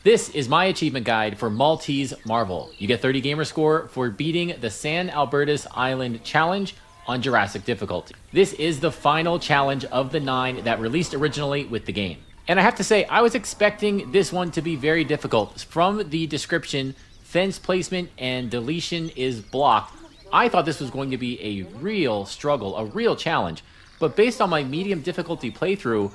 This is my achievement guide for Maltese Marvel. You get 30 gamer score for beating the San Albertus Island challenge on Jurassic difficulty. This is the final challenge of the 9 that released originally with the game. And I have to say, I was expecting this one to be very difficult. From the description, fence placement and deletion is blocked. I thought this was going to be a real struggle, a real challenge. But based on my medium difficulty playthrough,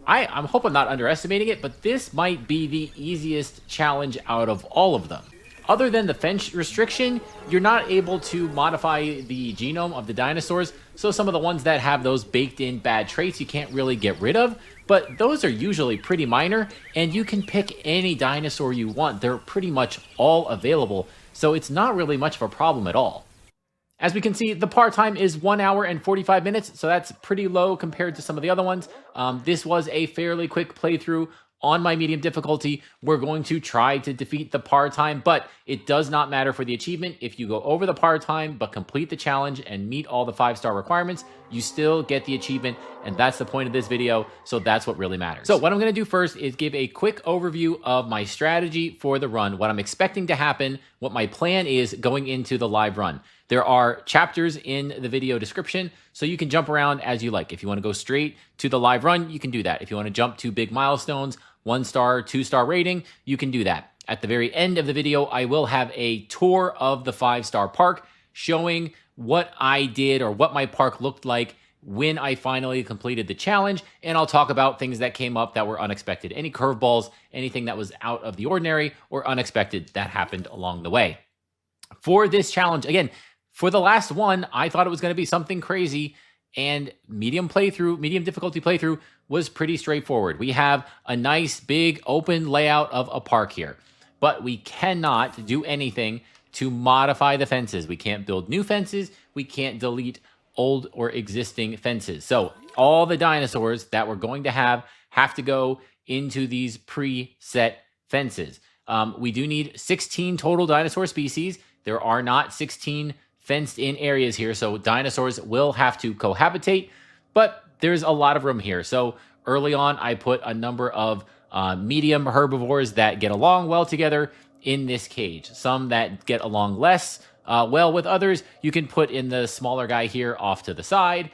I'm hoping I'm not underestimating it, but this might be the easiest challenge out of all of them. Other than the fence restriction, you're not able to modify the genome of the dinosaurs, so some of the ones that have those baked-in bad traits you can't really get rid of, but those are usually pretty minor, and you can pick any dinosaur you want. They're pretty much all available, so it's not really much of a problem at all. As we can see, the par time is 1 hour and 45 minutes, so that's pretty low compared to some of the other ones. This was a fairly quick playthrough on my medium difficulty. We're going to try to defeat the par time, but it does not matter for the achievement. If you go over the par time, but complete the challenge and meet all the 5-star requirements, you still get the achievement, and that's the point of this video, so that's what really matters. So what I'm going to do first is give a quick overview of my strategy for the run, what I'm expecting to happen, what my plan is going into the live run. There are chapters in the video description, so you can jump around as you like. If you want to go straight to the live run, you can do that. If you want to jump to big milestones, 1-star, 2-star rating, you can do that. At the very end of the video, I will have a tour of the 5-star park showing what I did or what my park looked like when I finally completed the challenge, and I'll talk about things that came up that were unexpected. Any curveballs, anything that was out of the ordinary or unexpected that happened along the way. For this challenge, again, for the last one, I thought it was going to be something crazy, and medium difficulty playthrough was pretty straightforward. We have a nice big open layout of a park here, but we cannot do anything to modify the fences. We can't build new fences. We can't delete old or existing fences. So all the dinosaurs that we're going to have to go into these preset fences. We do need 16 total dinosaur species. There are not 16 fenced in areas here, so dinosaurs will have to cohabitate, but there's a lot of room here. So early on, I put a number of medium herbivores that get along well together in this cage. Some that get along less well with others, you can put in the smaller guy here off to the side.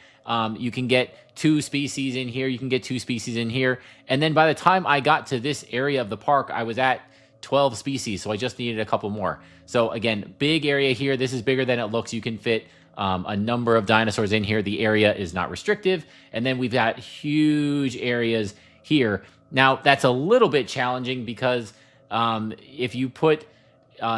You can get 2 species in here, you can get 2 species in here, and then by the time I got to this area of the park, I was at 12 species, so I just needed a couple more. So again, big area here. This is bigger than it looks. You can fit a number of dinosaurs in here. The area is not restrictive. And then we've got huge areas here. Now, that's a little bit challenging because if you put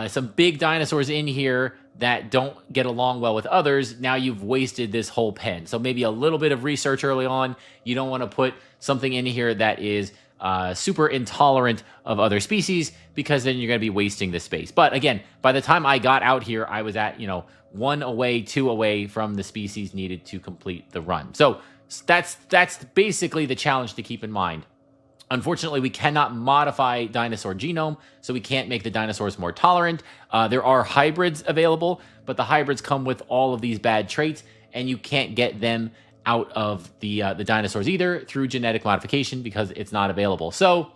some big dinosaurs in here that don't get along well with others, now you've wasted this whole pen. So maybe a little bit of research early on. You don't want to put something in here that is super intolerant of other species, because then you're going to be wasting the space. But again, by the time I got out here, I was at, 1 away, 2 away from the species needed to complete the run. So that's basically the challenge to keep in mind. Unfortunately, we cannot modify dinosaur genome, so we can't make the dinosaurs more tolerant. There are hybrids available, but the hybrids come with all of these bad traits, and you can't get them out of the dinosaurs either through genetic modification because it's not available. So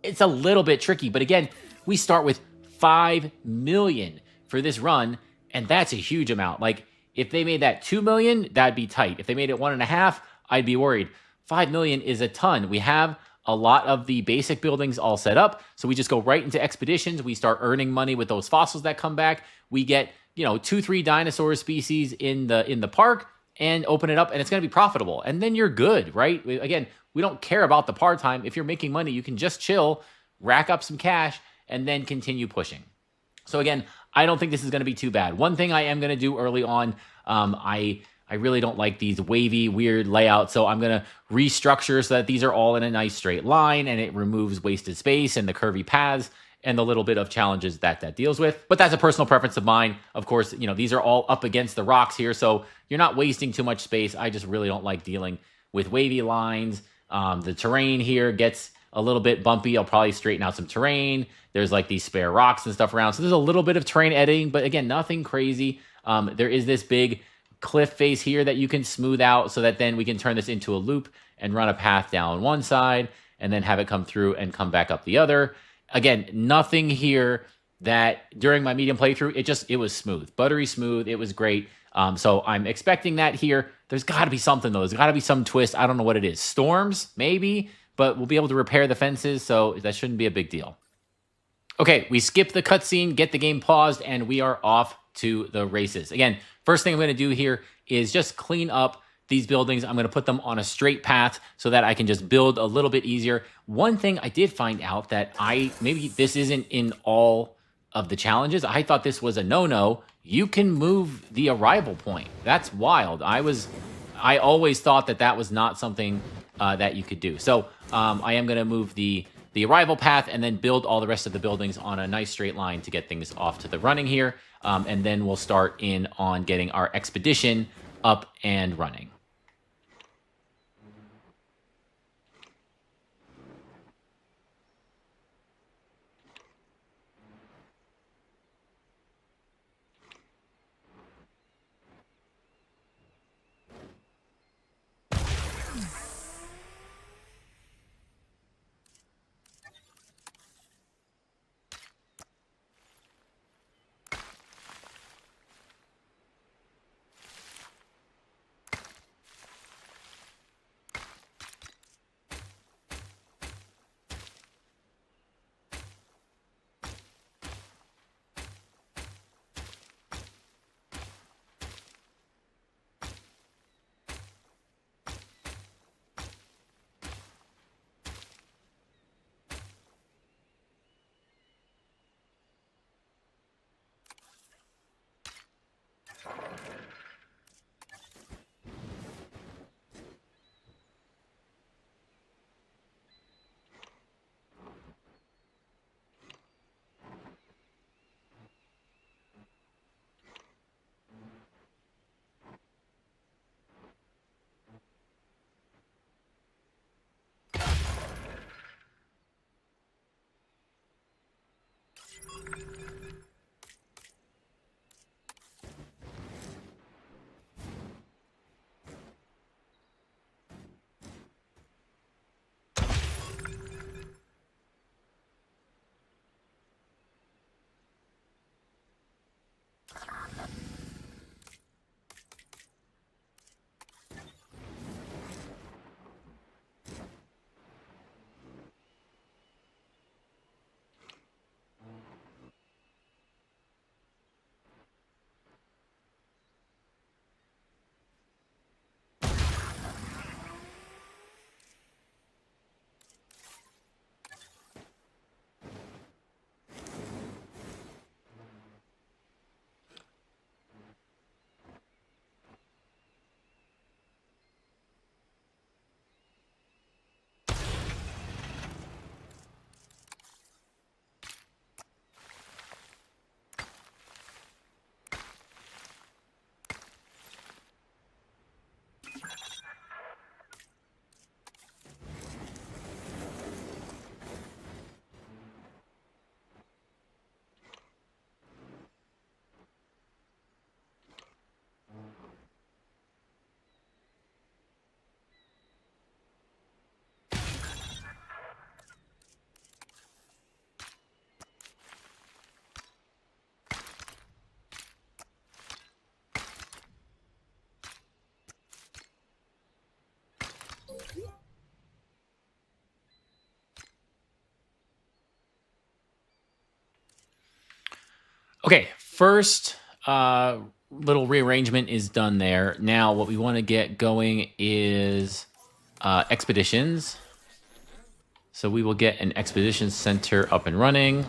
it's a little bit tricky, but again, we start with 5 million for this run, and that's a huge amount. Like, if they made that 2 million, that'd be tight. If they made it 1.5, I'd be worried. 5 million is a ton. We have a lot of the basic buildings all set up, so we just go right into expeditions. We start earning money with those fossils that come back. We get, 2-3 dinosaur species in the park, and open it up, and it's going to be profitable. And then you're good, right? Again, we don't care about the par time. If you're making money, you can just chill, rack up some cash, and then continue pushing. So again, I don't think this is going to be too bad. One thing I am going to do early on, I really don't like these wavy, weird layouts, so I'm going to restructure so that these are all in a nice straight line, and it removes wasted space and the curvy paths and the little bit of challenges that deals with. But that's a personal preference of mine. Of course, these are all up against the rocks here, so you're not wasting too much space. I just really don't like dealing with wavy lines. The terrain here gets a little bit bumpy. I'll probably straighten out some terrain. There's like these spare rocks and stuff around. So there's a little bit of terrain editing, but again, nothing crazy. There is this big cliff face here that you can smooth out so that then we can turn this into a loop and run a path down one side and then have it come through and come back up the other. Again, nothing here that during my medium playthrough, it was smooth, buttery smooth. It was great. So I'm expecting that here. There's got to be something though. There's got to be some twist. I don't know what it is. Storms, maybe, but we'll be able to repair the fences, so that shouldn't be a big deal. Okay, we skip the cutscene, get the game paused, and we are off to the races. Again, first thing I'm going to do here is just clean up these buildings. I'm going to put them on a straight path so that I can just build a little bit easier. One thing I did find out that maybe this isn't in all of the challenges. I thought this was a no-no. You can move the arrival point. That's wild. I always thought that was not something that you could do. So I am going to move the arrival path and then build all the rest of the buildings on a nice straight line to get things off to the running here. And then we'll start in on getting our expedition up and running. Okay, first little rearrangement is done there. Now what we want to get going is expeditions. So we will get an expedition center up and running.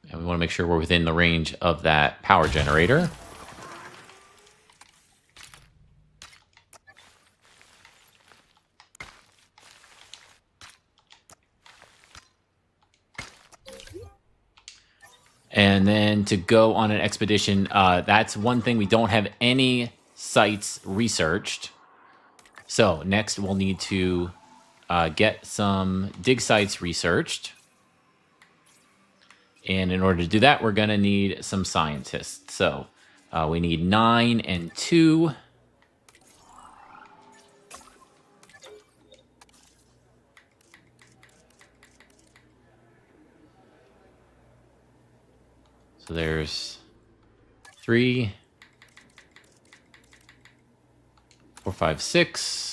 And we want to make sure we're within the range of that power generator. And then to go on an expedition, that's one thing we don't have any sites researched. So next we'll need to get some dig sites researched. And in order to do that, we're going to need some scientists. So we need 9 and 2. So there's 3, 4, 5, 6.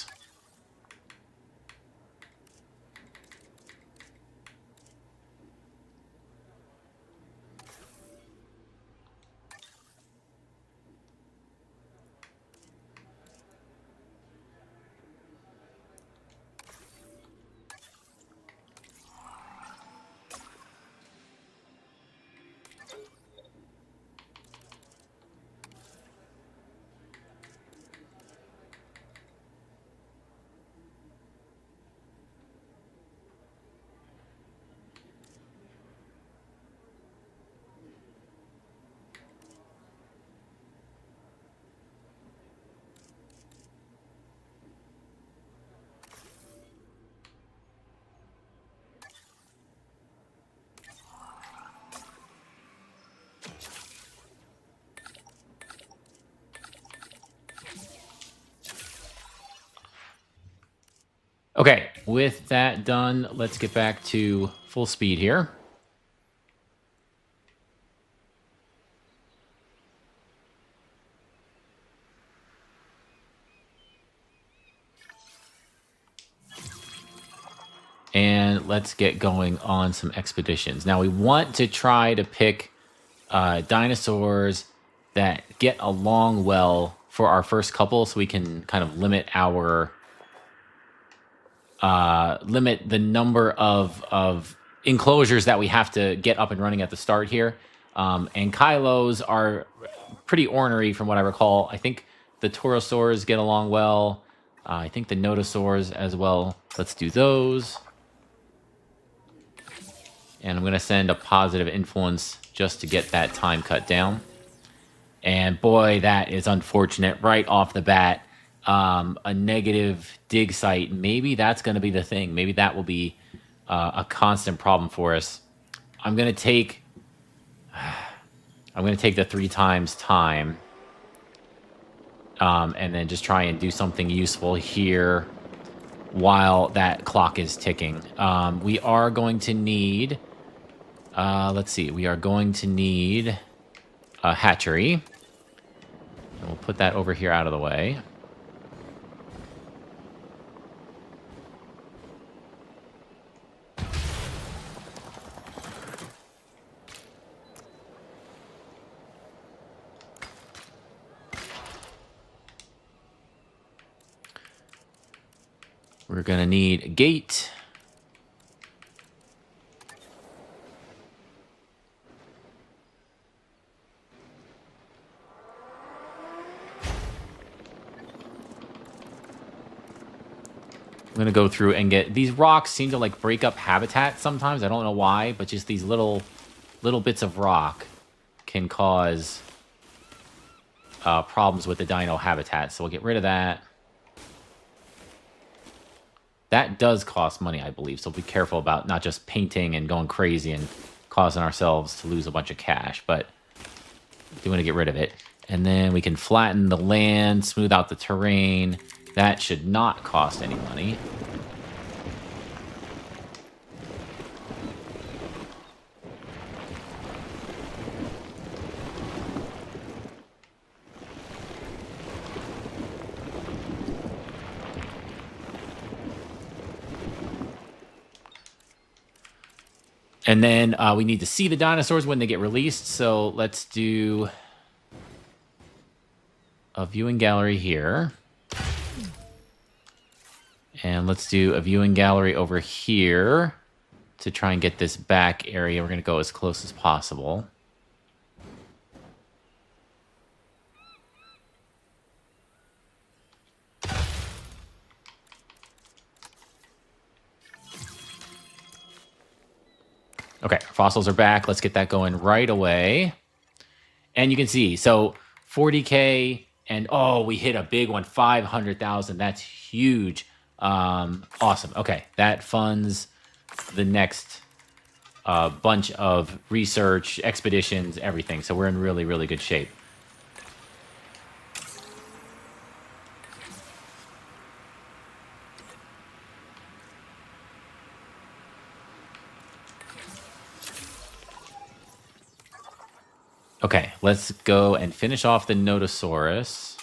Okay, with that done, let's get back to full speed here. And let's get going on some expeditions. Now, we want to try to pick dinosaurs that get along well for our first couple so we can kind of limit our... limit the number of enclosures that we have to get up and running at the start here. And Kylos are pretty ornery from what I recall. I think the Torosaurs get along well. I think the Nodosaurs as well. Let's do those. And I'm going to send a positive influence just to get that time cut down. And boy, that is unfortunate right off the bat. A negative dig site. Maybe that's going to be the thing. Maybe that will be a constant problem for us. I'm going to take the 3 times time. And then just try and do something useful here while that clock is ticking. We are going to need... let's see. We are going to need a hatchery. And we'll put that over here out of the way. We're going to need a gate. I'm going to go through and get... These rocks seem to like break up habitat sometimes. I don't know why, but just these little bits of rock can cause problems with the dino habitat. So we'll get rid of that. That does cost money, I believe, so be careful about not just painting and going crazy and causing ourselves to lose a bunch of cash, but I do want to get rid of it. And then we can flatten the land, smooth out the terrain. That should not cost any money. And then we need to see the dinosaurs when they get released. So let's do a viewing gallery here. And let's do a viewing gallery over here to try and get this back area. We're going to go as close as possible. Okay, our fossils are back. Let's get that going right away. And you can see, so 40K, and oh, we hit a big one, 500,000. That's huge. Awesome. Okay, that funds the next a bunch of research, expeditions, everything. So we're in really, really good shape. Okay, let's go and finish off the Notosaurus.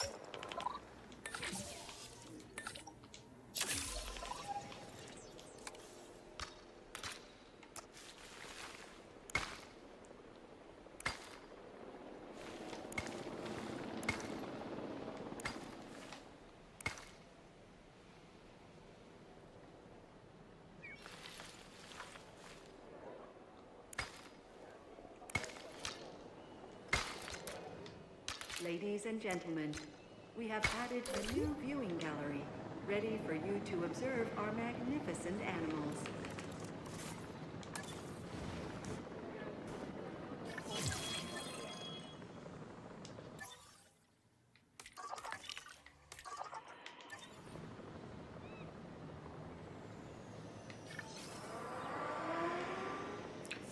Ladies and gentlemen, we have added a new viewing gallery, ready for you to observe our magnificent animals.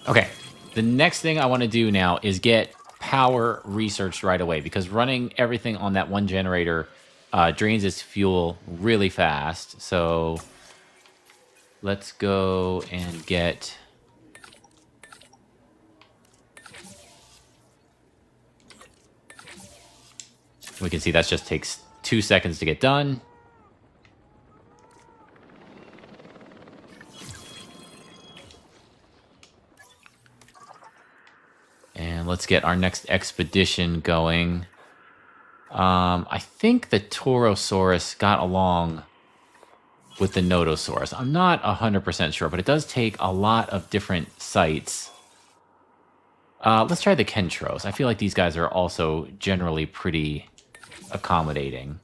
Okay, the next thing I want to do now is get power researched right away, because running everything on that one generator drains its fuel really fast. So let's go and get... We can see that just takes 2 seconds to get done. And let's get our next expedition going. I think the Torosaurus got along with the Notosaurus. I'm not 100% sure, but it does take a lot of different sites. Let's try the Kentros. I feel like these guys are also generally pretty accommodating.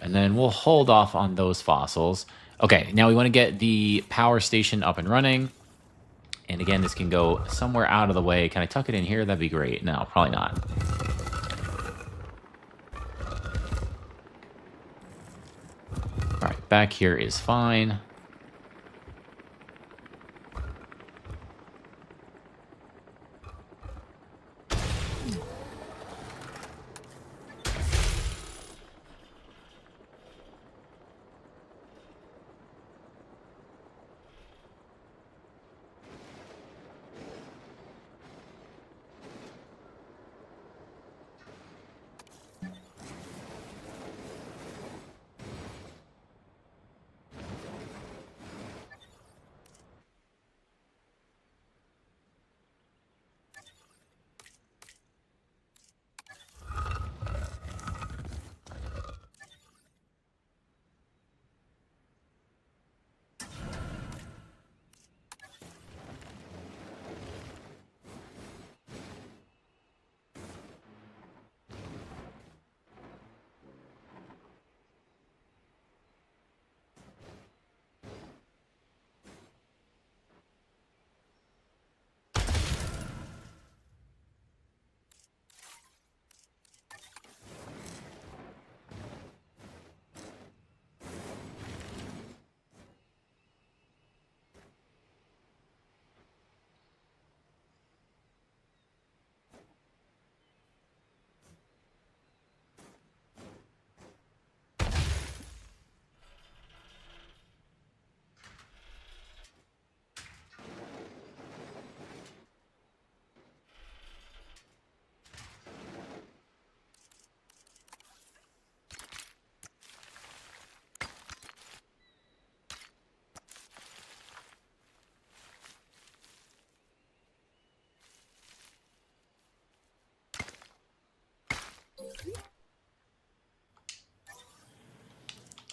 And then we'll hold off on those fossils. Okay, now we want to get the power station up and running. And again, this can go somewhere out of the way. Can I tuck it in here? That'd be great. No, probably not. All right, back here is fine.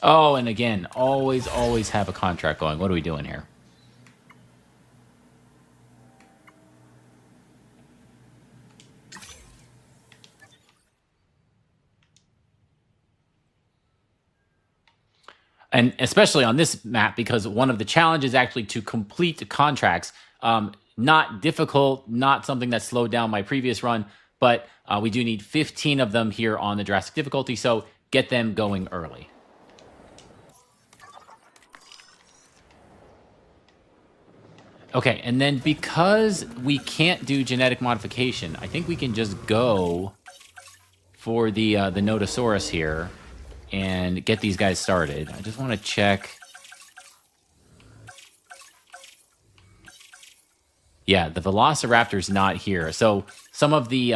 Oh, and again, always have a contract going. What are we doing here? And especially on this map, because one of the challenges actually to complete the contracts, not difficult, not something that slowed down my previous run, but we do need 15 of them here on the Jurassic difficulty, so get them going early. Okay, and then because we can't do genetic modification, I think we can just go for the Nodosaurus here and get these guys started. I just want to check. Yeah, the Velociraptor's not here. So some of the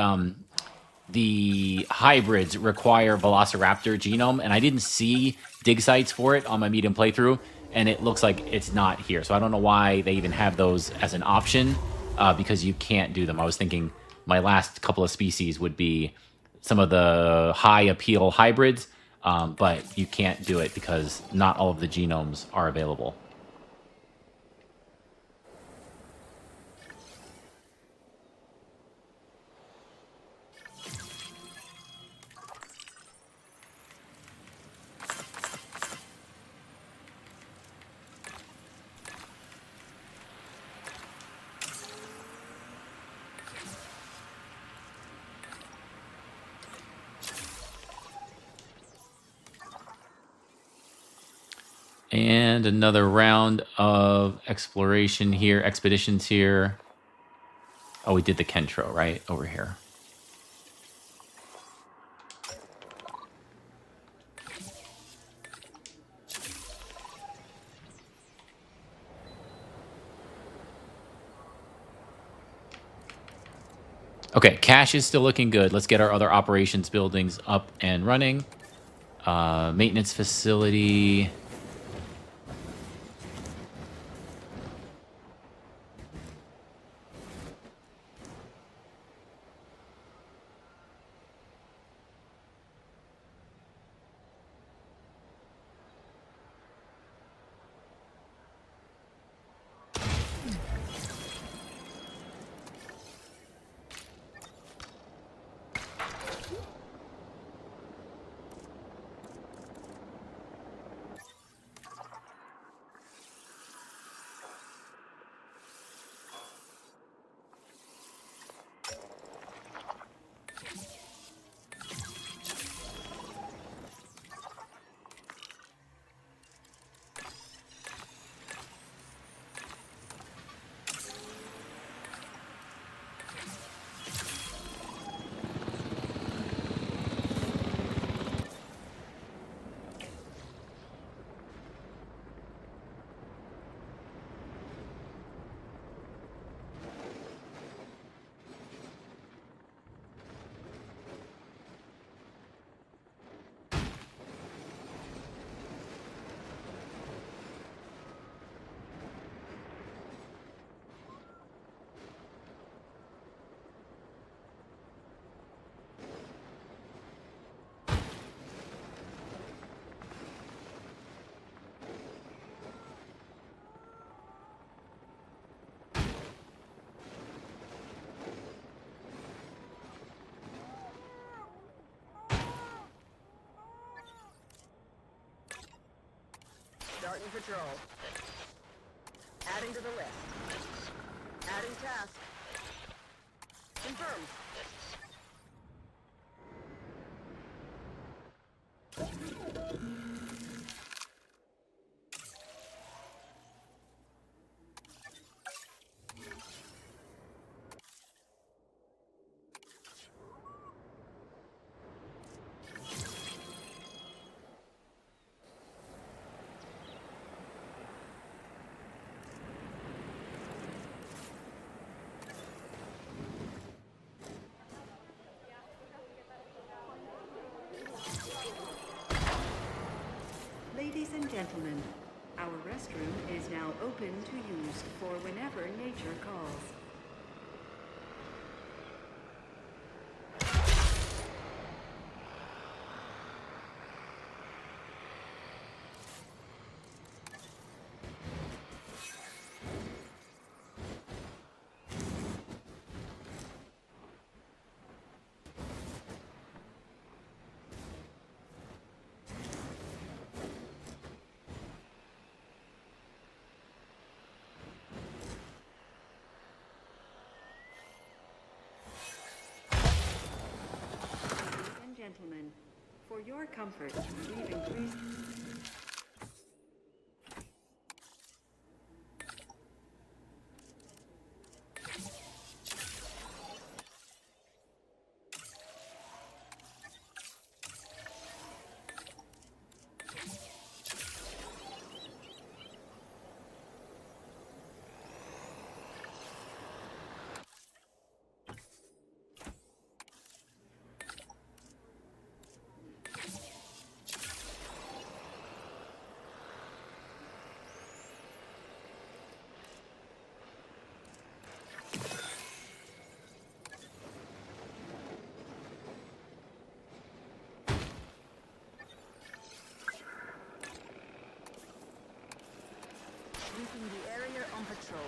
hybrids require Velociraptor genome, and I didn't see dig sites for it on my medium playthrough, and it looks like it's not here. So I don't know why they even have those as an option, because you can't do them. I was thinking my last couple of species would be some of the high appeal hybrids, but you can't do it because not all of the genomes are available. And another round of exploration here, expeditions here. Oh, we did the Kentro, right? Over here. Okay, cache is still looking good. Let's get our other operations buildings up and running. Maintenance facility. Starting patrol. Adding to the list. Adding task. Confirmed. Ladies and gentlemen, our restroom is now open to use for whenever nature calls. For your comfort, we've increased... Sweeping the area on patrol.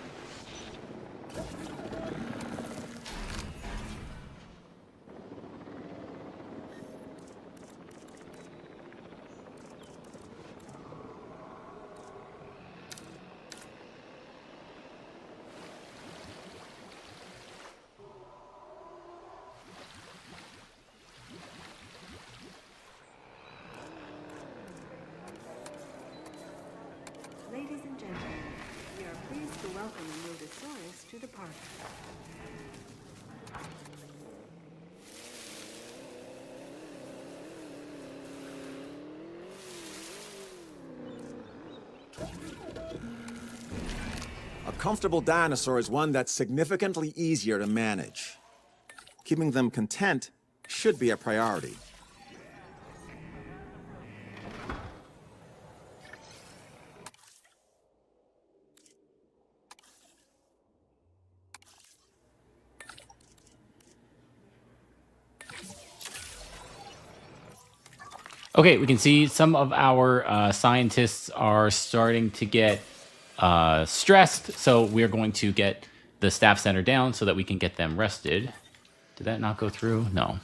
Ladies and gentlemen, we are pleased to welcome a Nodosaurus to the park. A comfortable dinosaur is one that's significantly easier to manage. Keeping them content should be a priority. Okay, we can see some of our scientists are starting to get stressed, so we're going to get the staff center down so that we can get them rested. Did that not go through? No.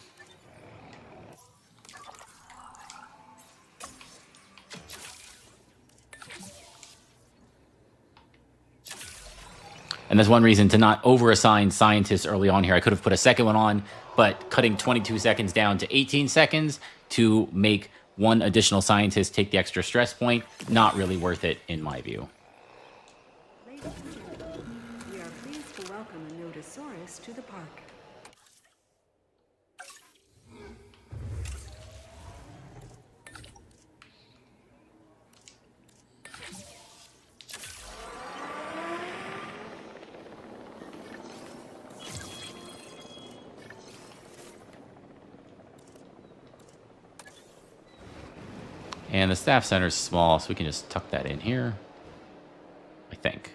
And that's one reason to not over-assign scientists early on here. I could have put a second one on, but cutting 22 seconds down to 18 seconds to make one additional scientist take the extra stress point, not really worth it in my view. Ladies and gentlemen, we are pleased to welcome a Nodosaurus to the park. And the staff center is small, so we can just tuck that in here, I think.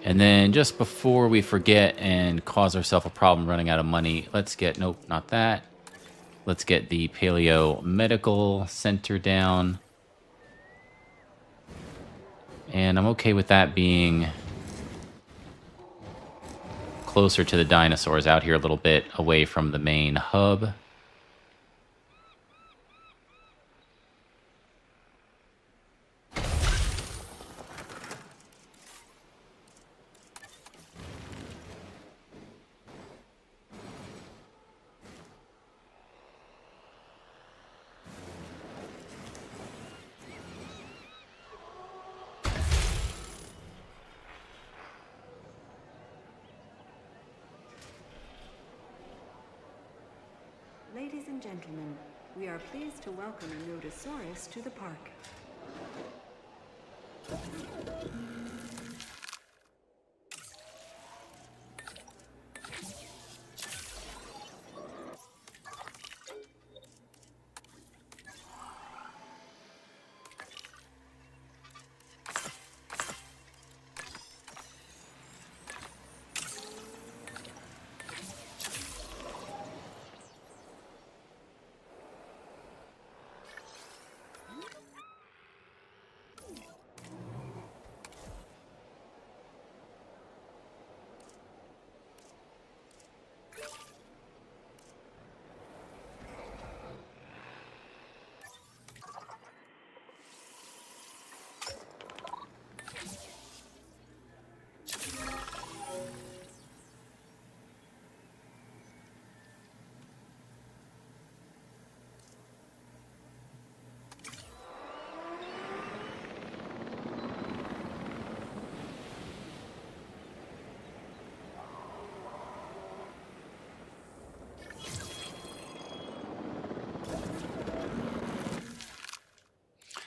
And then just before we forget and cause ourselves a problem running out of money, let's get, nope, not that. Let's get the Paleo Medical Center down. And I'm okay with that being closer to the dinosaurs, out here a little bit away from the main hub. Ladies and gentlemen, we are pleased to welcome a Nodosaurus to the park.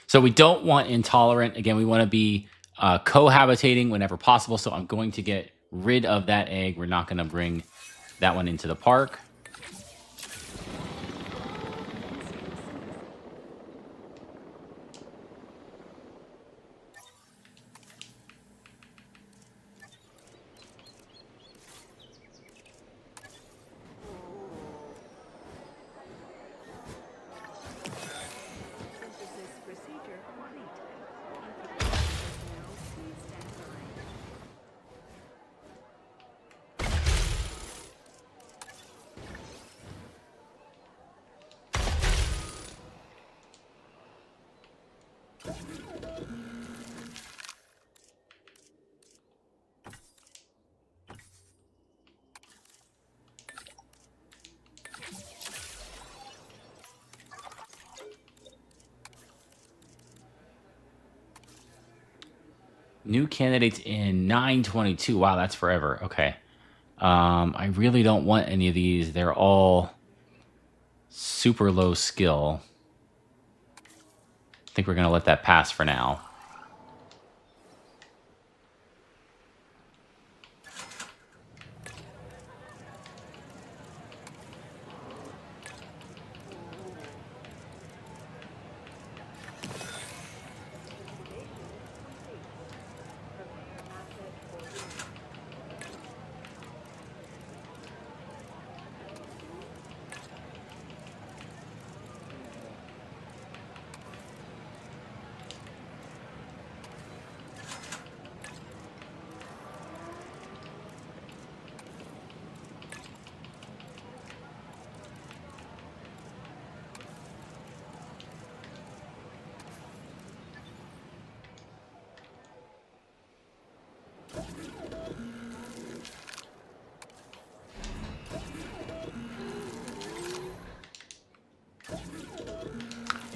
So we don't want intolerant. Again, we want to be cohabitating whenever possible. So I'm going to get rid of that egg. We're not going to bring that one into the park. Synthesis procedure complete. Personnel, please stand by. New candidates in 922. Wow, that's forever. Okay. I really don't want any of these. They're all super low skill. I think we're going to let that pass for now.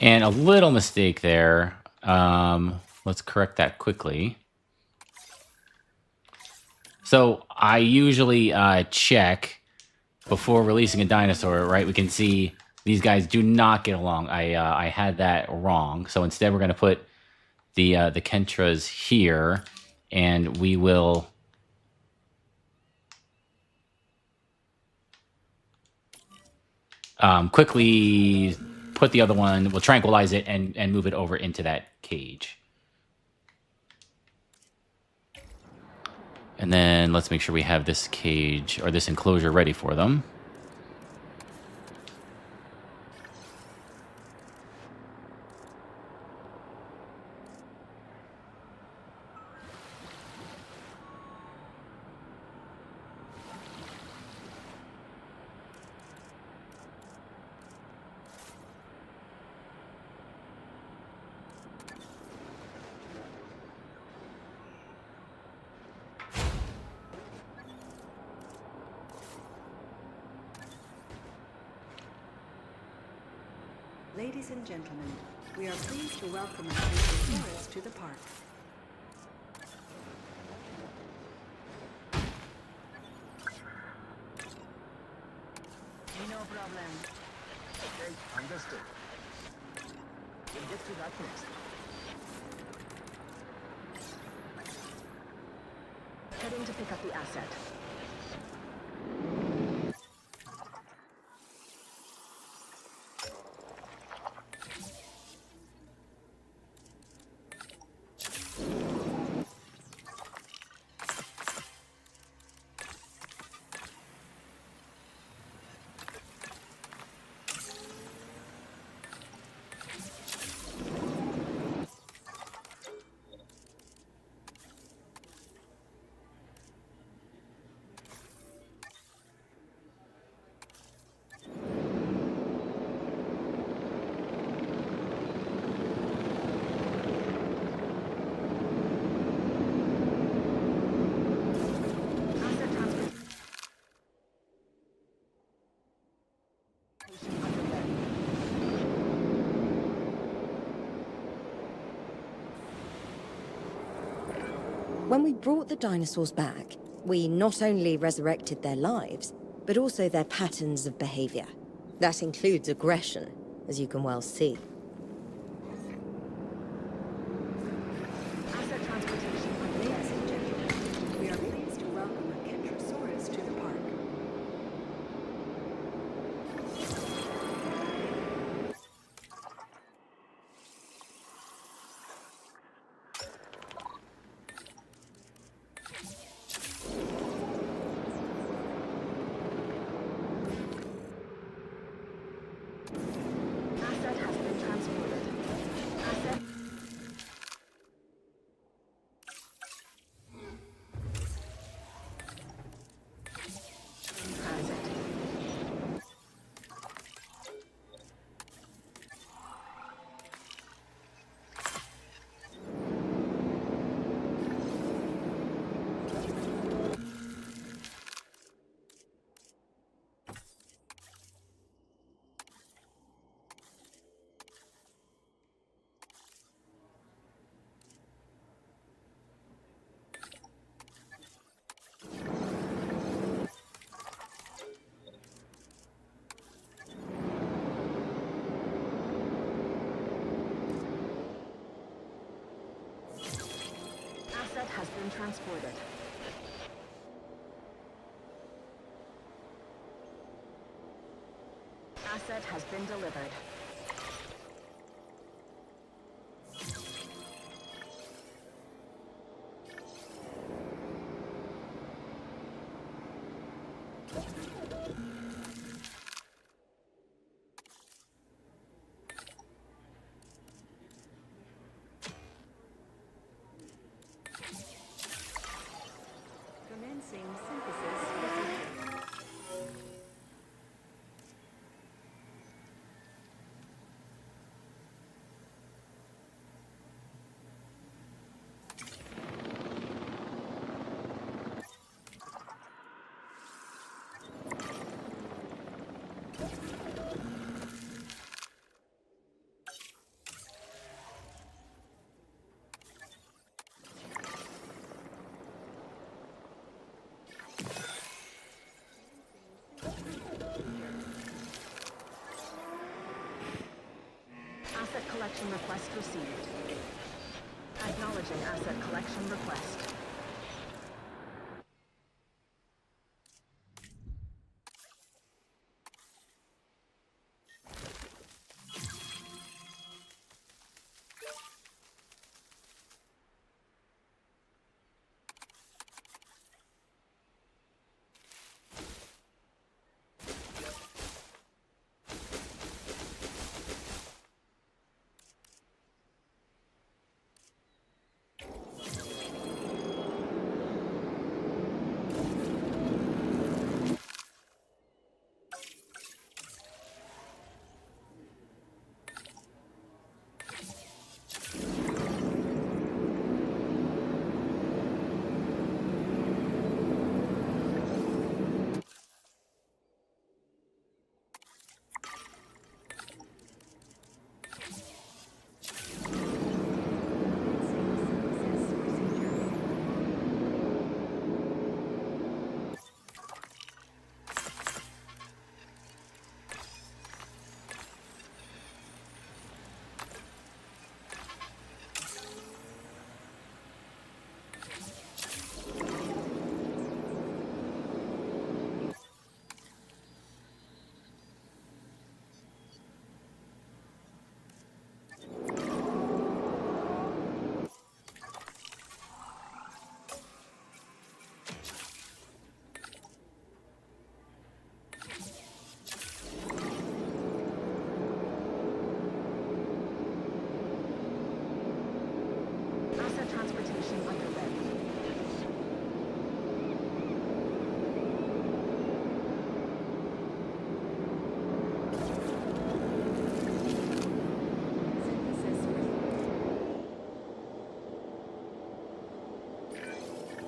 And a little mistake there. Let's correct that quickly. So I usually check before releasing a dinosaur, right? We can see these guys do not get along. I had that wrong. So instead, we're going to put the Kentras here, and we will quickly put the other one. We'll tranquilize it and move it over into that cage. And then let's make sure we have this cage or this enclosure ready for them. Ladies and gentlemen, we are pleased to welcome our visitors to the park. No problem. Okay, understood. We'll get to that next. Heading to pick up the asset. When we brought the dinosaurs back, we not only resurrected their lives, but also their patterns of behavior. That includes aggression, as you can well see. has been transported. Asset has been delivered. Commencing synthesis procedure. Asset collection request received. Acknowledging asset collection request. Transportation underway. Synthesis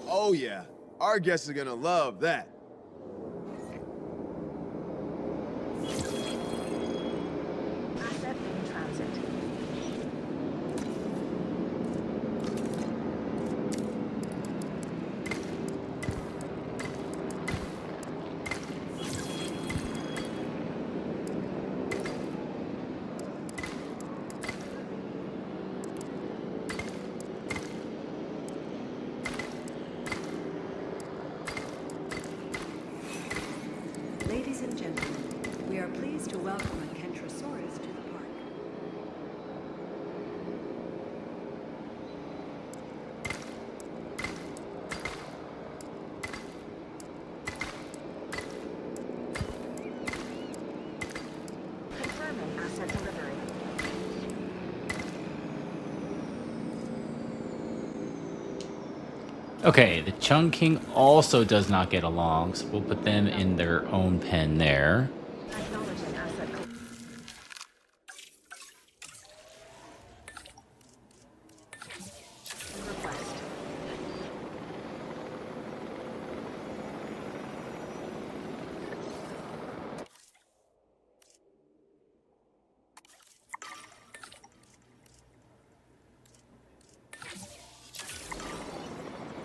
Oh yeah, our guests are gonna love that. Asset in transit. Ladies and gentlemen, we are pleased to welcome a Kentrosaurus to the park. Confirming asset delivery. Okay, the Chungking also does not get along, so we'll put them in their own pen there. Acknowledging asset request.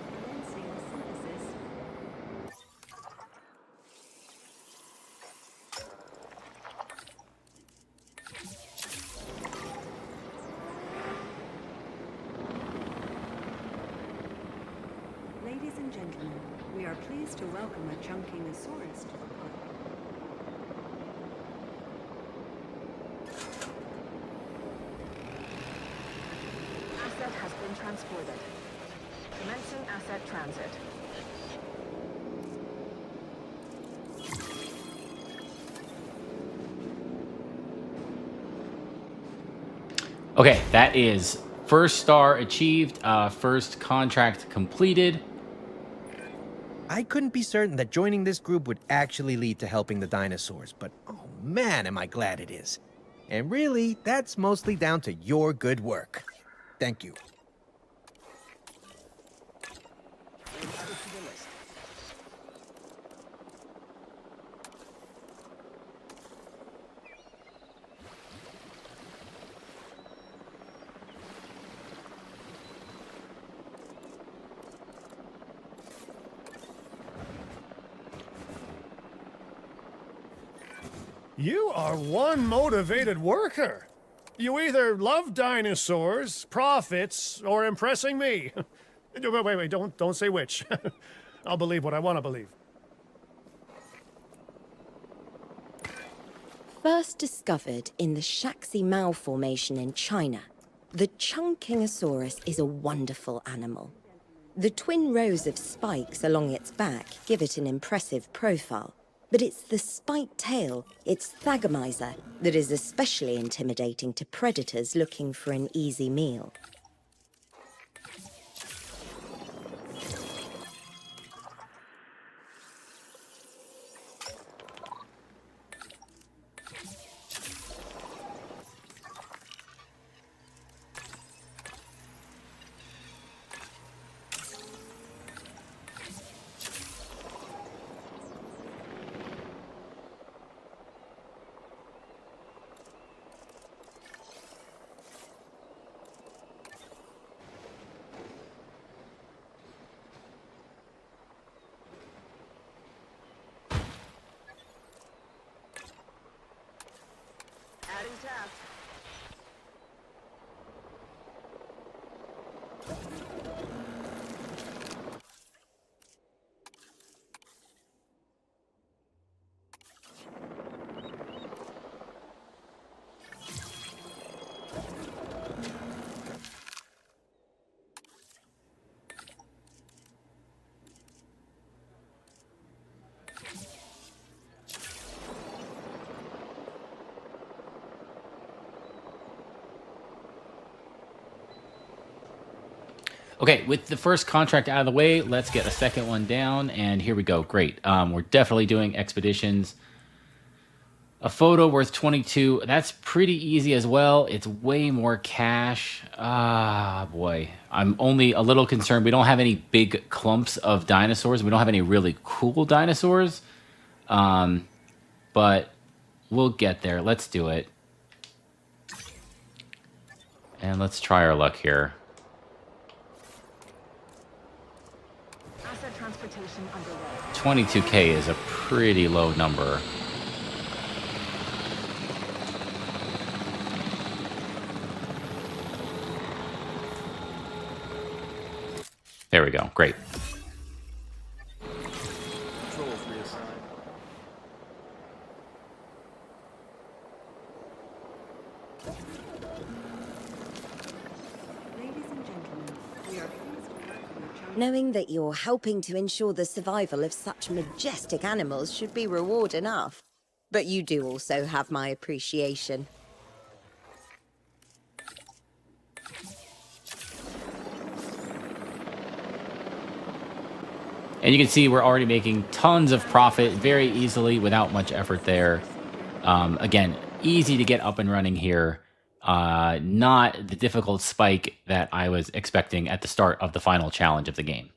Commencing synthesis. and gentlemen, we are pleased to welcome a chunkingosaurus to the park. Asset has been transported. Commencing asset transit. Okay, that is first star achieved, first contract completed. I couldn't be certain that joining this group would actually lead to helping the dinosaurs, but oh man, am I glad it is. And really, that's mostly down to your good work. Thank you. Add it to the list. You are one motivated worker. You either love dinosaurs, profits, or impressing me. Wait, don't say which. I'll believe what I want to believe. First discovered in the Shaxi Mao Formation in China, the chunkingosaurus is a wonderful animal. The twin rows of spikes along its back give it an impressive profile, but it's the spiked tail, its thagomizer, that is especially intimidating to predators looking for an easy meal. Adding task. Okay, with the first contract out of the way, let's get a second one down, and here we go. Great. We're definitely doing expeditions. A photo worth 22. That's pretty easy as well. It's way more cash. Ah, boy. I'm only a little concerned. We don't have any big clumps of dinosaurs. We don't have any really cool dinosaurs. But we'll get there. Let's do it. And let's try our luck here. Asset transportation underway. 22K is a pretty low number. There we go. Great. Controls reassigned. Ladies and gentlemen, we are pleased to welcome a chunkingosaurus. Knowing that you're helping to ensure the survival of such majestic animals should be reward enough. But you do also have my appreciation. And you can see we're already making tons of profit very easily without much effort there. Again, easy to get up and running here. Not the difficult spike that I was expecting at the start of the final challenge of the game.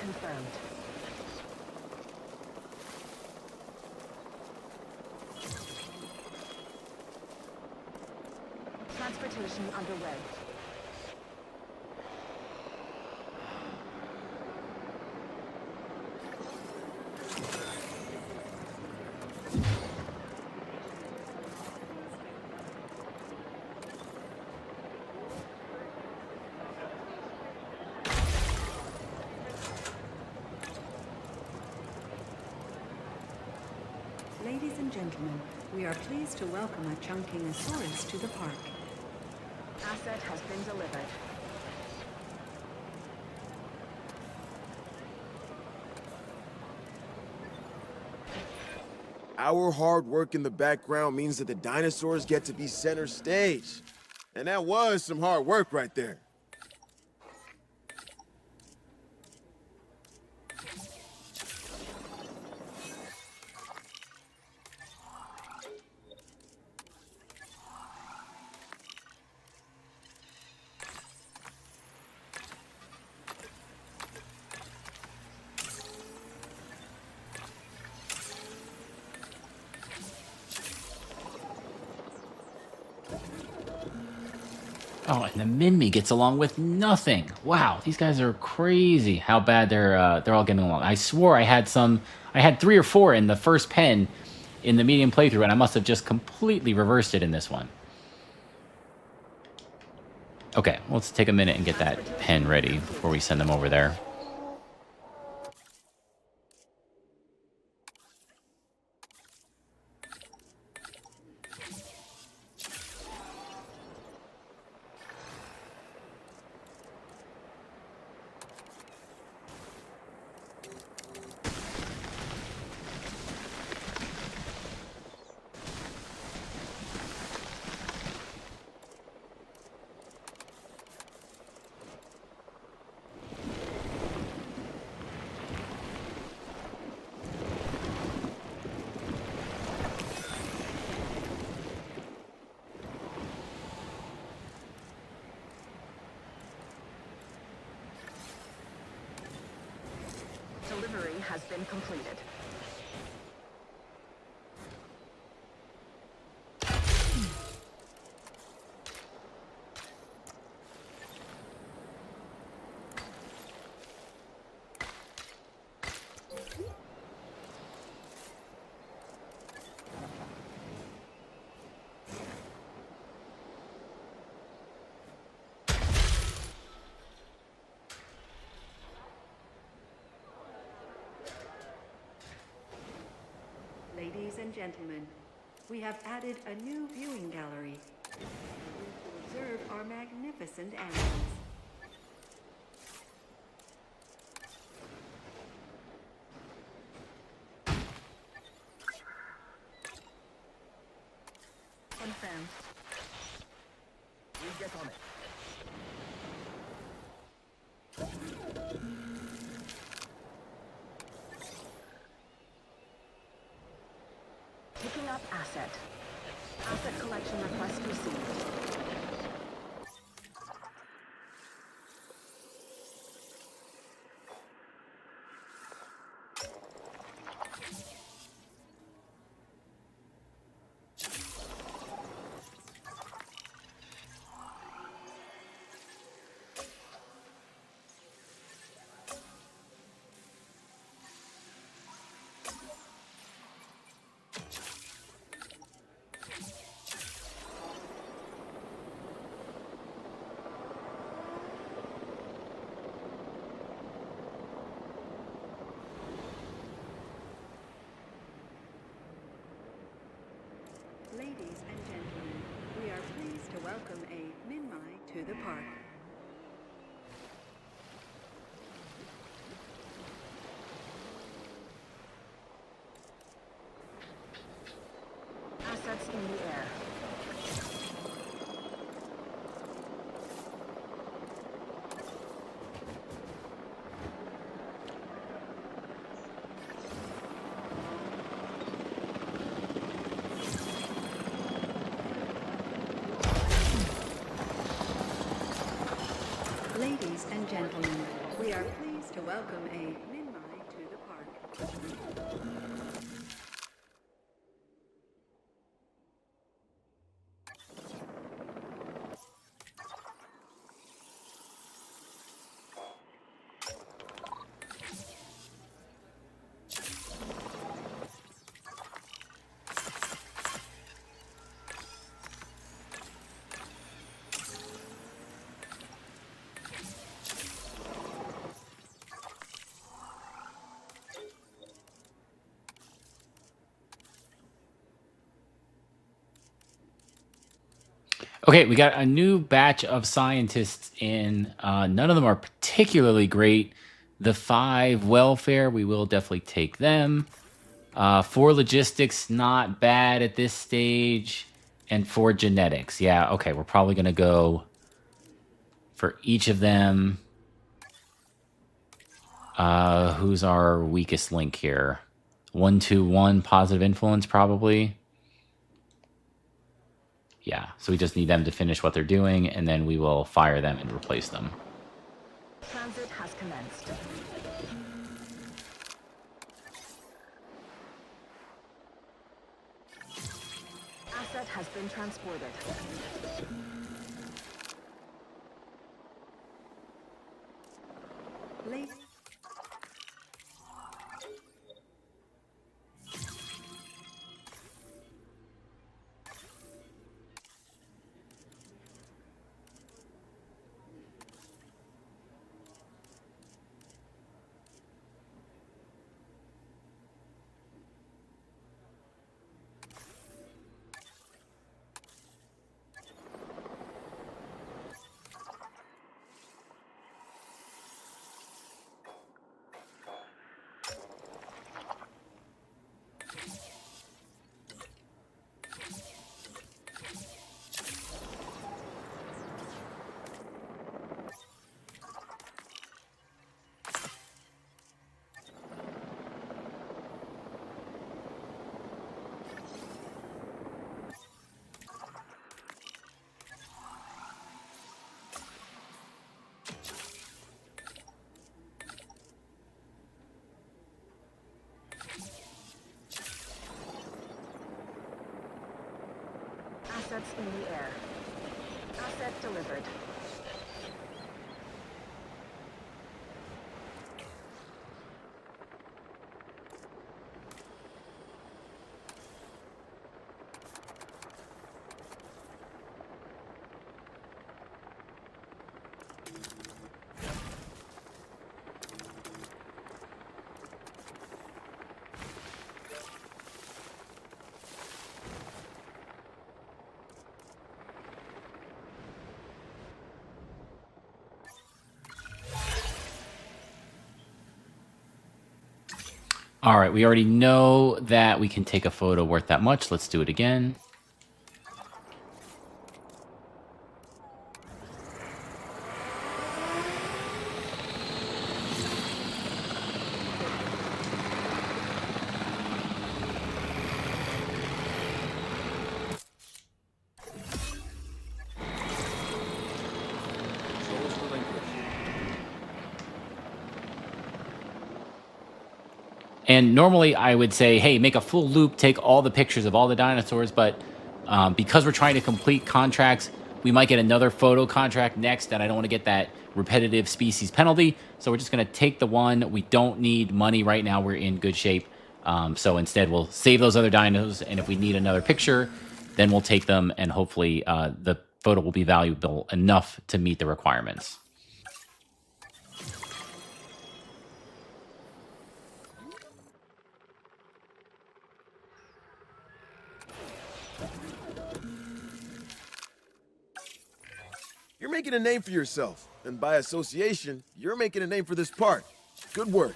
Confirmed. Transportation underway. Ladies and gentlemen, we are pleased to welcome a Chunkingosaurus to the park. Asset has been delivered. Our hard work in the background means that the dinosaurs get to be center stage. And that was some hard work right there. Oh, and the Minmi gets along with nothing. Wow, these guys are crazy. How bad they're all getting along. I swore I had 3 or 4 in the first pen in the medium playthrough, and I must have just completely reversed it in this one. Okay, let's take a minute and get that pen ready before we send them over there. Delivery has been completed. Ladies and gentlemen, we have added a new viewing gallery to observe our magnificent animals. Confirmed. We get on it. Picking up asset. Asset collection request received. Ladies and gentlemen, we are pleased to welcome a Minmi to the park. Assets in the air. Ladies and gentlemen, we are pleased to welcome a Minmai to the park. Okay, we got a new batch of scientists in. None of them are particularly great. The 5 welfare, we will definitely take them. 4 logistics, not bad at this stage. And 4 genetics. Yeah, okay, we're probably going to go for each of them. Who's our weakest link here? 121 positive influence, probably. Yeah, so we just need them to finish what they're doing, and then we will fire them and replace them. Transit has commenced. Asset has been transported. Late. Assets in the air. Asset delivered. All right, we already know that we can take a photo worth that much. Let's do it again. Controls relinquished. And normally I would say, hey, make a full loop, take all the pictures of all the dinosaurs. But because we're trying to complete contracts, we might get another photo contract next, and I don't want to get that repetitive species penalty. So we're just going to take the one. We don't need money right now. We're in good shape. So instead, we'll save those other dinos. And if we need another picture, then we'll take them. And hopefully the photo will be valuable enough to meet the requirements. You're making a name for yourself, and by association, you're making a name for this park. Good work.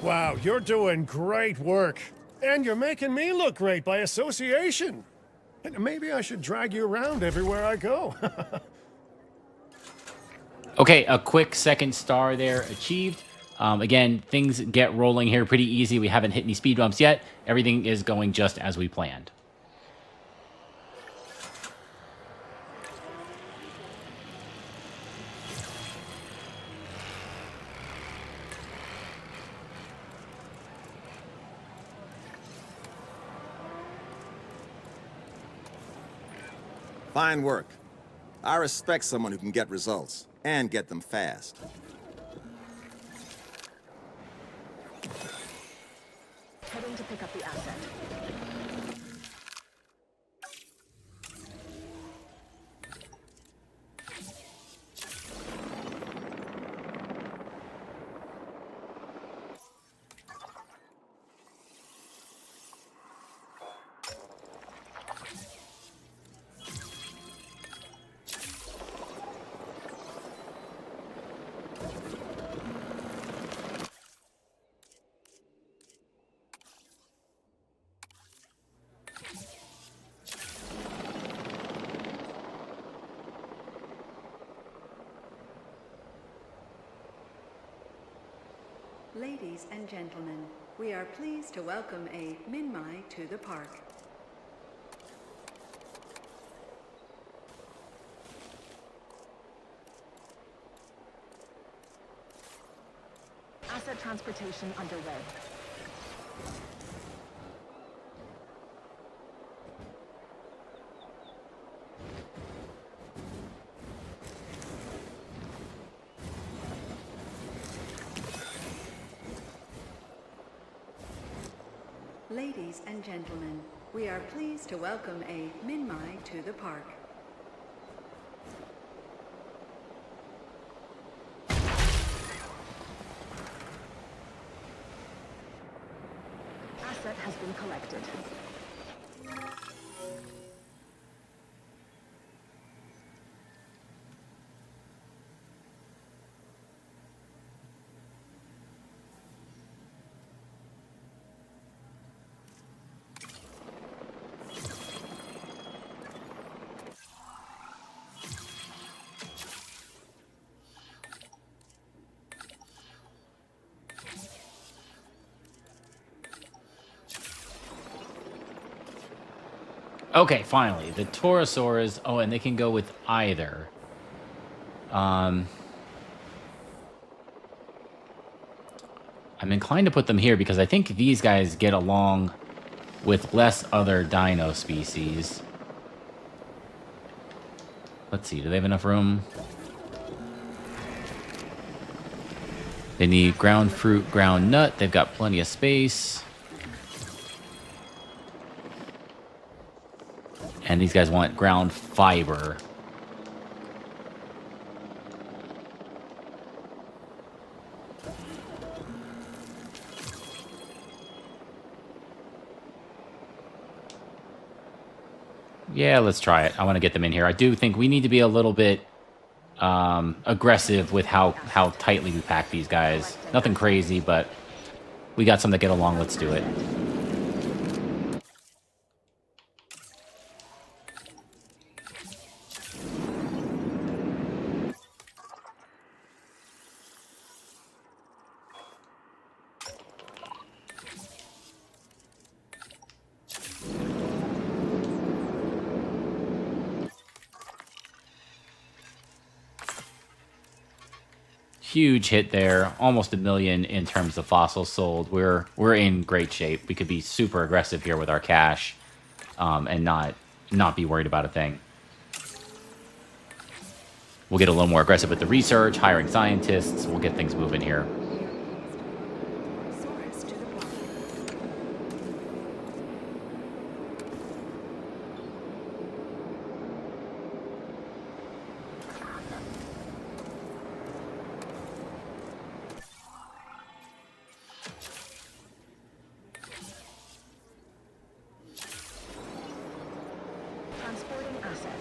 Wow, you're doing great work. And you're making me look great by association. And maybe I should drag you around everywhere I go. Okay, a quick second star there achieved. Again, things get rolling here pretty easy. We haven't hit any speed bumps yet. Everything is going just as we planned. Fine work. I respect someone who can get results, and get them fast. Heading to pick up the asset. Ladies and gentlemen, we are pleased to welcome a Minmai to the park. Asset transportation underway. Ladies and gentlemen, we are pleased to welcome a Minmai to the park. Asset has been collected. Okay, finally. The Torosaurs. Oh, and they can go with either. I'm inclined to put them here because I think these guys get along with less other dino species. Let's see. Do they have enough room? They need ground fruit, ground nut. They've got plenty of space. And these guys want ground fiber. Yeah, let's try it. I want to get them in here. I do think we need to be a little bit aggressive with how tightly we pack these guys. Nothing crazy, but we got some that get along. Let's do it. Huge hit there, almost 1 million in terms of fossils sold. We're in great shape. We could be super aggressive here with our cash, and not be worried about a thing. We'll get a little more aggressive with the research, hiring scientists. We'll get things moving here. Saurus to the block. Transporting asset.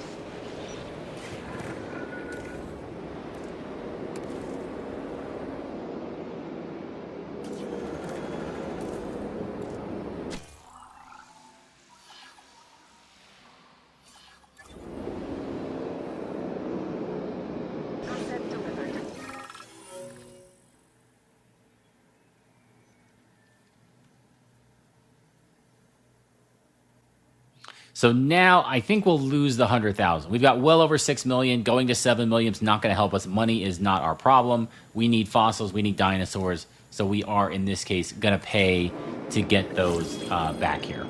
So now I think we'll lose the 100,000. We've got well over 6 million. Going to 7 million is not going to help us. Money is not our problem. We need fossils. We need dinosaurs. So we are, in this case, going to pay to get those back here.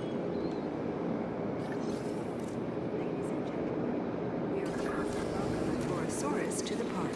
Ladies and gentlemen, we are proud to welcome a Torosaurus to the park.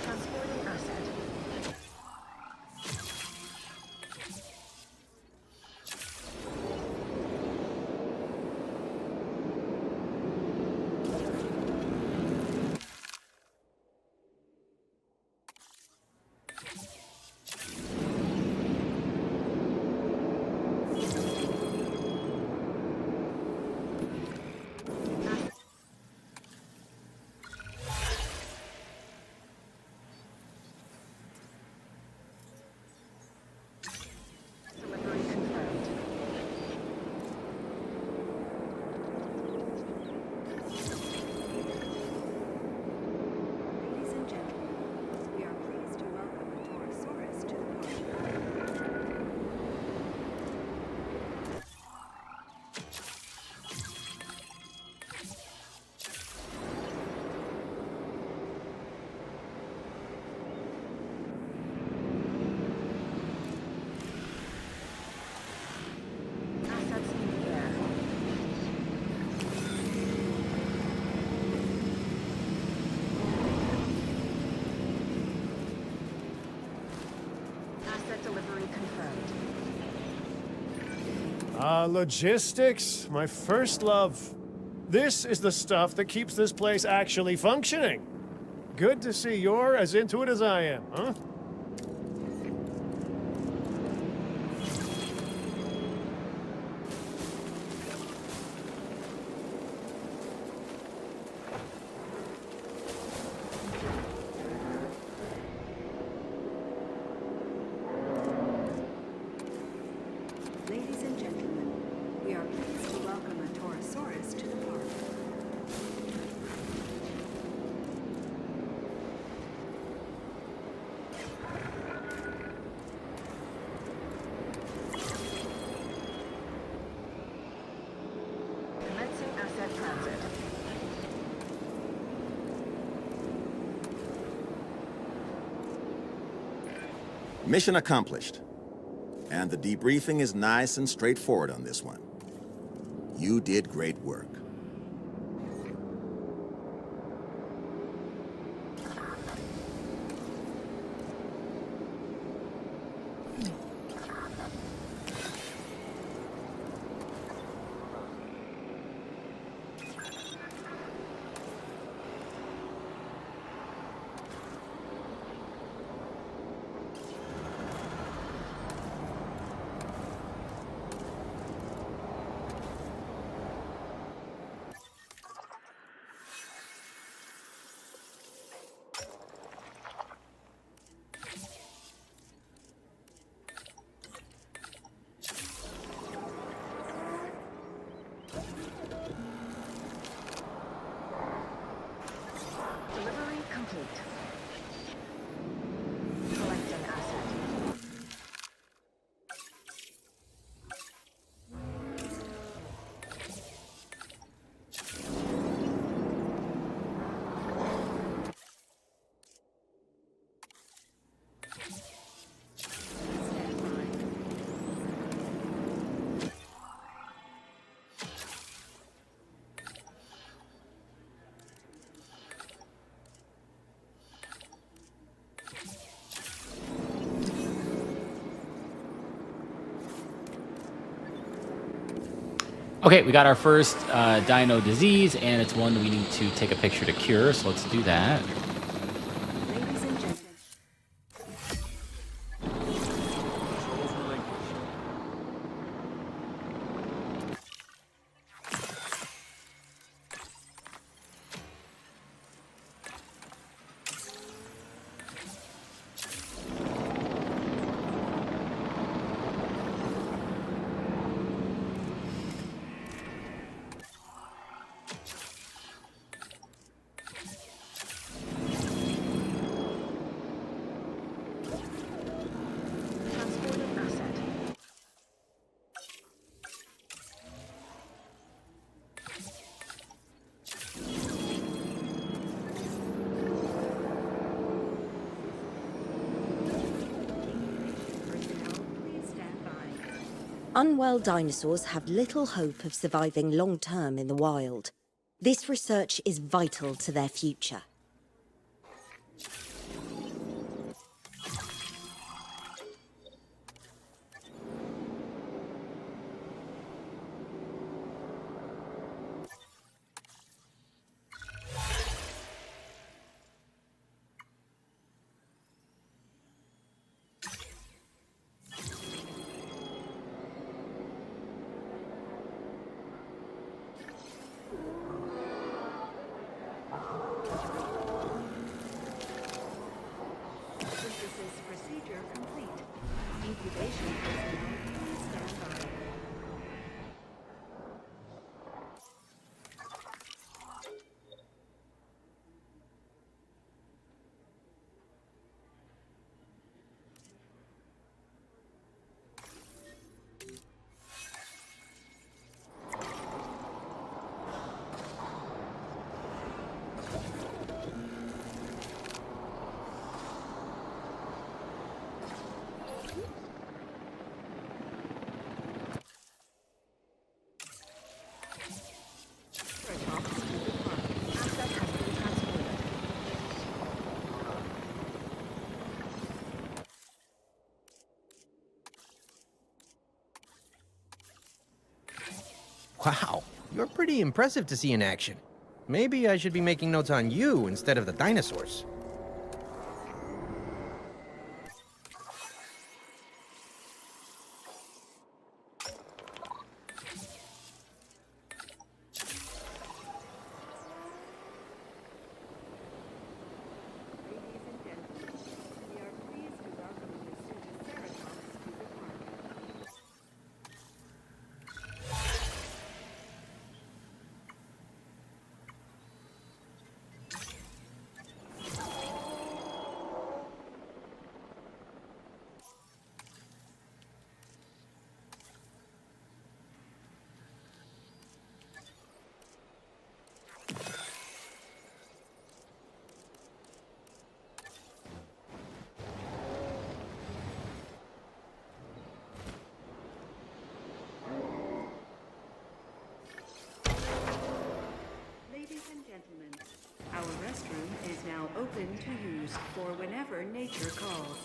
Transporting asset. Delivery confirmed. Ladies and gentlemen, we are pleased to welcome a Torosaurus to the park. Assets in the air. Asset delivery confirmed. Logistics, my first love. This is the stuff that keeps this place actually functioning. Good to see you're as into it as I am, huh? Ladies and gentlemen, we are pleased to welcome a Torosaurus to the park. Commencing asset transit. Mission accomplished. And the debriefing is nice and straightforward on this one. You did great work. Delivery complete. Collecting asset. Stand by. Okay, we got our first dino disease, and it's one we need to take a picture to cure, so let's do that. Ladies and gentlemen, Unwell dinosaurs have little hope of surviving long-term in the wild. This research is vital to their future. Synthesis procedure complete. Incubation personnel, please stand by. Triceratops to the park. Asset has been transported. Wow, you're pretty impressive to see in action. Maybe I should be making notes on you instead of the dinosaurs. Ladies and gentlemen, we are pleased to welcome the Triceratops to the park. Ladies and gentlemen, our restroom is now open to use for whenever nature calls.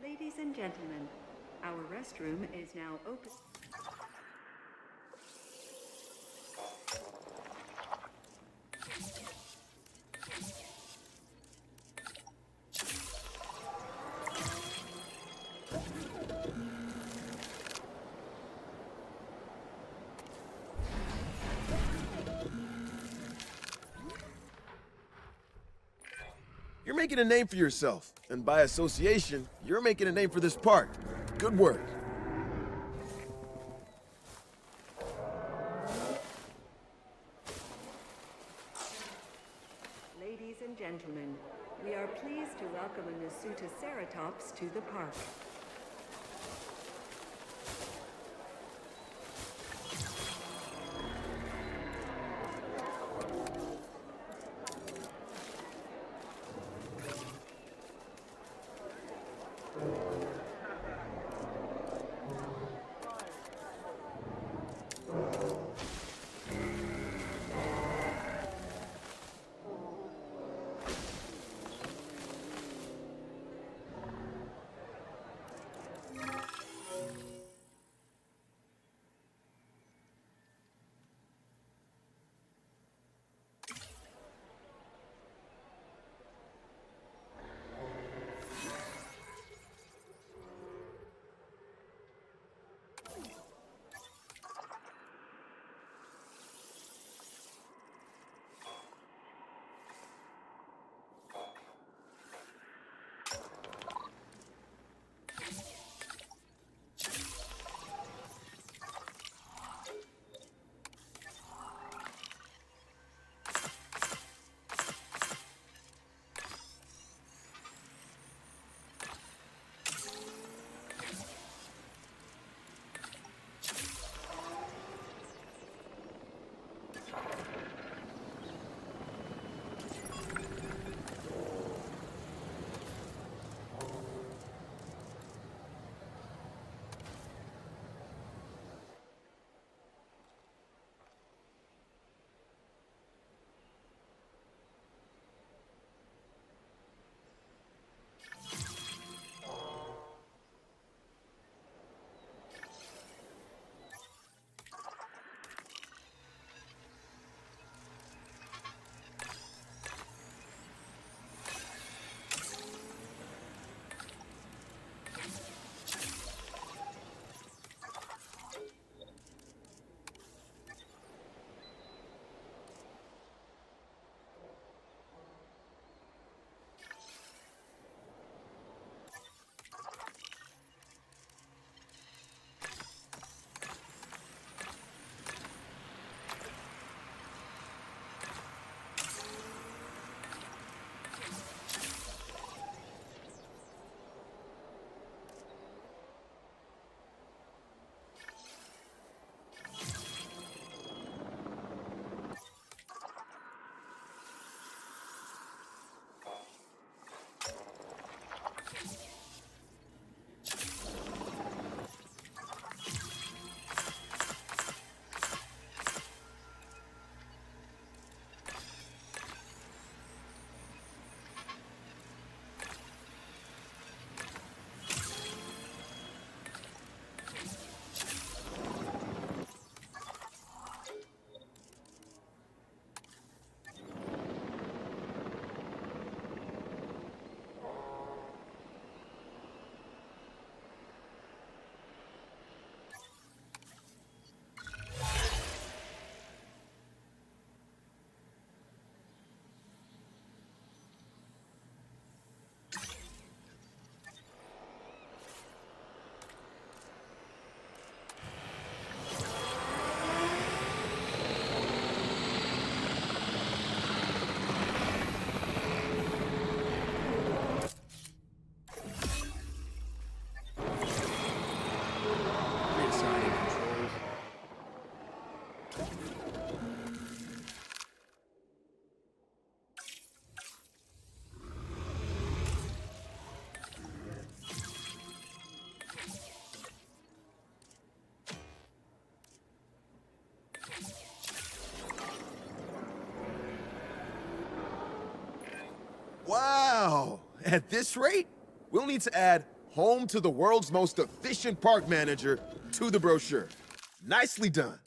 Ladies and gentlemen, our restroom is now open. You're making a name for yourself, and by association, you're making a name for this park. Good work. Ladies and gentlemen, we are pleased to welcome a Triceratops to the park. Wow! At this rate, we'll need to add home to the world's most efficient park manager to the brochure. Nicely done.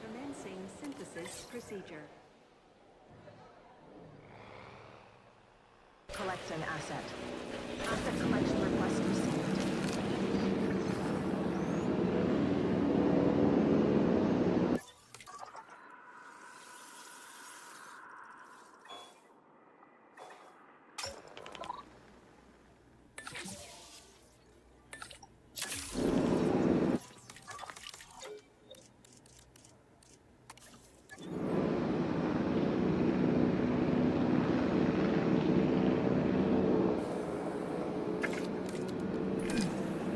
Commencing synthesis procedure. Collect an asset. Asset collection request received.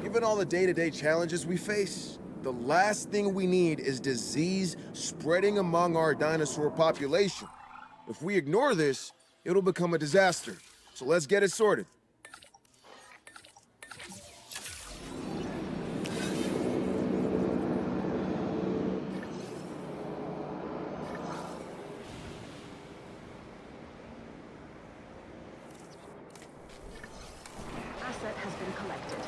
Given all the day-to-day challenges we face, the last thing we need is disease spreading among our dinosaur population. If we ignore this, it'll become a disaster. So let's get it sorted. Asset has been collected.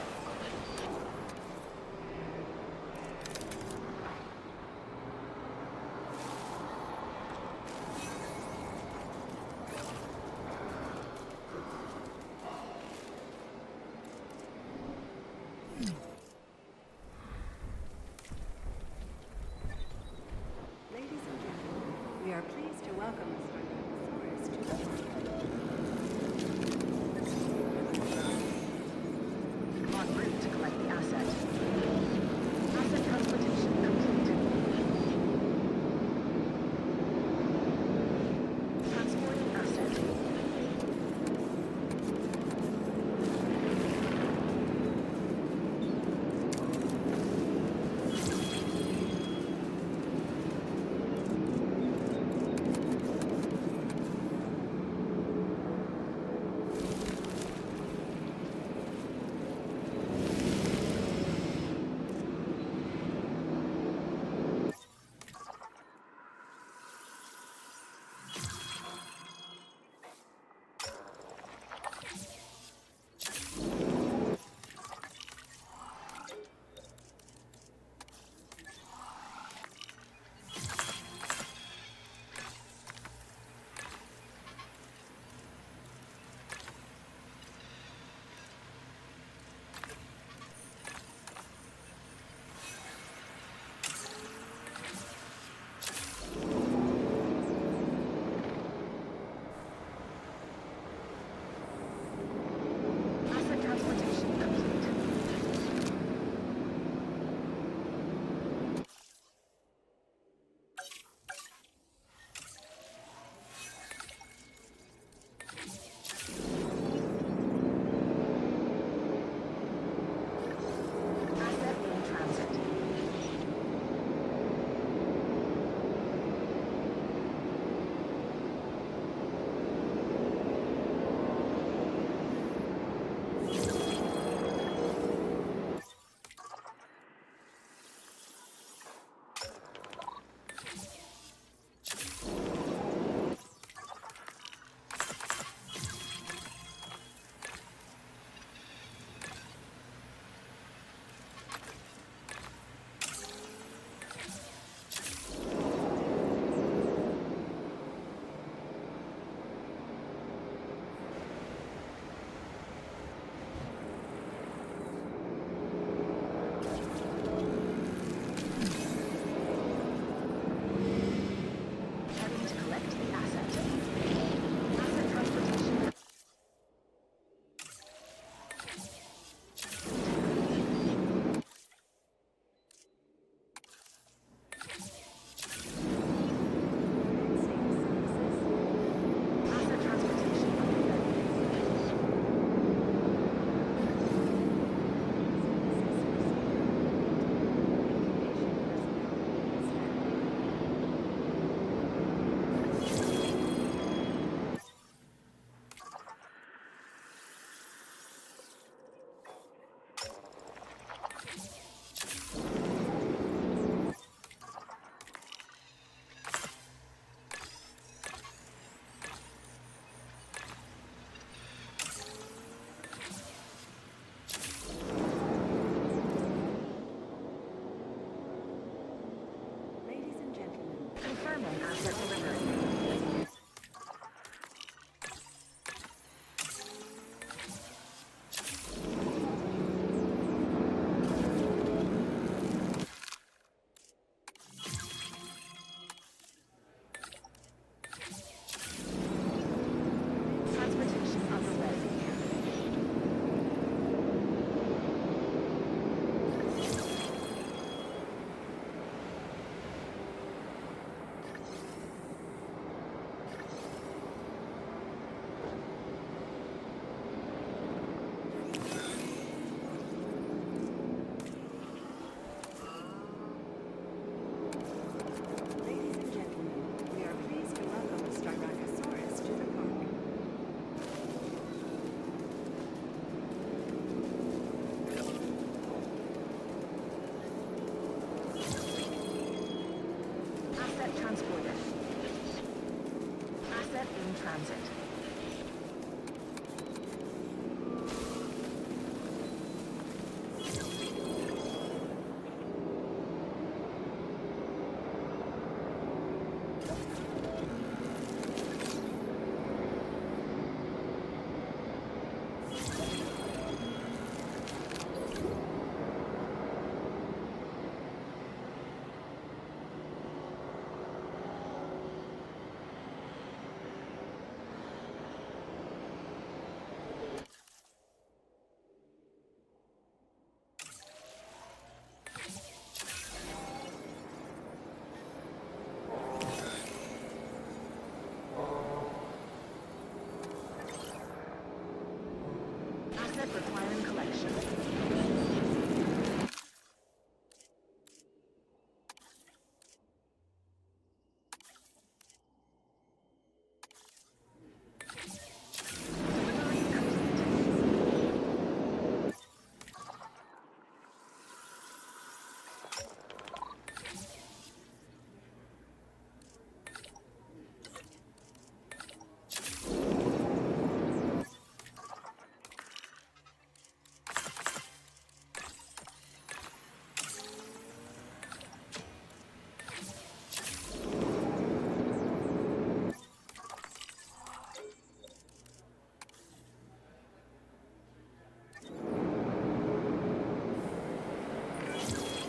Asset requiring collection.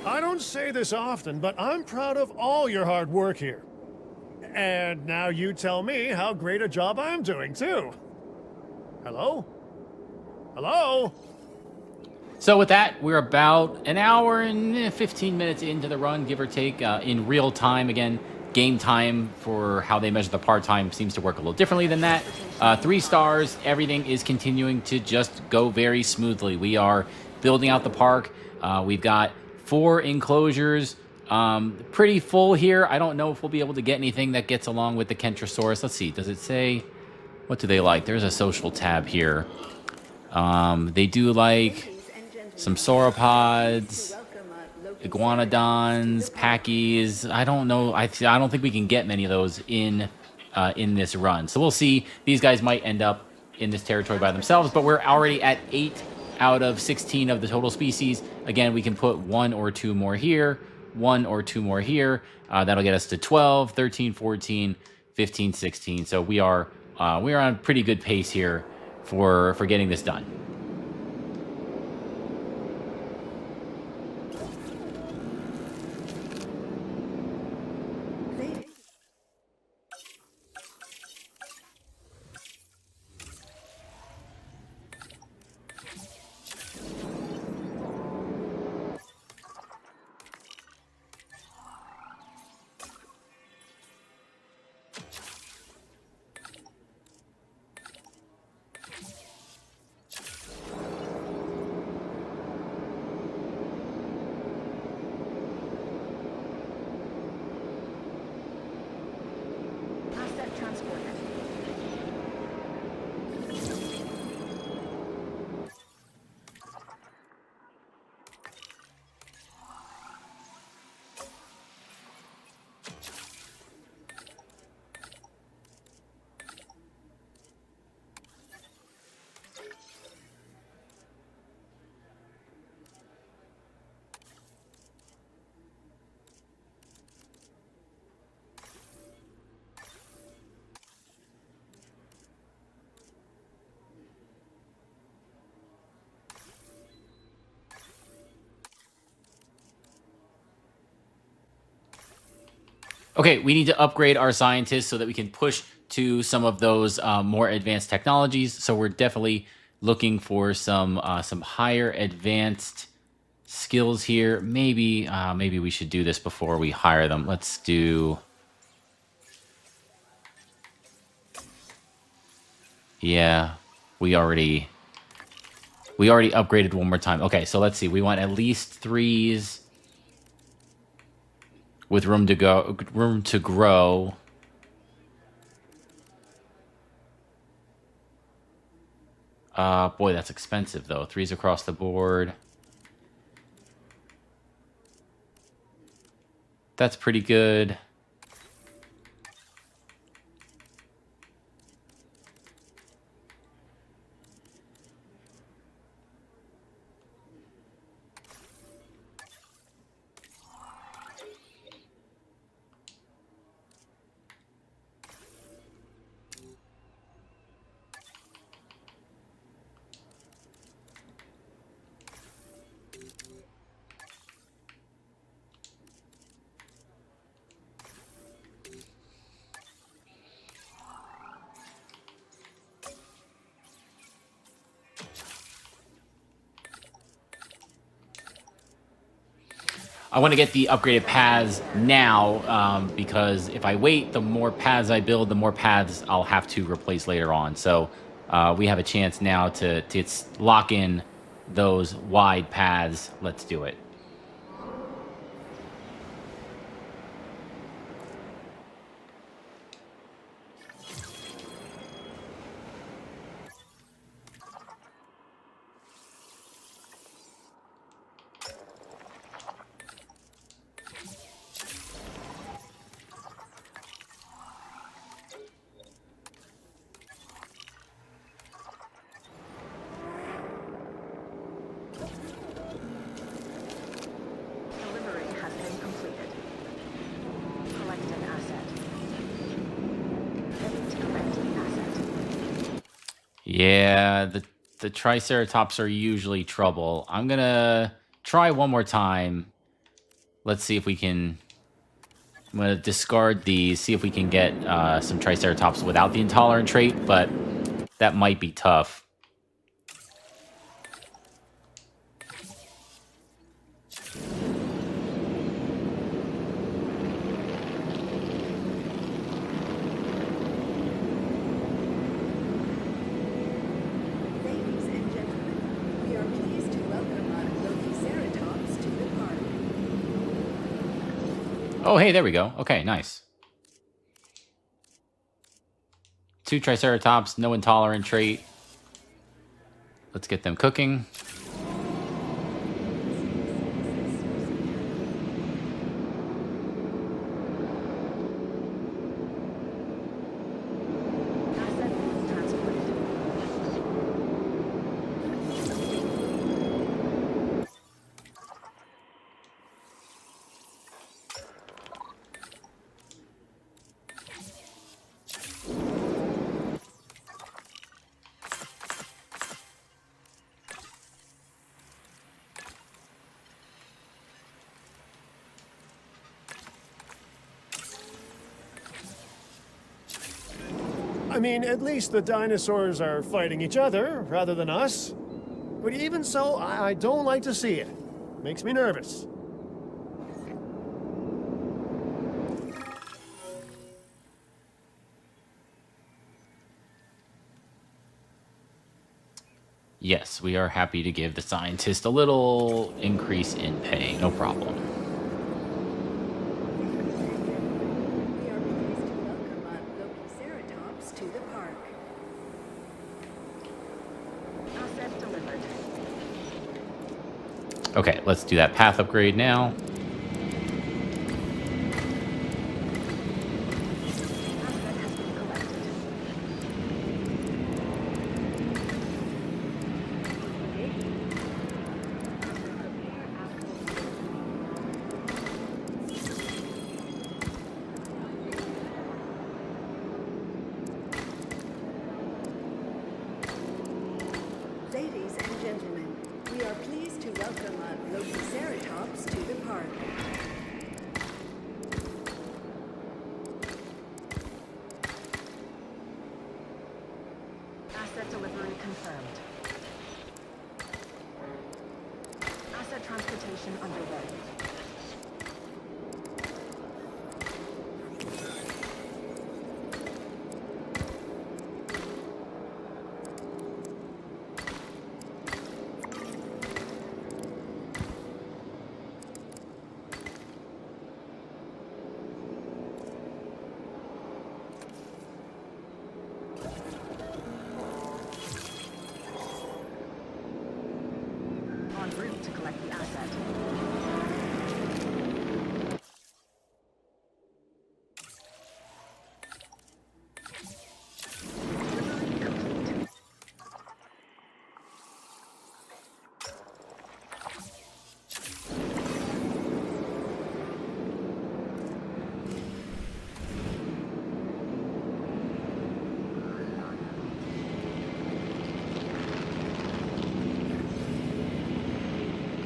I don't say this often, but I'm proud of all your hard work here. And now you tell me how great a job I'm doing, too. Hello? Hello? So with that, we're about an hour and 15 minutes into the run, give or take, in real time. Again, game time for how they measure the part time seems to work a little differently than that. 3 stars, everything is continuing to just go very smoothly. We are building out the park. We've got 4 enclosures, pretty full here. I don't know if we'll be able to get anything that gets along with the Kentrosaurus. Let's see, does it say, what do they like? There's a social tab here. They do like some sauropods, iguanodons, packies. I don't know. I don't think we can get many of those in this run. So we'll see. These guys might end up in this territory by themselves, but we're already at 8 out of 16 of the total species. Again, we can put 1 or 2 more here, 1 or 2 more here. That'll get us to 12, 13, 14, 15, 16. So we are on pretty good pace here for getting this done. Asset transported. Okay, we need to upgrade our scientists so that we can push to some of those more advanced technologies. So we're definitely looking for some higher advanced skills here. Maybe we should do this before we hire them. Let's do. Yeah, we already upgraded one more time. Okay, so let's see. We want at least 3s. With room to grow. Boy, that's expensive though. 3s across the board. That's pretty good. I want to get the upgraded paths now because if I wait, the more paths I build, the more paths I'll have to replace later on. So we have a chance now to lock in those wide paths. Let's do it. Delivery has been completed. Collect an asset. Ready to collect the asset. Yeah, the Triceratops are usually trouble. I'm gonna try one more time. Let's see if we can... I'm gonna discard these, see if we can get some Triceratops without the intolerant trait, but that might be tough. Ladies and gentlemen, we are pleased to welcome our Lokiceratops to the park. Oh, hey, there we go. Okay, nice. 2 Triceratops, no intolerant trait. Let's get them cooking. Asset being transported. I mean, at least the dinosaurs are fighting each other rather than us. But even so, I don't like to see it. Makes me nervous. Yes, we are happy to give the scientist a little increase in pay. No problem. We are pleased to welcome our Lokiceratops to the park. Asset delivered. Okay, let's do that path upgrade now. Asset has been collected. Ladies and gentlemen, we are pleased to welcome our Lokiceratops to the park. Asset delivery confirmed. Asset transportation underway. En route to collect the asset. Delivery complete.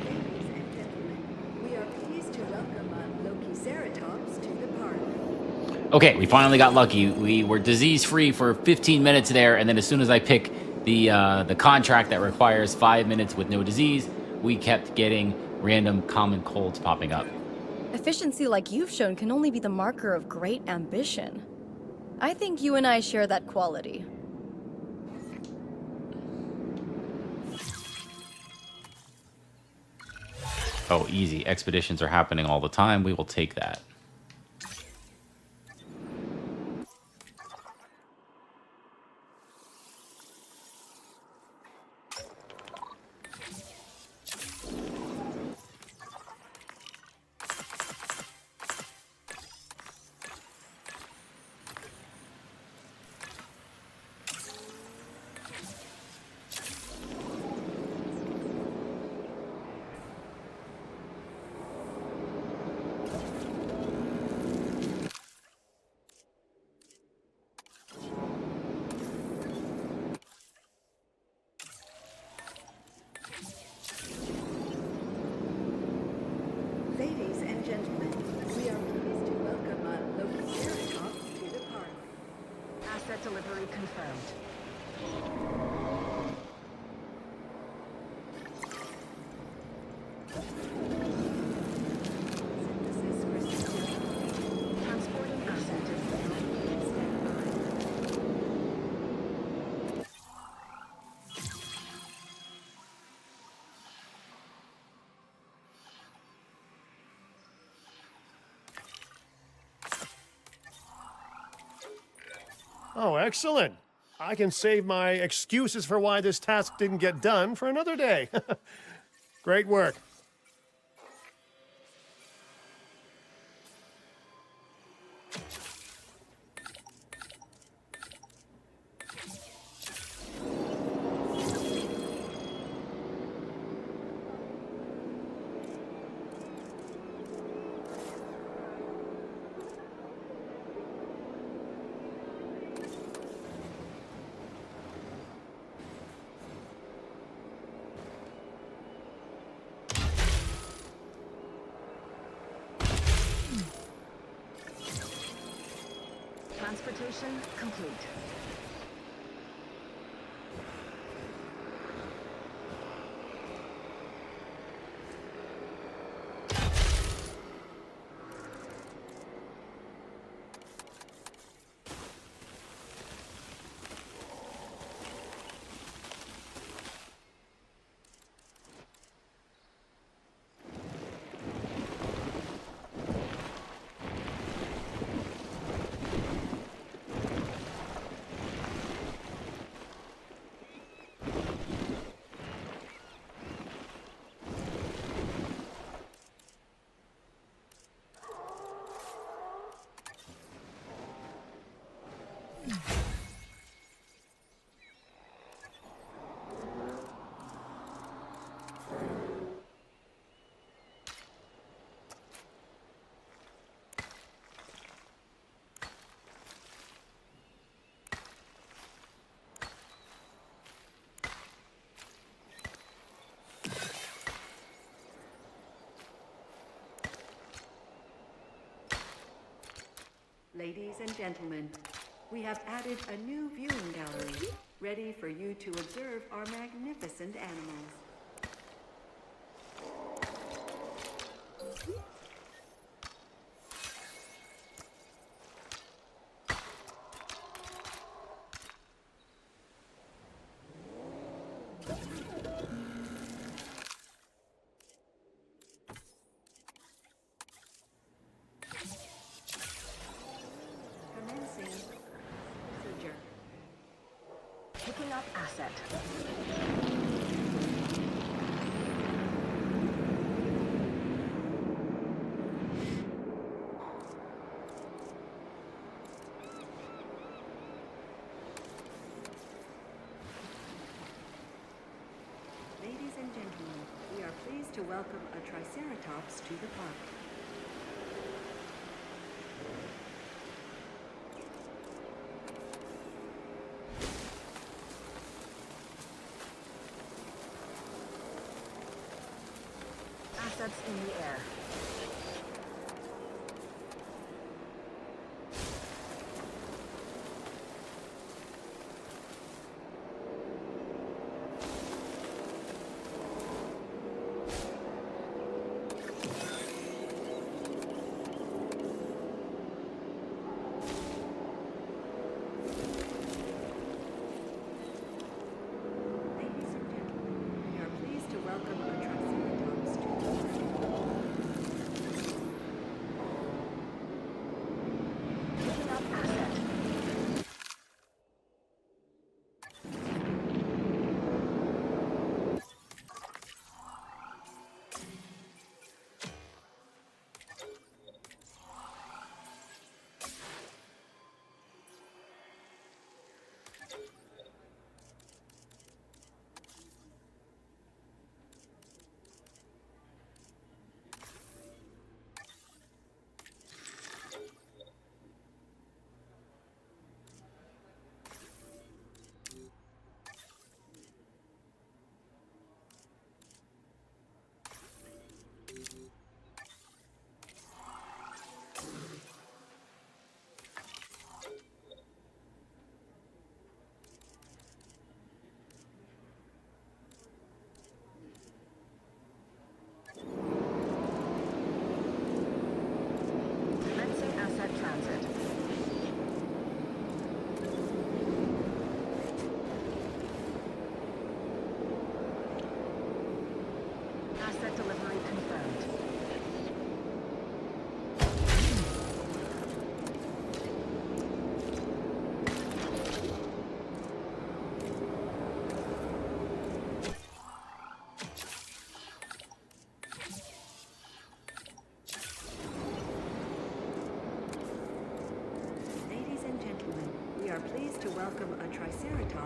Ladies and gentlemen, we are pleased to welcome our Lokiceratops to the park. Okay, we finally got lucky. We were disease-free for 15 minutes there, and then as soon as I pick the contract that requires 5 minutes with no disease, we kept getting random common colds popping up. Efficiency like you've shown can only be the marker of great ambition. I think you and I share that quality. Oh, easy. Expeditions are happening all the time. We will take that. Ladies and gentlemen, we are pleased to welcome a Lokiceratops to the park. Asset delivery confirmed. Synthesis proceeding. Transporting asset. Oh, excellent. I can save my excuses for why this task didn't get done for another day. Great work. Transportation complete. Ladies and gentlemen, we have added a new viewing gallery, ready for you to observe our magnificent animals. Commencing procedure. Picking up asset. Ladies and gentlemen, we are pleased to welcome a Triceratops to the park. Assets in the air. Ladies and gentlemen, we are pleased to welcome a Triceratops to the park.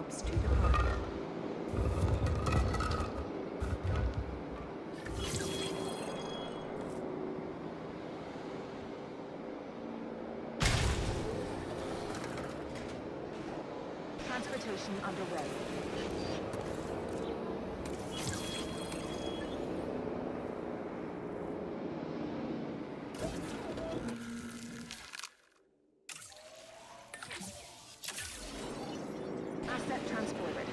airdrops to the party. Transportation underway. Asset transported.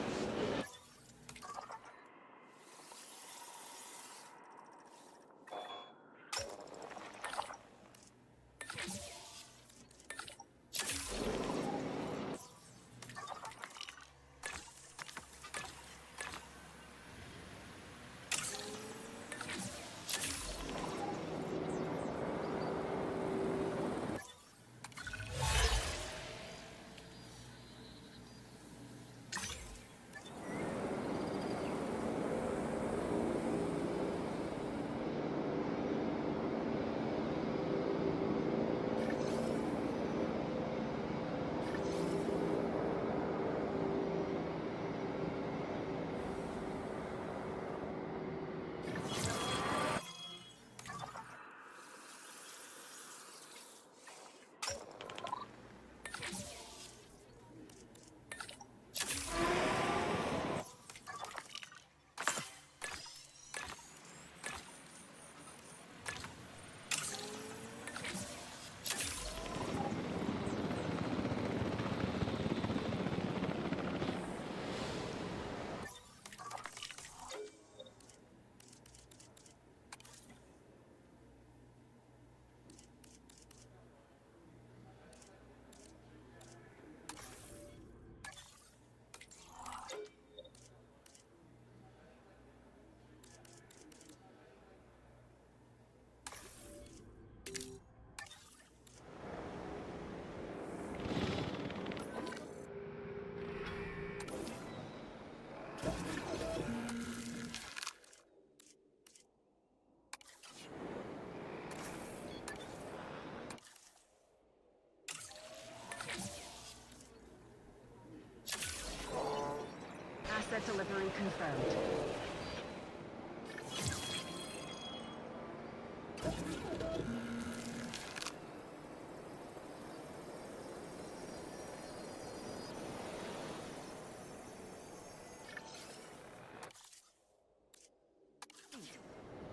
Asset delivery confirmed.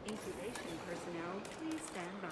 Incubation personnel, please stand by.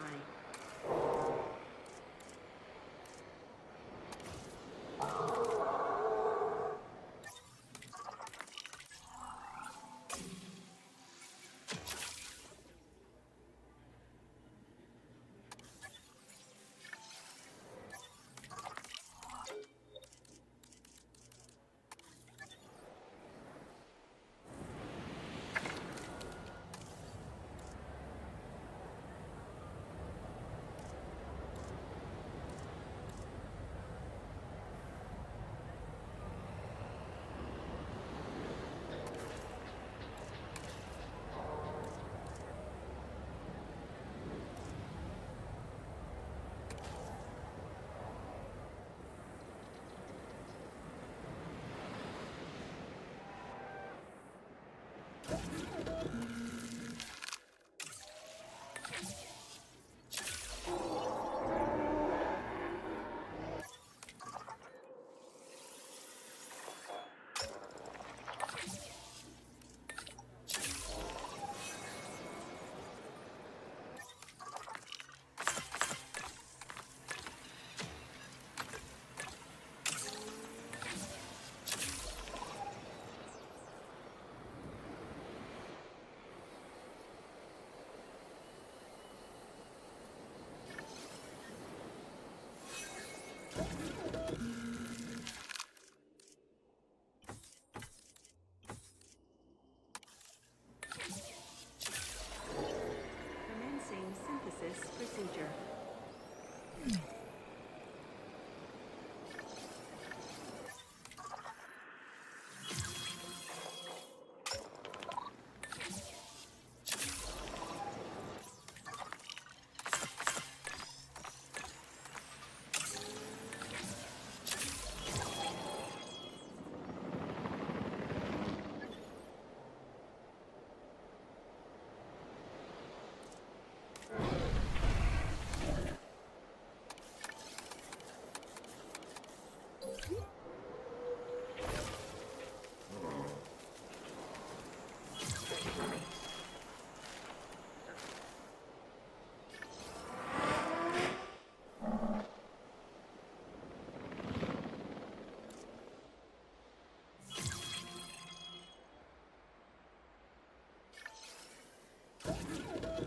Acknowledging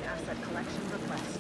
asset collection request.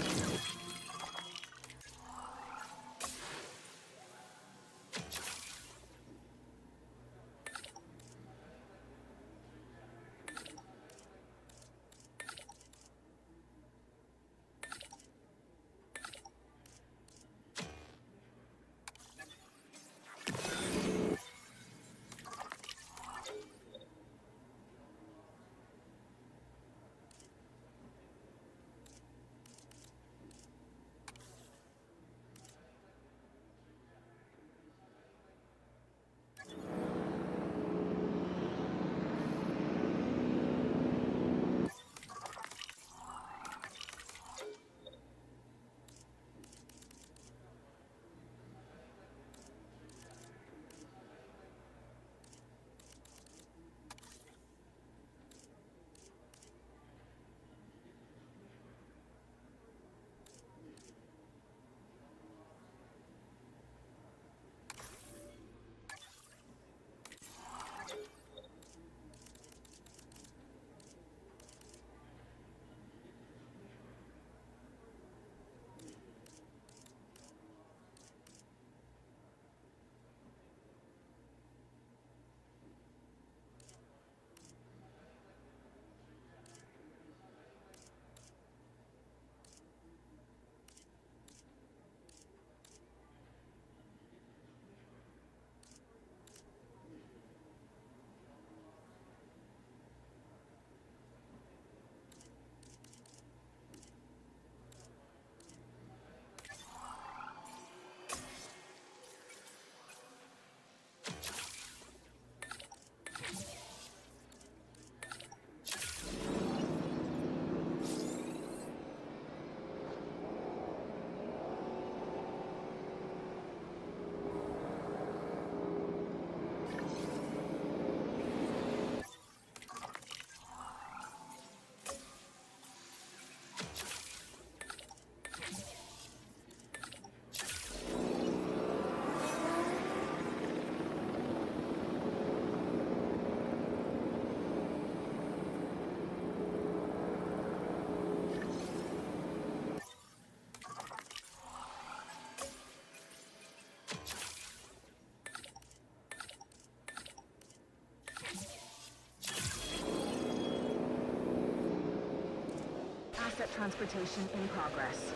Asset transportation in progress.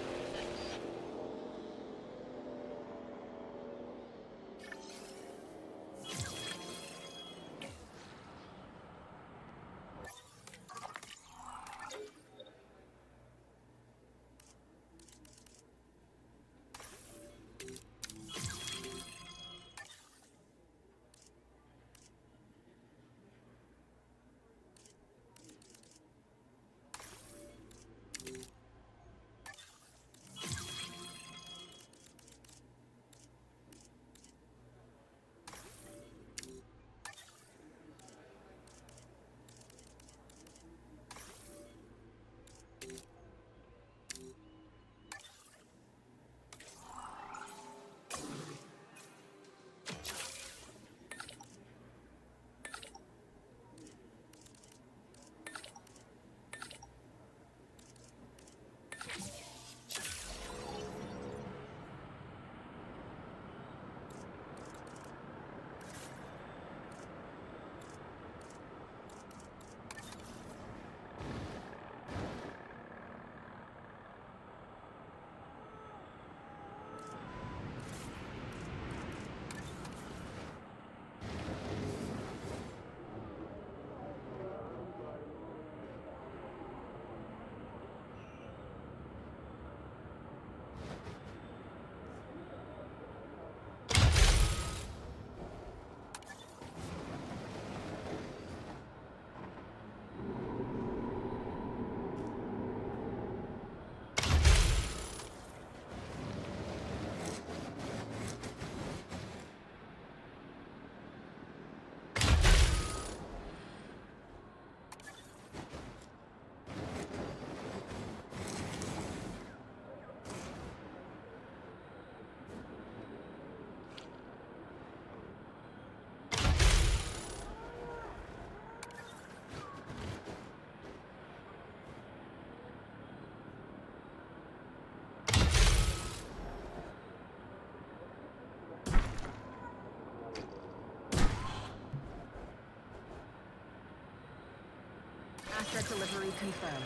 Asset delivery confirmed.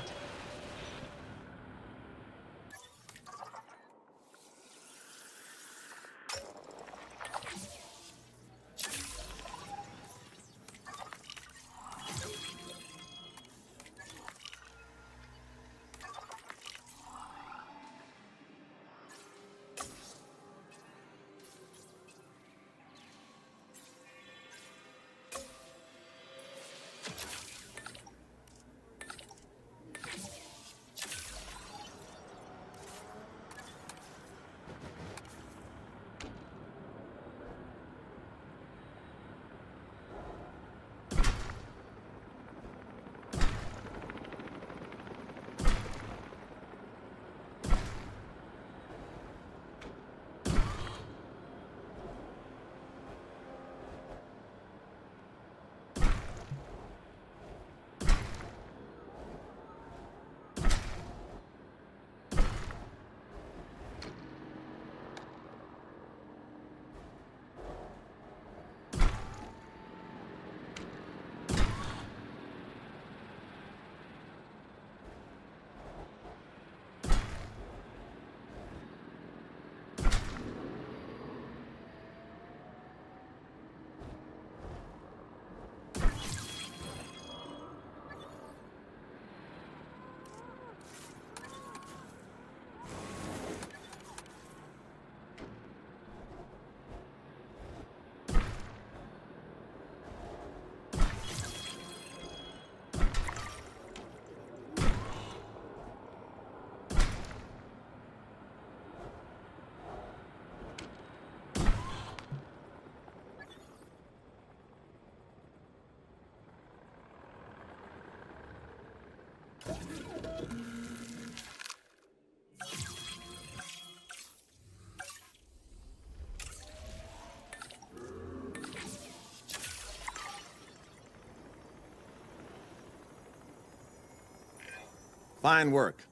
Fine work.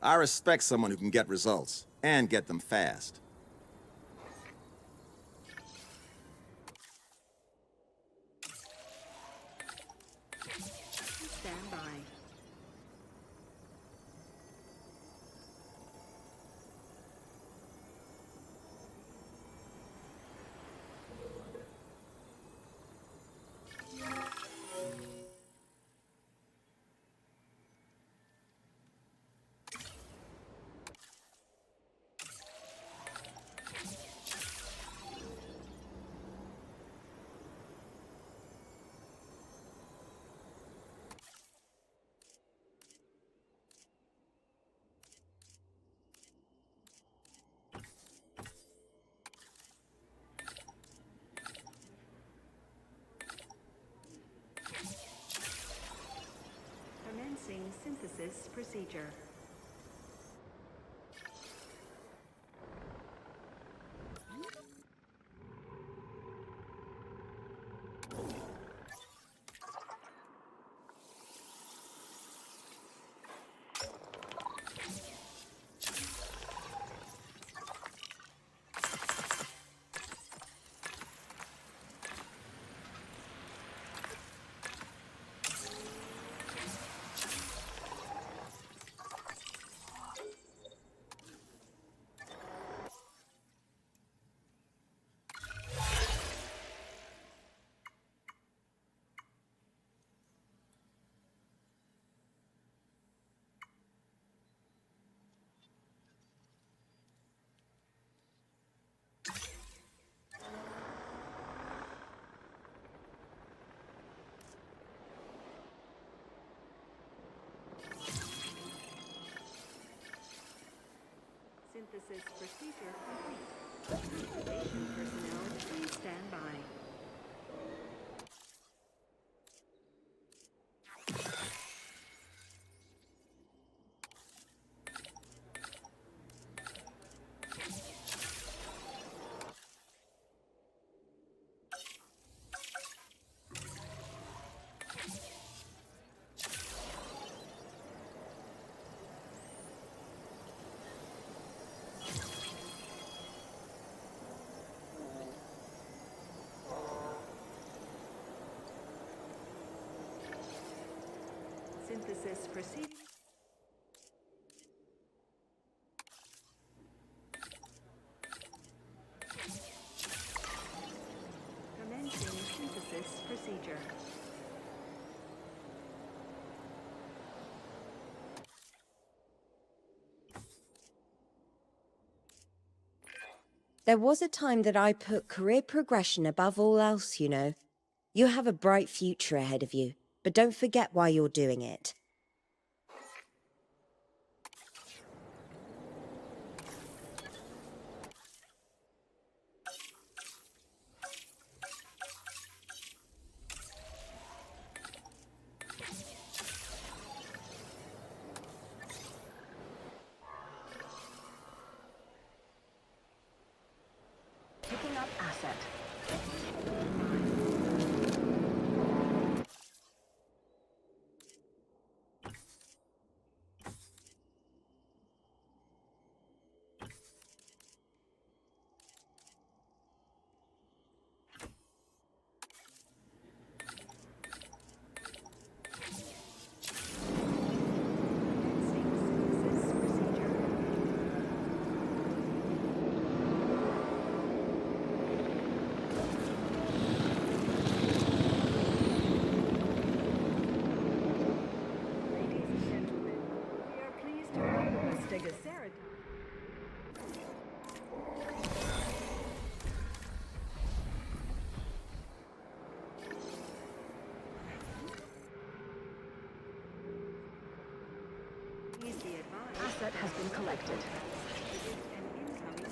I respect someone who can get results, and get them fast. Stand by. Commencing synthesis procedure. Synthesis procedure complete. Incubation personnel, please stand by. synthesis proceeding. Commencing synthesis procedure. There was a time that I put career progression above all else, you know. You have a bright future ahead of you, but don't forget why you're doing it. Picking up asset. Commencing synthesis procedure. Ladies and gentlemen, we are pleased to welcome a Stegoceratops. Please be advised. Asset has been collected. Predict an incoming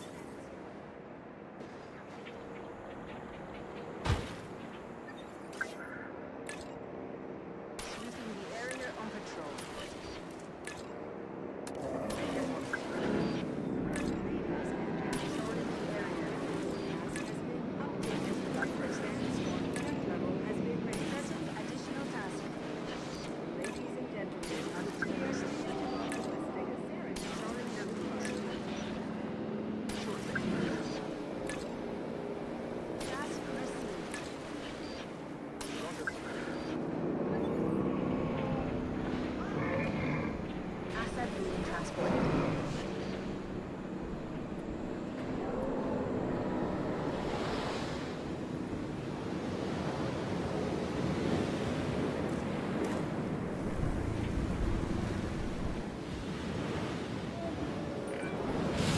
Sweeping the area on patrol. Additional task. Ladies and gentlemen, we are pleased to welcome a Stegoceratops. Task received. Asset being transported.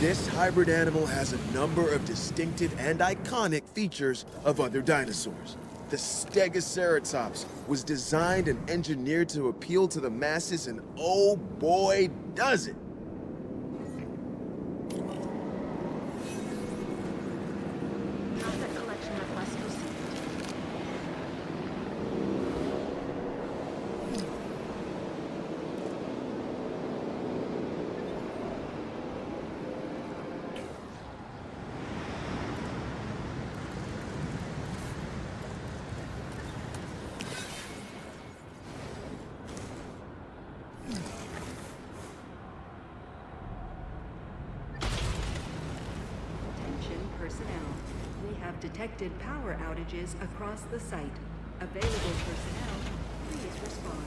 This hybrid animal has a number of distinctive and iconic features of other dinosaurs. The Stegoceratops was designed and engineered to appeal to the masses, and oh boy, does it! Asset collection request received. Attention personnel. We have detected power outages across the site. Available personnel, please respond.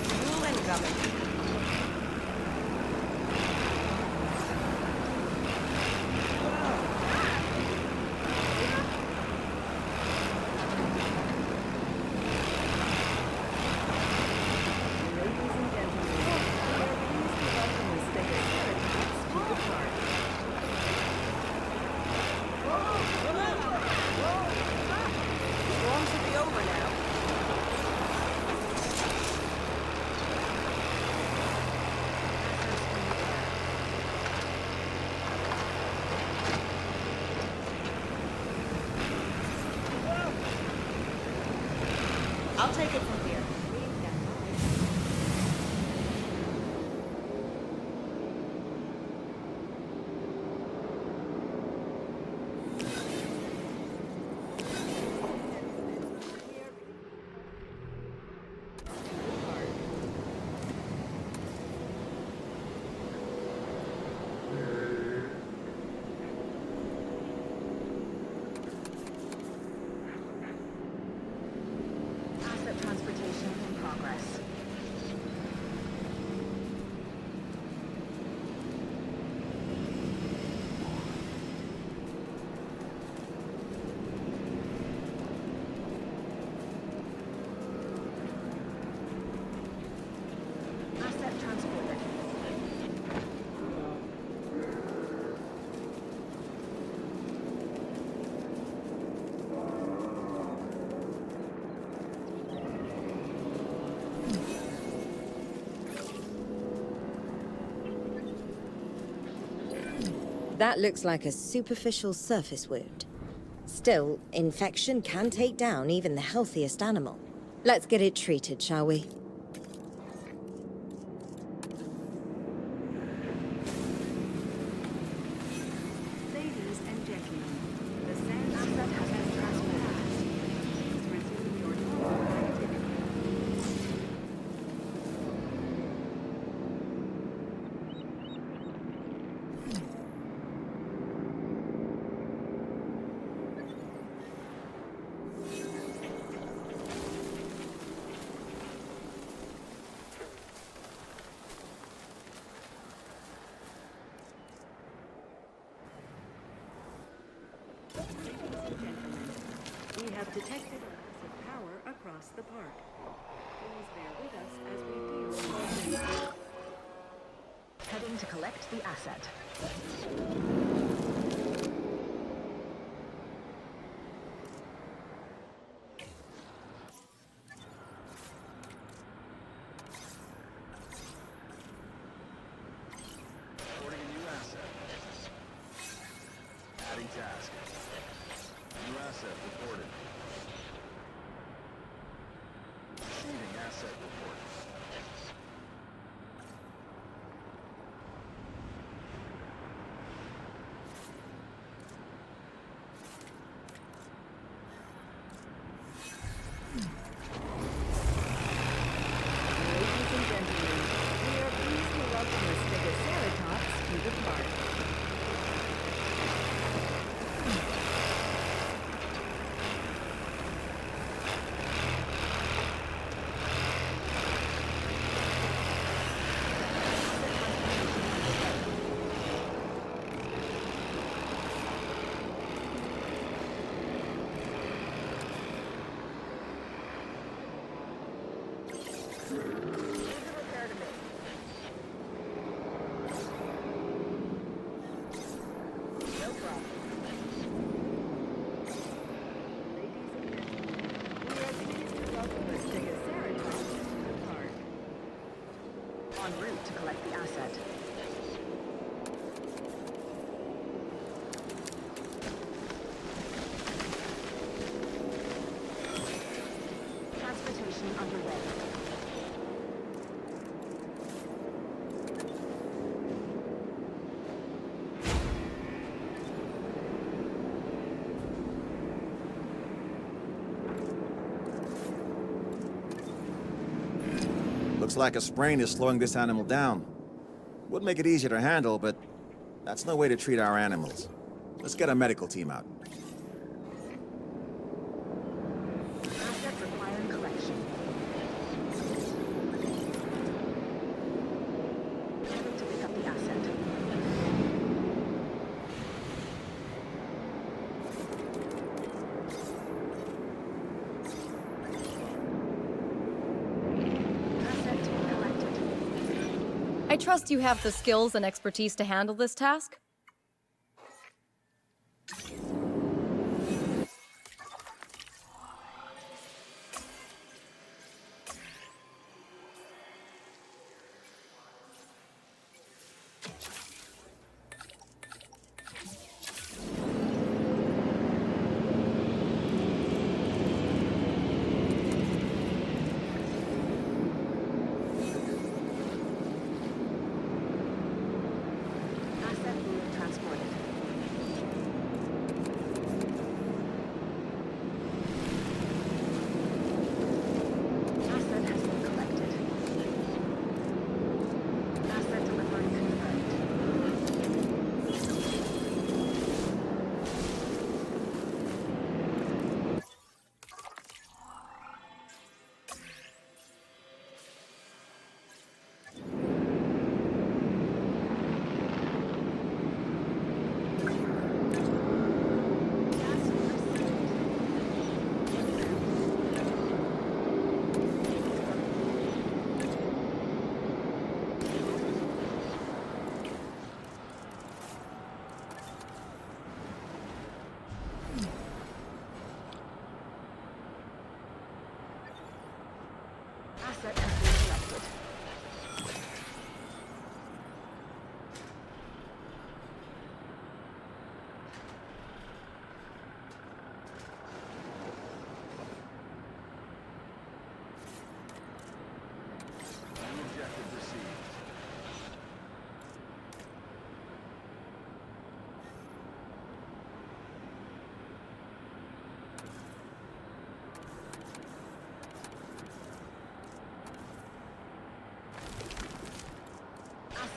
Fuel incoming. Ladies and gentlemen, we are pleased to welcome the Stegoceratops to the park. Storm should be over now. I'll take it from here. That looks like a superficial surface wound. Still, infection can take down even the healthiest animal. Let's get it treated, shall we? Ladies and gentlemen, the San Albertus has passed. Please resume your normal activity. We have detected a loss of power across the park. Please bear with us as we deal with this. Heading to collect the asset. Reporting a new asset. Adding task. New asset reported. Receiving asset report. Ladies and gentlemen, we are pleased to welcome the Stegoceratops to the park. En route to collect the asset. Transportation underway. Looks like a sprain is slowing this animal down. Would make it easier to handle, but that's no way to treat our animals. Let's get a medical team out. Asset requiring collection. Heading to pick up the asset. Asset to be collected. I trust you have the skills and expertise to handle this task? Asset being transported.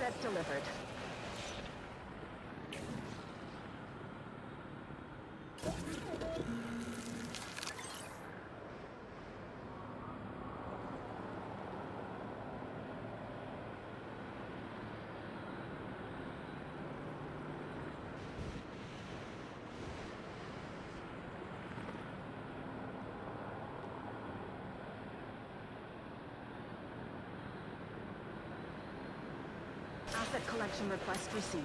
Asset delivered. Asset collection request received.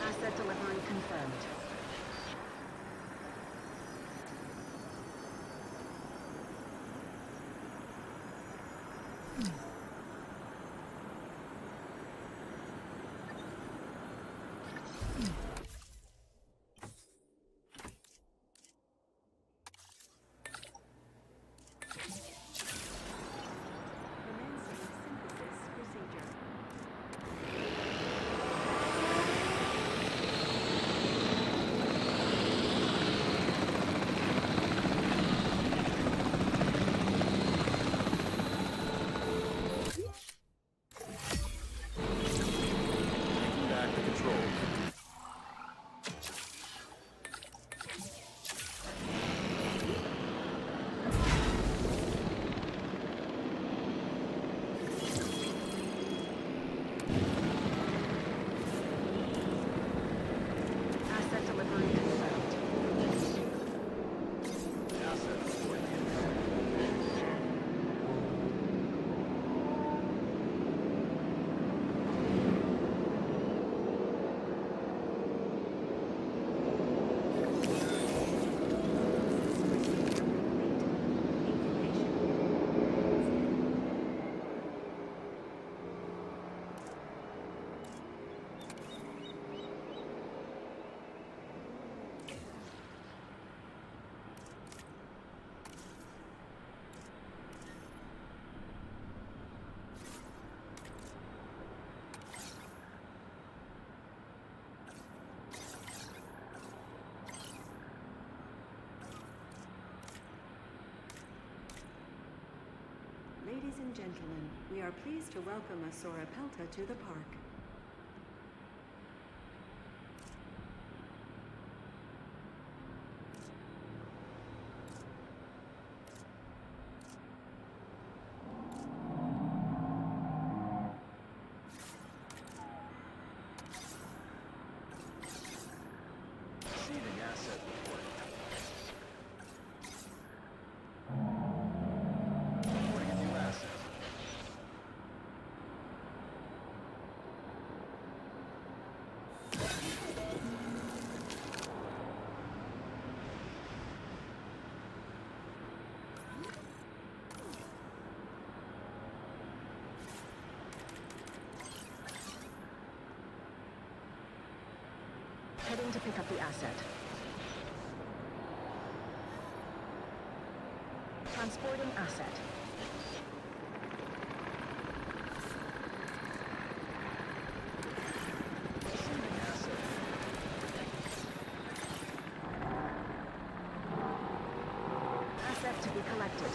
Asset delivery confirmed. Commencing synthesis procedure. Taking back the controls. Asset delivery confirmed. Asset deployed. Ladies and gentlemen, we are pleased to welcome a Sorapelta to the park. Receiving asset report. Reporting a new asset. Heading to pick up the asset. Transporting asset. Receiving asset. Asset to be collected.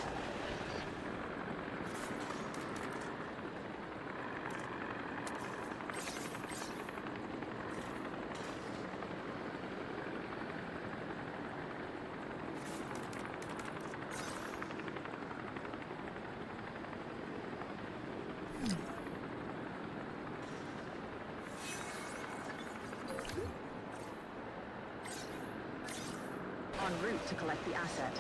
En route to collect the asset.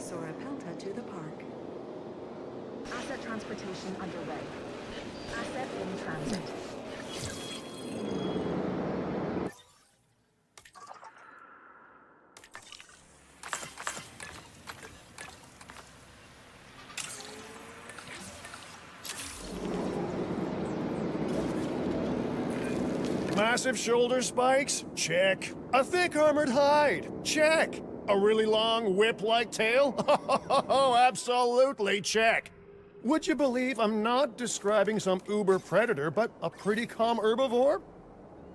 Sorapelta to the park. Asset transportation underway. Asset in transit. Massive shoulder spikes? Check. A thick armored hide? Check. A really long whip-like tail? Oh, absolutely check. Would you believe I'm not describing some uber predator, but a pretty calm herbivore?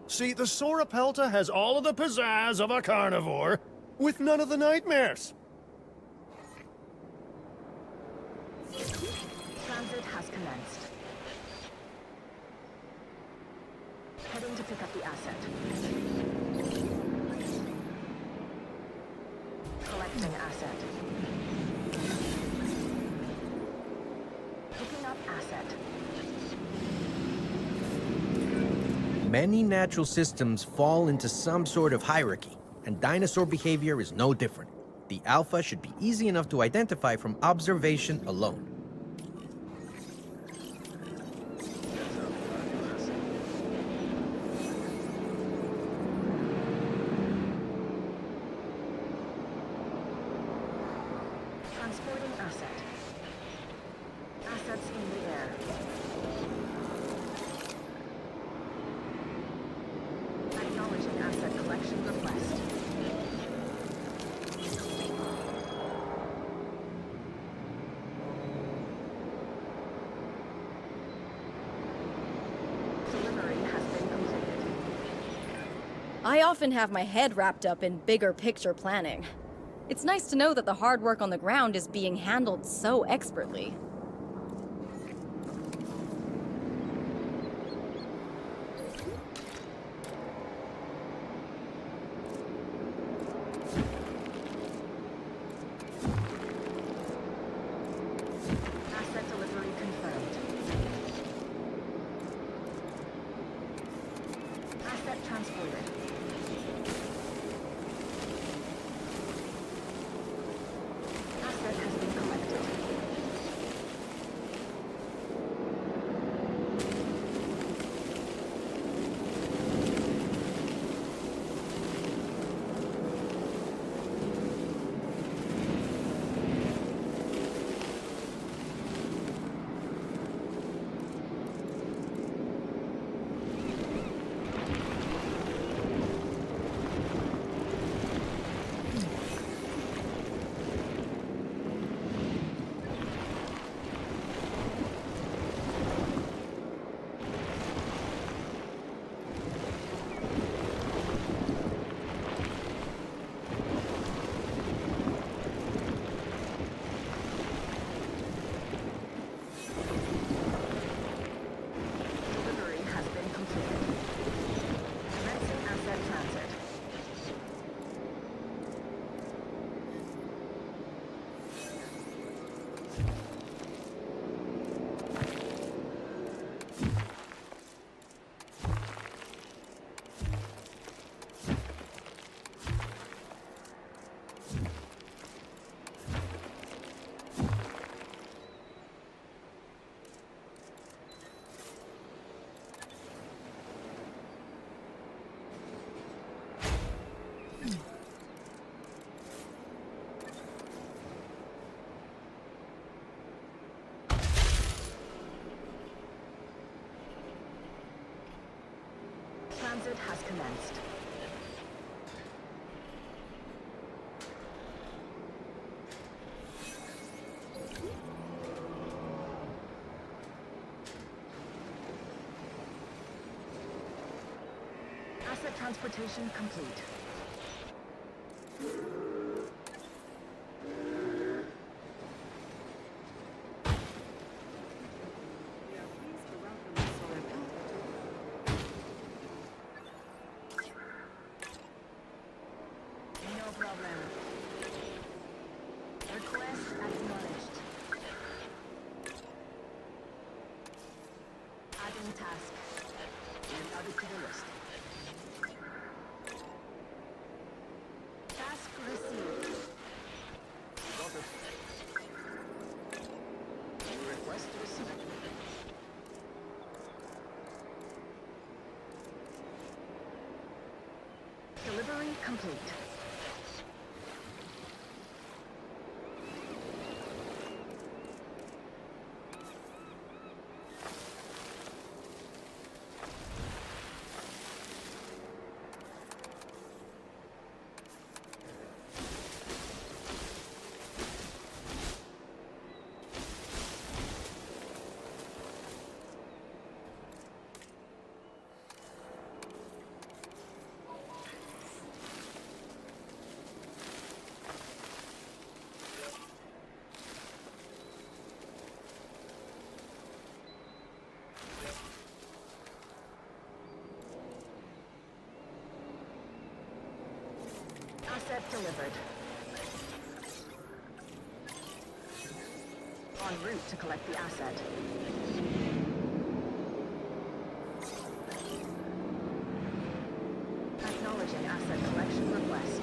See, the Sauropelta has all of the pizzazz of a carnivore, with none of the nightmares. Transit has commenced. Heading to pick up the asset. Collecting asset. Picking up asset. Many natural systems fall into some sort of hierarchy, and dinosaur behavior is no different. The alpha should be easy enough to identify from observation alone. Transporting asset. Assets in the air. Acknowledging asset collection request. Delivery has been completed. I often have my head wrapped up in bigger picture planning. It's nice to know that the hard work on the ground is being handled so expertly. Asset delivery confirmed. Asset transported. Asset has been collected. Delivery has been completed. Commencing asset transit. Transit has commenced. Asset transportation complete. We are pleased to welcome the Sauropelta. No problem. Request acknowledged. Adding task. And added to the list. Task received. Got it. Request received. Delivery complete. delivered. En route to collect the asset. Acknowledging asset collection request.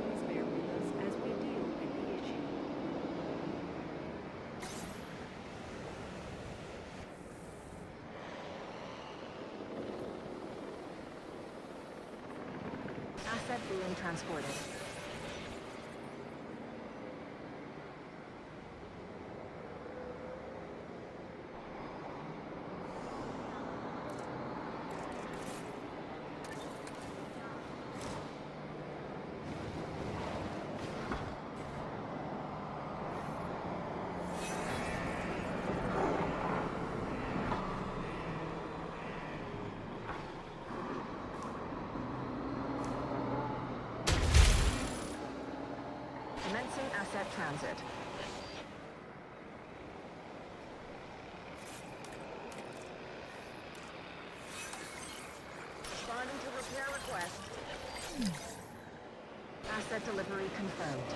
Please bear with us as we deal with the issue. Asset being transported. Commencing asset transit. Responding to repair request. Asset delivery confirmed.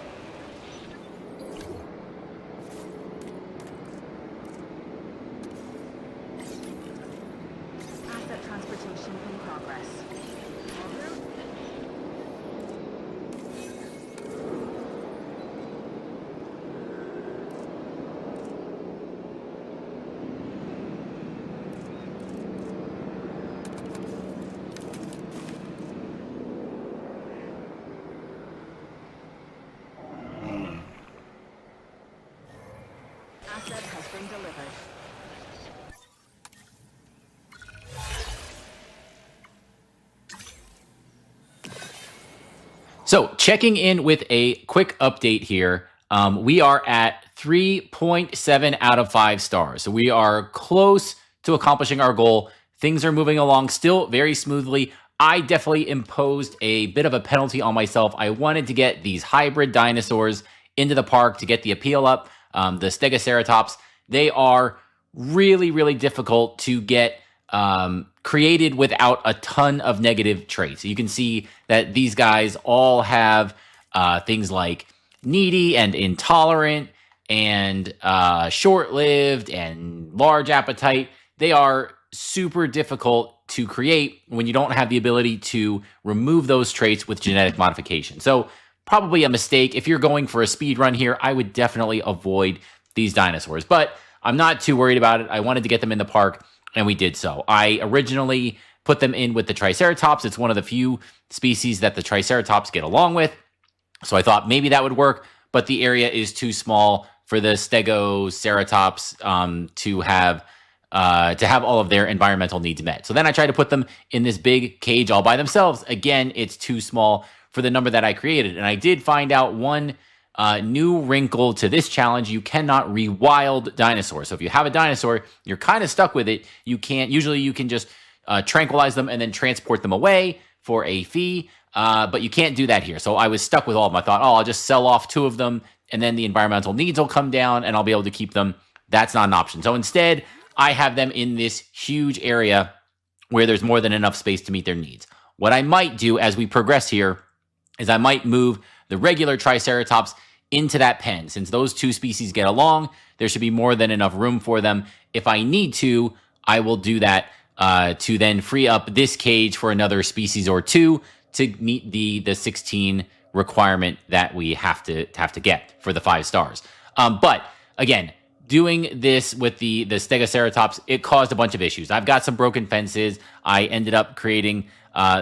Asset transportation in progress. En route. Asset has been delivered. So, checking in with a quick update here. We are at 3.7 out of 5 stars. So, we are close to accomplishing our goal. Things are moving along still very smoothly. I definitely imposed a bit of a penalty on myself. I wanted to get these hybrid dinosaurs into the park to get the appeal up. The Stegoceratops, they are really, really difficult to get created without a ton of negative traits. You can see that these guys all have things like needy and intolerant and short-lived and large appetite. They are super difficult to create when you don't have the ability to remove those traits with genetic modification. So probably a mistake. If you're going for a speed run here, I would definitely avoid these dinosaurs. But I'm not too worried about it. I wanted to get them in the park, and we did so. I originally put them in with the Triceratops. It's one of the few species that the Triceratops get along with. So I thought maybe that would work, but the area is too small for the Stegoceratops to have all of their environmental needs met. So then I tried to put them in this big cage all by themselves. Again, it's too small for the number that I created. And I did find out one new wrinkle to this challenge. You cannot rewild dinosaurs. So if you have a dinosaur, you're kind of stuck with it. Usually you can just tranquilize them and then transport them away for a fee. But you can't do that here. So I was stuck with all of them. I thought, I'll just sell off 2 of them and then the environmental needs will come down and I'll be able to keep them. That's not an option. So instead, I have them in this huge area where there's more than enough space to meet their needs. What I might do as we progress here is I might move the regular Triceratops into that pen. Since those 2 species get along, there should be more than enough room for them. If I need to, I will do that to then free up this cage for another species or 2 to meet the 16 requirement that we have to get for the 5 stars. But again, doing this with the Stegoceratops, it caused a bunch of issues. I've got some broken fences. I ended up creating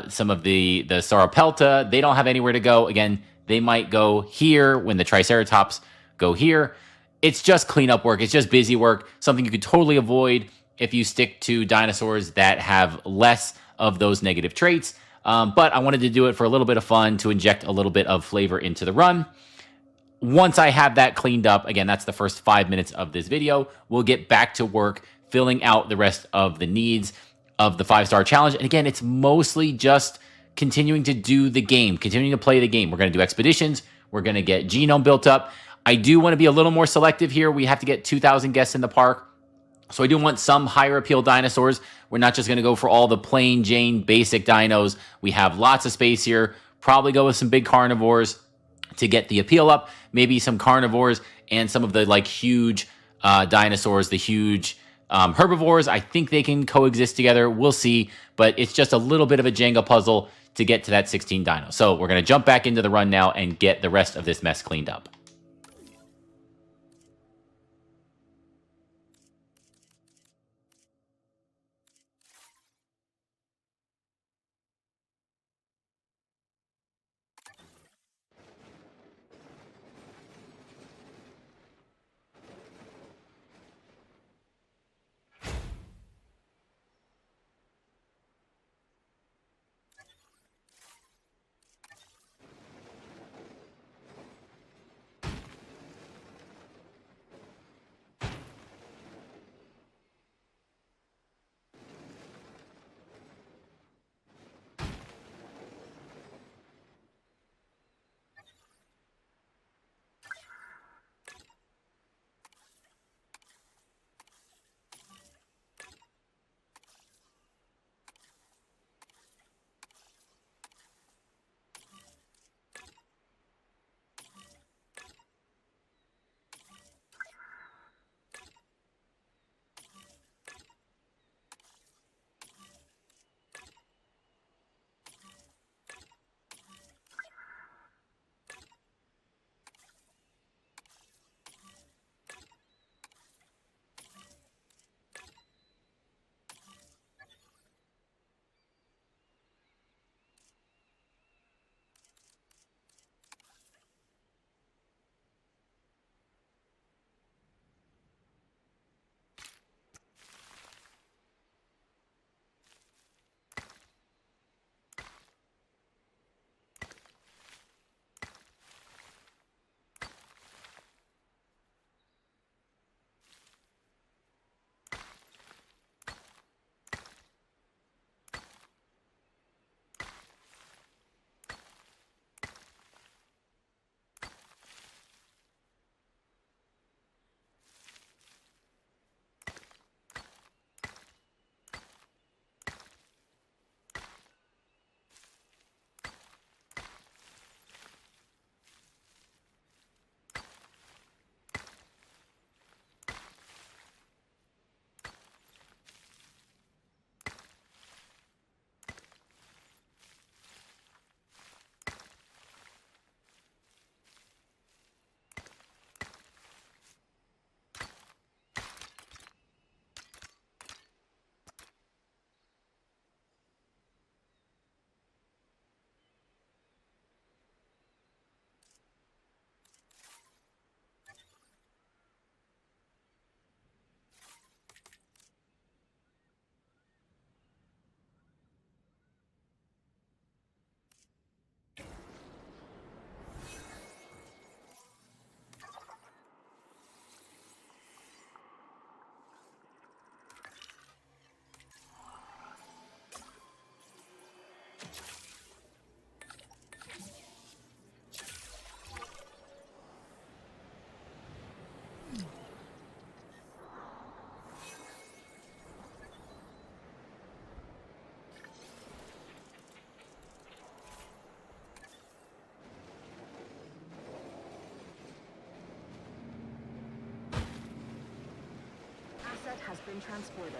some of the Sauropelta. They don't have anywhere to go. Again, they might go here when the Triceratops go here. It's just cleanup work. It's just busy work, something you could totally avoid if you stick to dinosaurs that have less of those negative traits. But I wanted to do it for a little bit of fun to inject a little bit of flavor into the run. Once I have that cleaned up, again, that's the first 5 minutes of this video, we'll get back to work filling out the rest of the needs. of the 5-star challenge. And again, it's mostly just continuing to do the game, continuing to play the game. We're going to do expeditions. We're going to get genome built up. I do want to be a little more selective here. We have to get 2,000 guests in the park. So I do want some higher appeal dinosaurs. We're not just going to go for all the plain Jane basic dinos. We have lots of space here. Probably go with some big carnivores to get the appeal up. Maybe some carnivores and some of the like huge dinosaurs, the huge herbivores. I think they can coexist together. We'll see. But it's just a little bit of a Jenga puzzle to get to that 16 dino. So we're going to jump back into the run now and get the rest of this mess cleaned up. Has been transported.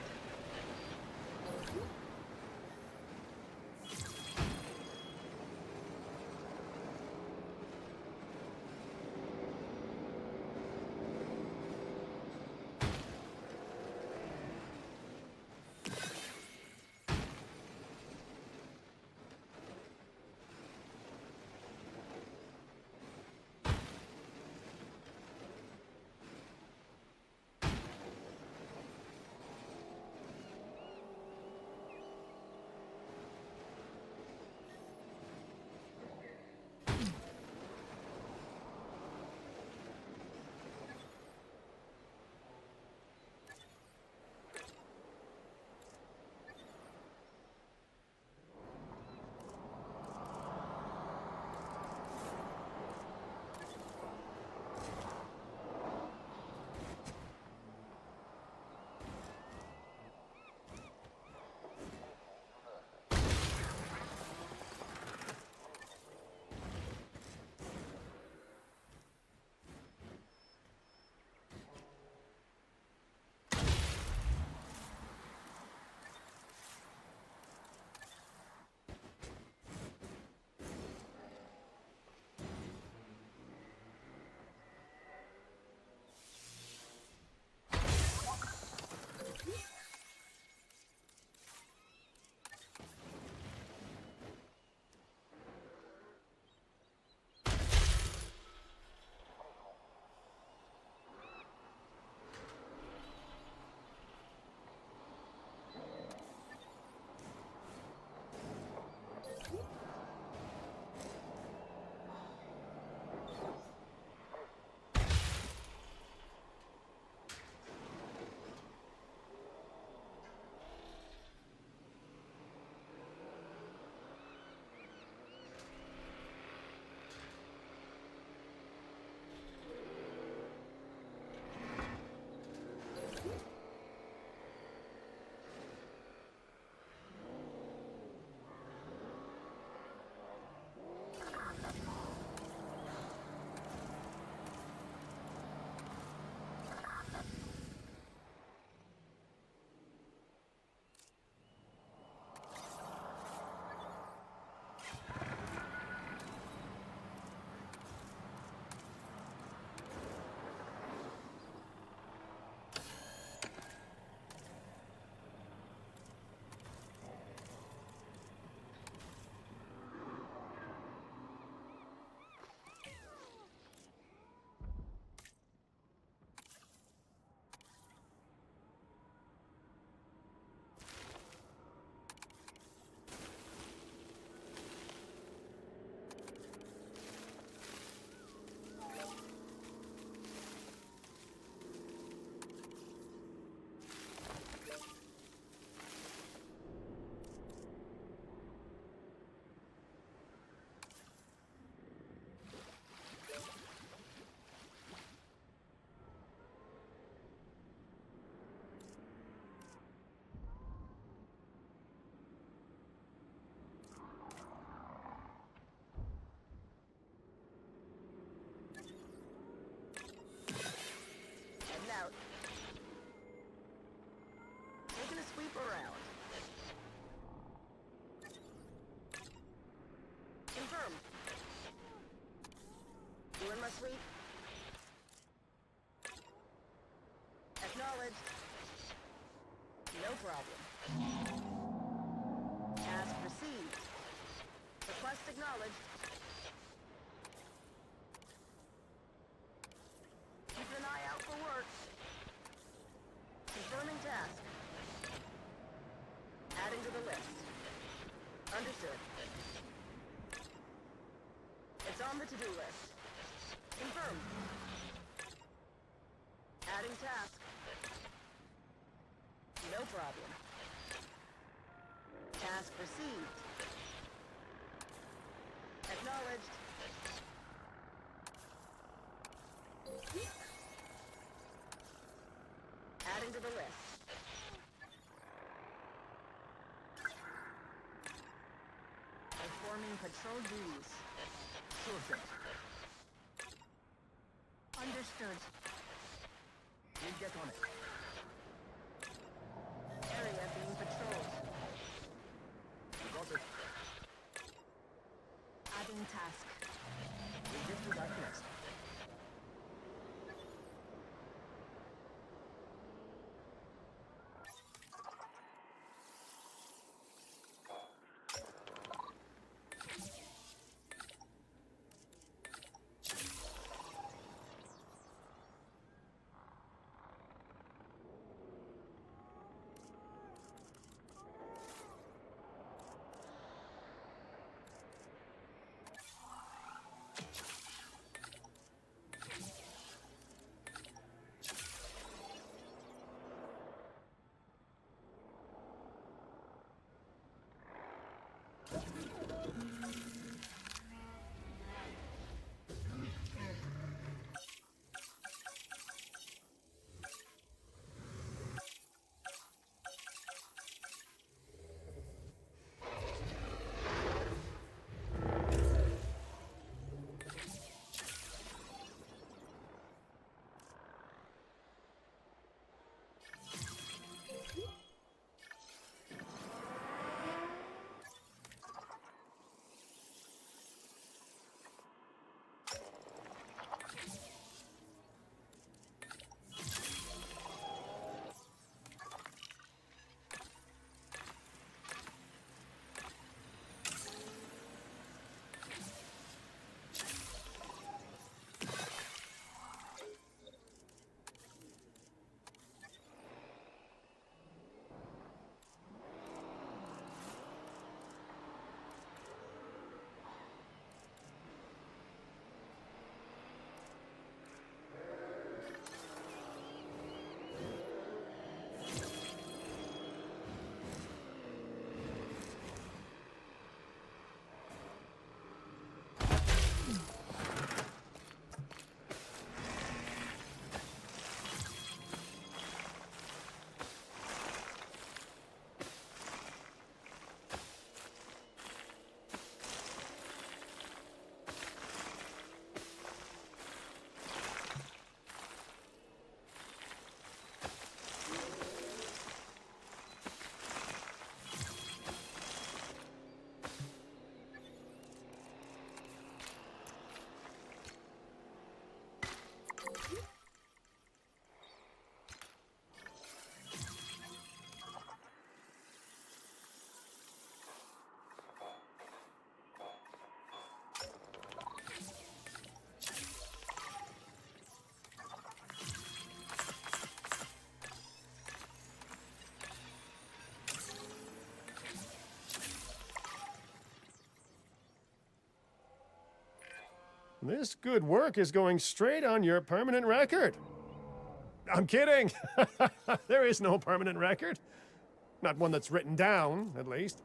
sweep around. Confirmed. Doing my sweep. Acknowledged. No problem. Task received. Request acknowledged. Keep an eye out for work. Confirming task. Adding to the list. Understood. It's on the to-do list. Confirmed. Adding task. No problem. Task received. Acknowledged. Adding to the list. Performing patrol duties. Sure thing. Understood. We'll get on it. Area being patrolled. Got it. Adding task. We'll get to that next. This good work is going straight on your permanent record. I'm kidding. There is no permanent record. Not one that's written down, at least.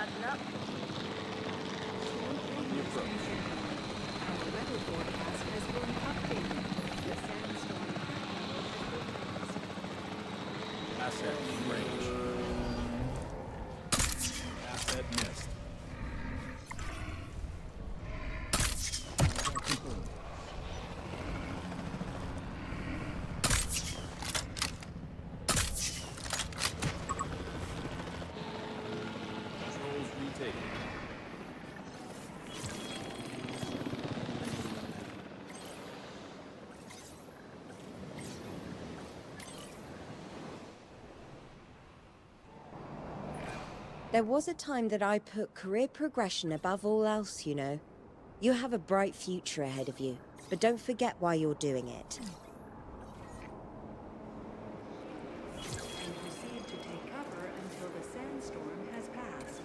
Starting up. Our weather forecast has been updated. The sandstorm has been Asset in range. Asset missed. Controls retaken. There was a time that I put career progression above all else, you know. You have a bright future ahead of you, but don't forget why you're doing it. and proceed to take cover until the sandstorm has passed.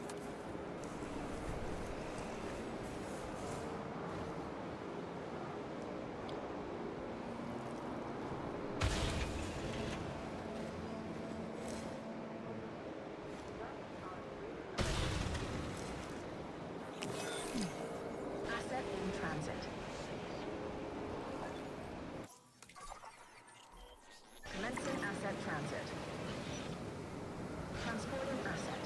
Asset in transit. Commencing asset transit. Transporting asset.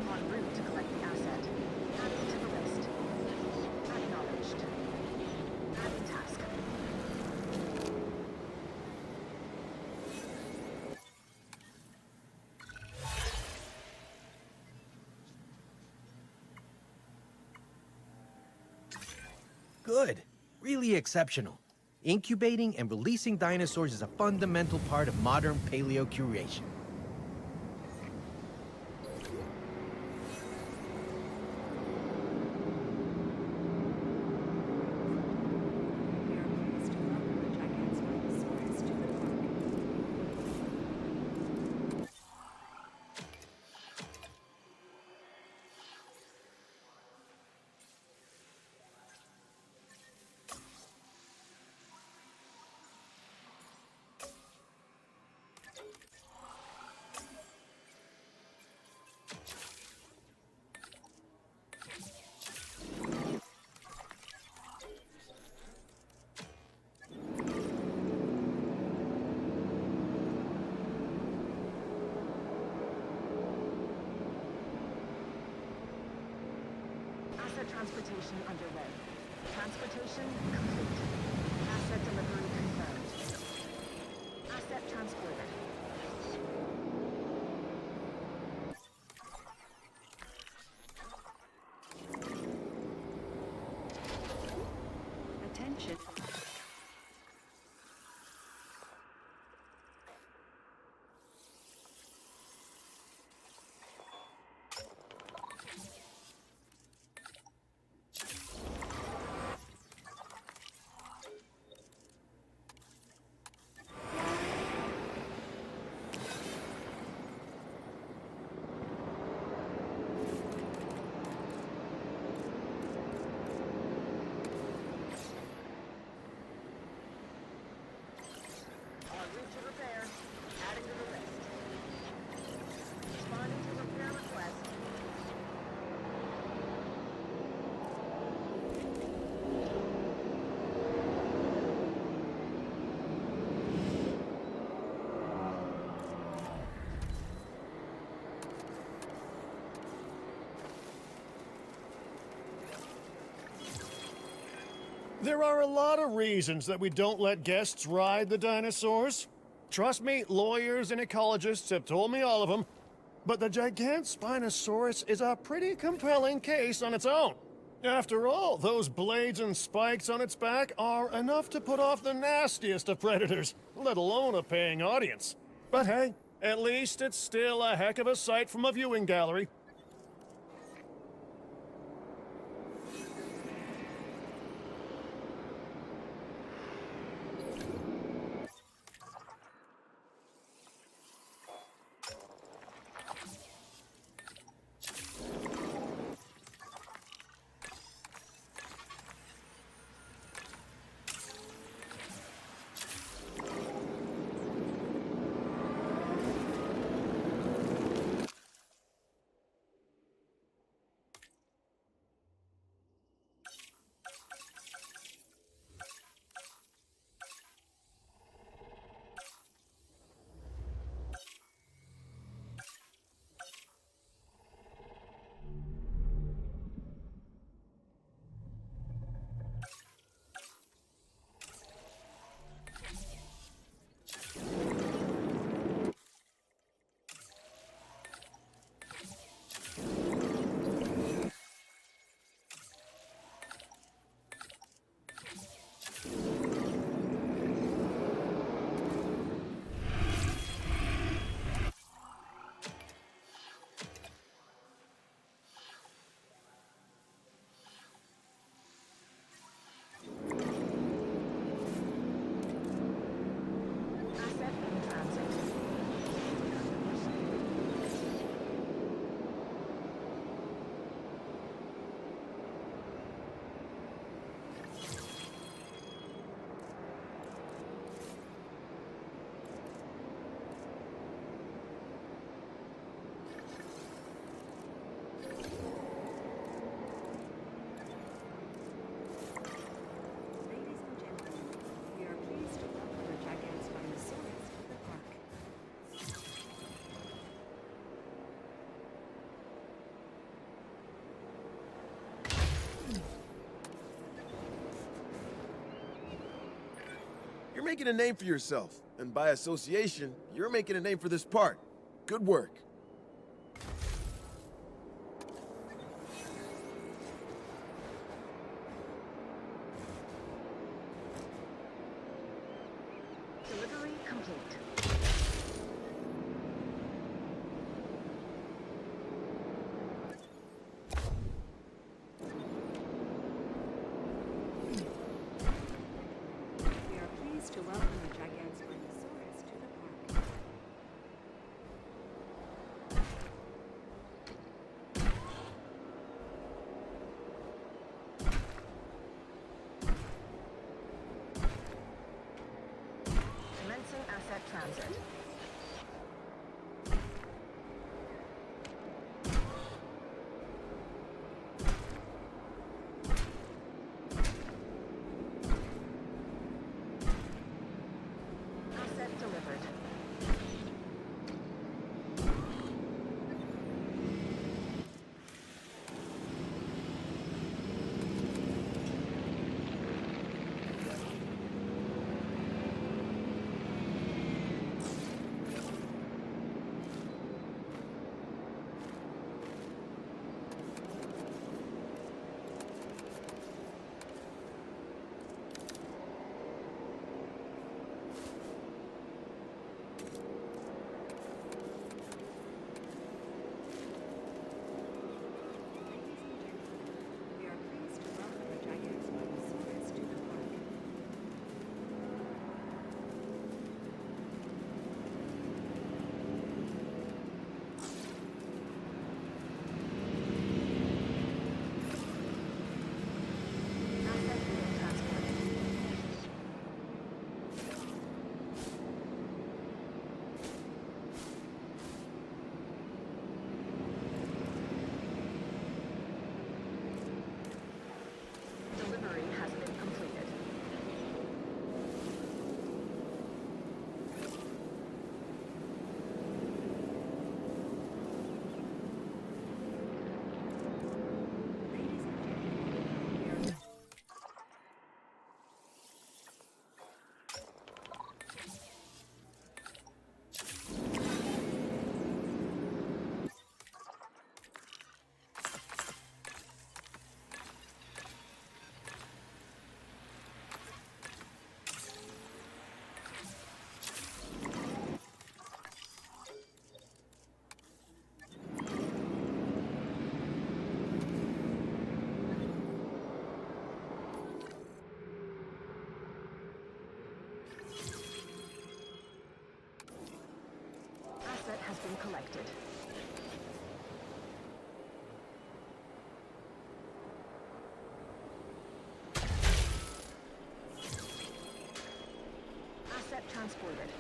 En route to collect the asset. Adding to the list. Acknowledged. Adding task. Good. Really exceptional. Incubating and releasing dinosaurs is a fundamental part of modern paleocuration. We are pleased to welcome the Gigantspinosaurus to the park. Asset transportation underway. Transportation complete. Asset delivery confirmed. Asset transported. Attention. En route to repair. Adding to the list. Responding to repair request. There are a lot of reasons that we don't let guests ride the dinosaurs. Trust me, lawyers and ecologists have told me all of them. But the Gigantspinosaurus is a pretty compelling case on its own. After all, those blades and spikes on its back are enough to put off the nastiest of predators, let alone a paying audience. But hey, at least it's still a heck of a sight from a viewing gallery. Asset in transit. Ladies and gentlemen, we are pleased to welcome the Gigantspinosaurus to the park. You're making a name for yourself, and by association, you're making a name for this park. Good work. Delivery complete. We are pleased to welcome the Gigantspinosaurus to the park. System collected. Asset transported.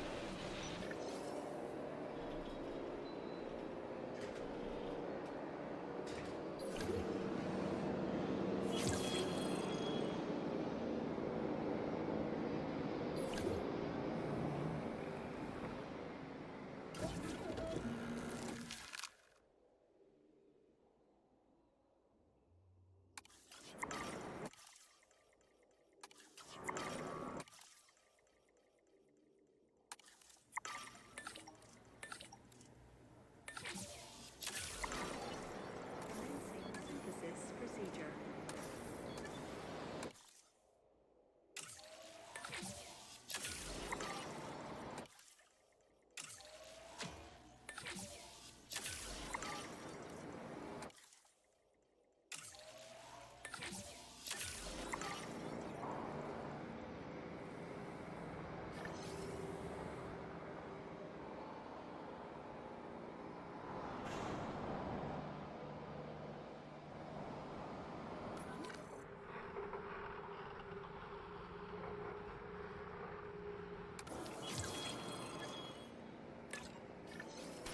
Synthesis procedure.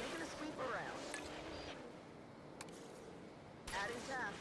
Taking a sweep around. Adding task.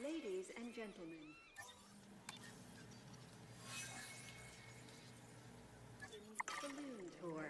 Ladies and gentlemen, balloon tour.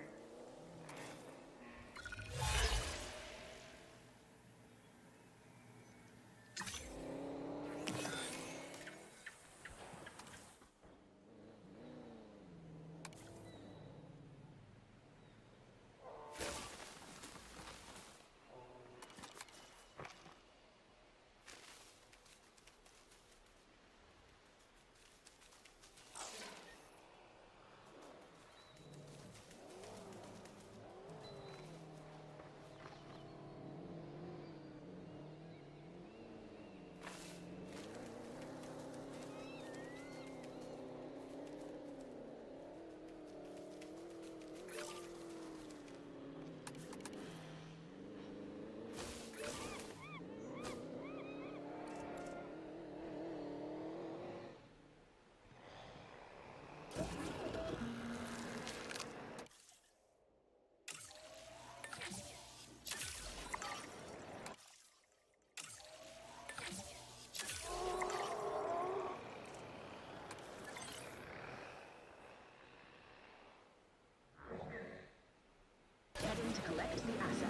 to collect the asset.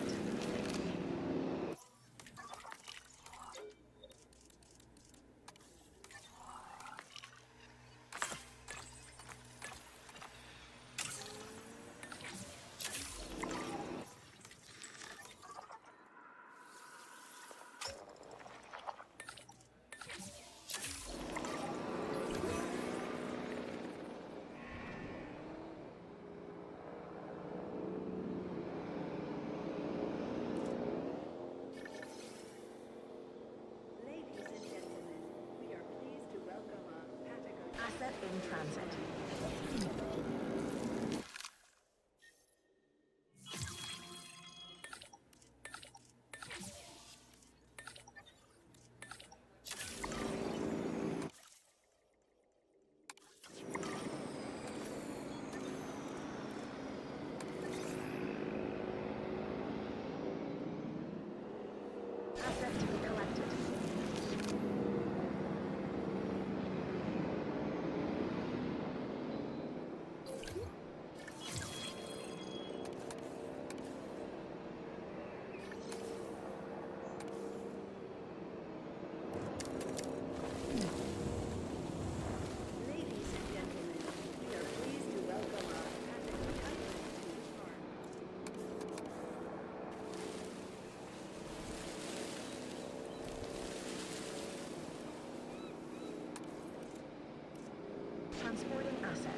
Ladies and gentlemen, we are pleased to welcome a Patagon Asset in transit. Asset to be collected. Ladies and gentlemen, we are pleased to welcome a Patagon Islands to the park. Transporting asset.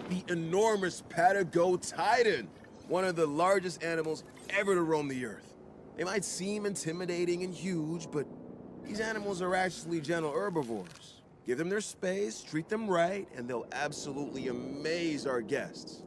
The enormous Patagotitan, one of the largest animals ever to roam the earth. They might seem intimidating and huge, but these animals are actually gentle herbivores. Give them their space, treat them right, and they'll absolutely amaze our guests.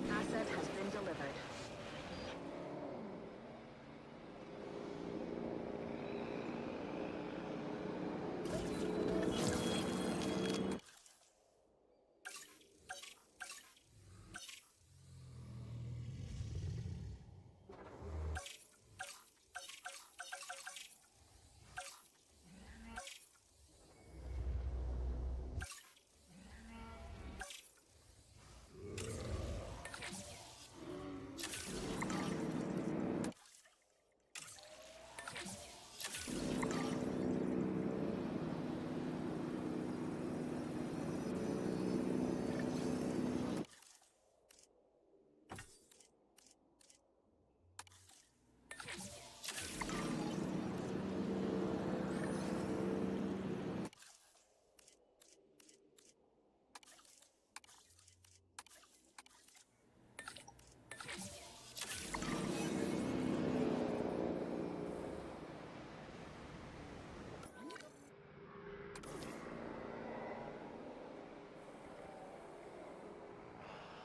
Asset has been delivered.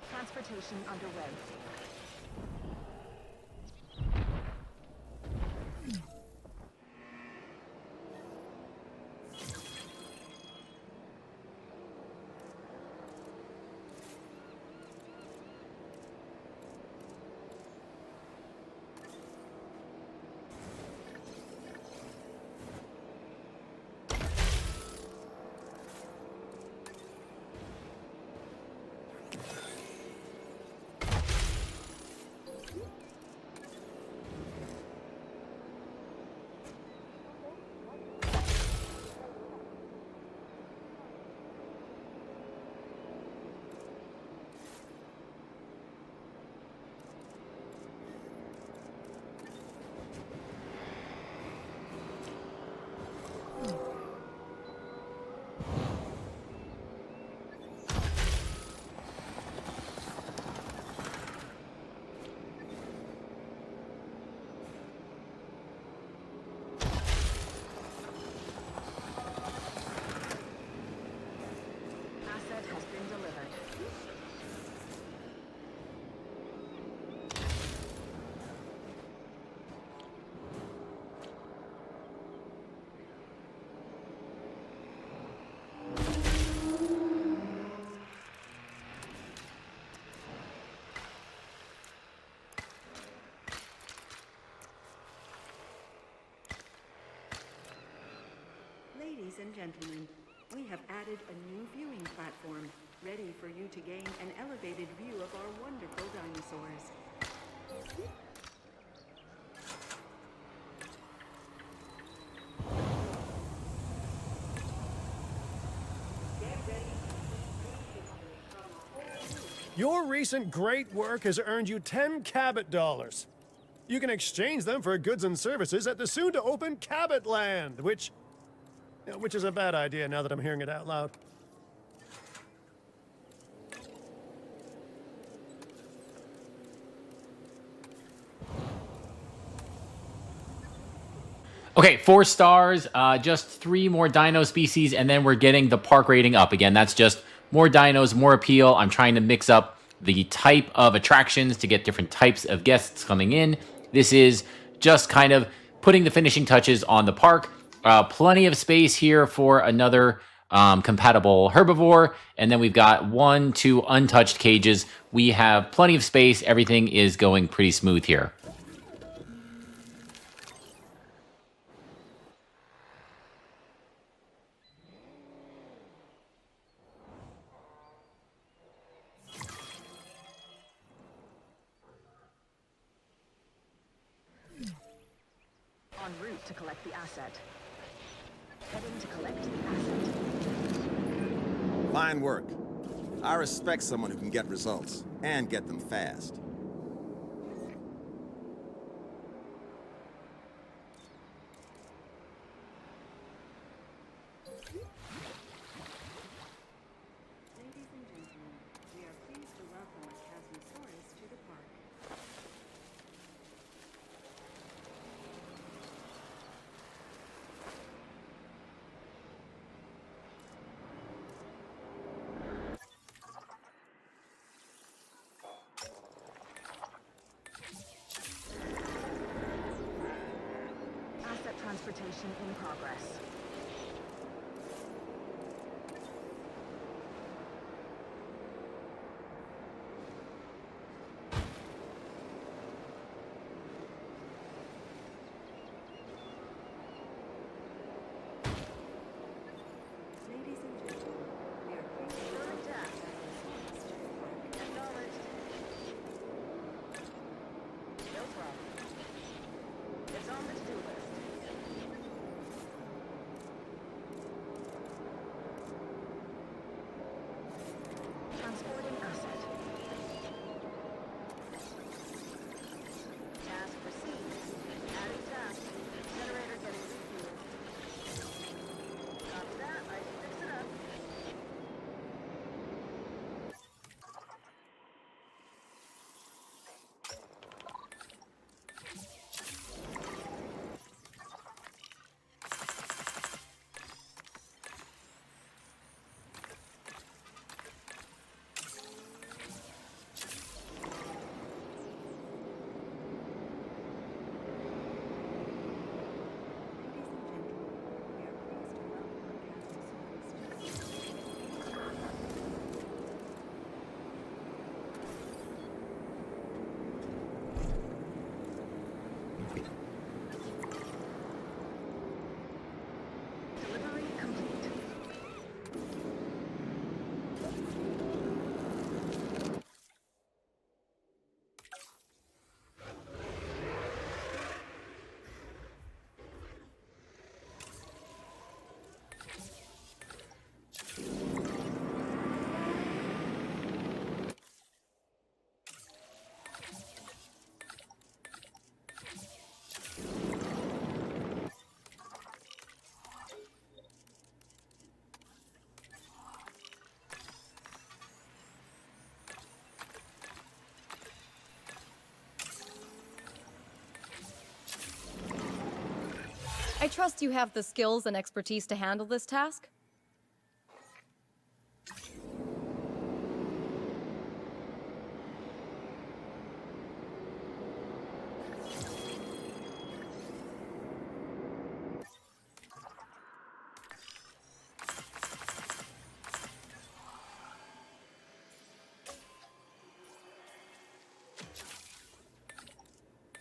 Transportation underway. and gentlemen, we have added a new viewing platform, ready for you to gain an elevated view of our wonderful dinosaurs. Your recent great work has earned you 10 Cabot dollars. You can exchange them for goods and services at the soon-to-open Cabot Land, which is a bad idea now that I'm hearing it out loud. Okay, 4 stars, just 3 more dino species, and then we're getting the park rating up. Again, that's just more dinos, more appeal. I'm trying to mix up the type of attractions to get different types of guests coming in. This is just kind of putting the finishing touches on the park. Plenty of space here for another compatible herbivore. And then we've got 1, 2 untouched cages. We have plenty of space. Everything is going pretty smooth here. En route to collect the asset. Heading to collect the asset. Fine work. I respect someone who can get results, and get them fast. Ladies and gentlemen, we are pleased to welcome a Chasmosaurus to the park. Asset transportation in progress. Ladies and gentlemen, we are pleased to welcome a Chasmosaurus to the park. Acknowledged. No problem. It's on the to-do list. Transporting asset. Task received. Adding task. Generator getting refueled. Copy that. I can fix it up. Delivery complete. I trust you have the skills and expertise to handle this task.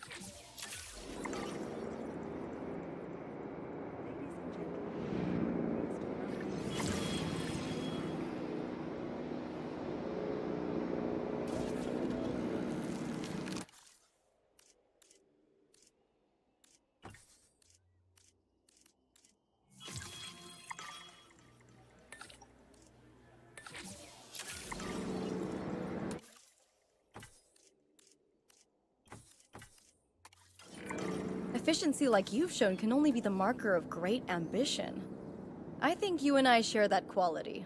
Ladies and gentlemen, efficiency like you've shown can only be the marker of great ambition. I think you and I share that quality.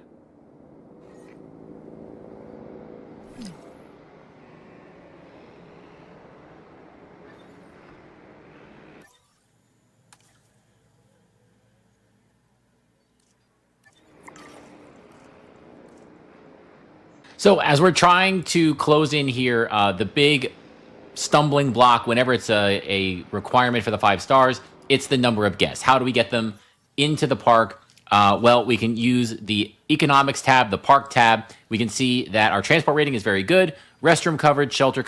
So as we're trying to close in here, the big stumbling block whenever it's a requirement for the 5 stars, it's the number of guests. How do we get them into the park? Well, we can use the economics tab, the park tab. We can see that our transport rating is very good. Restroom coverage, shelter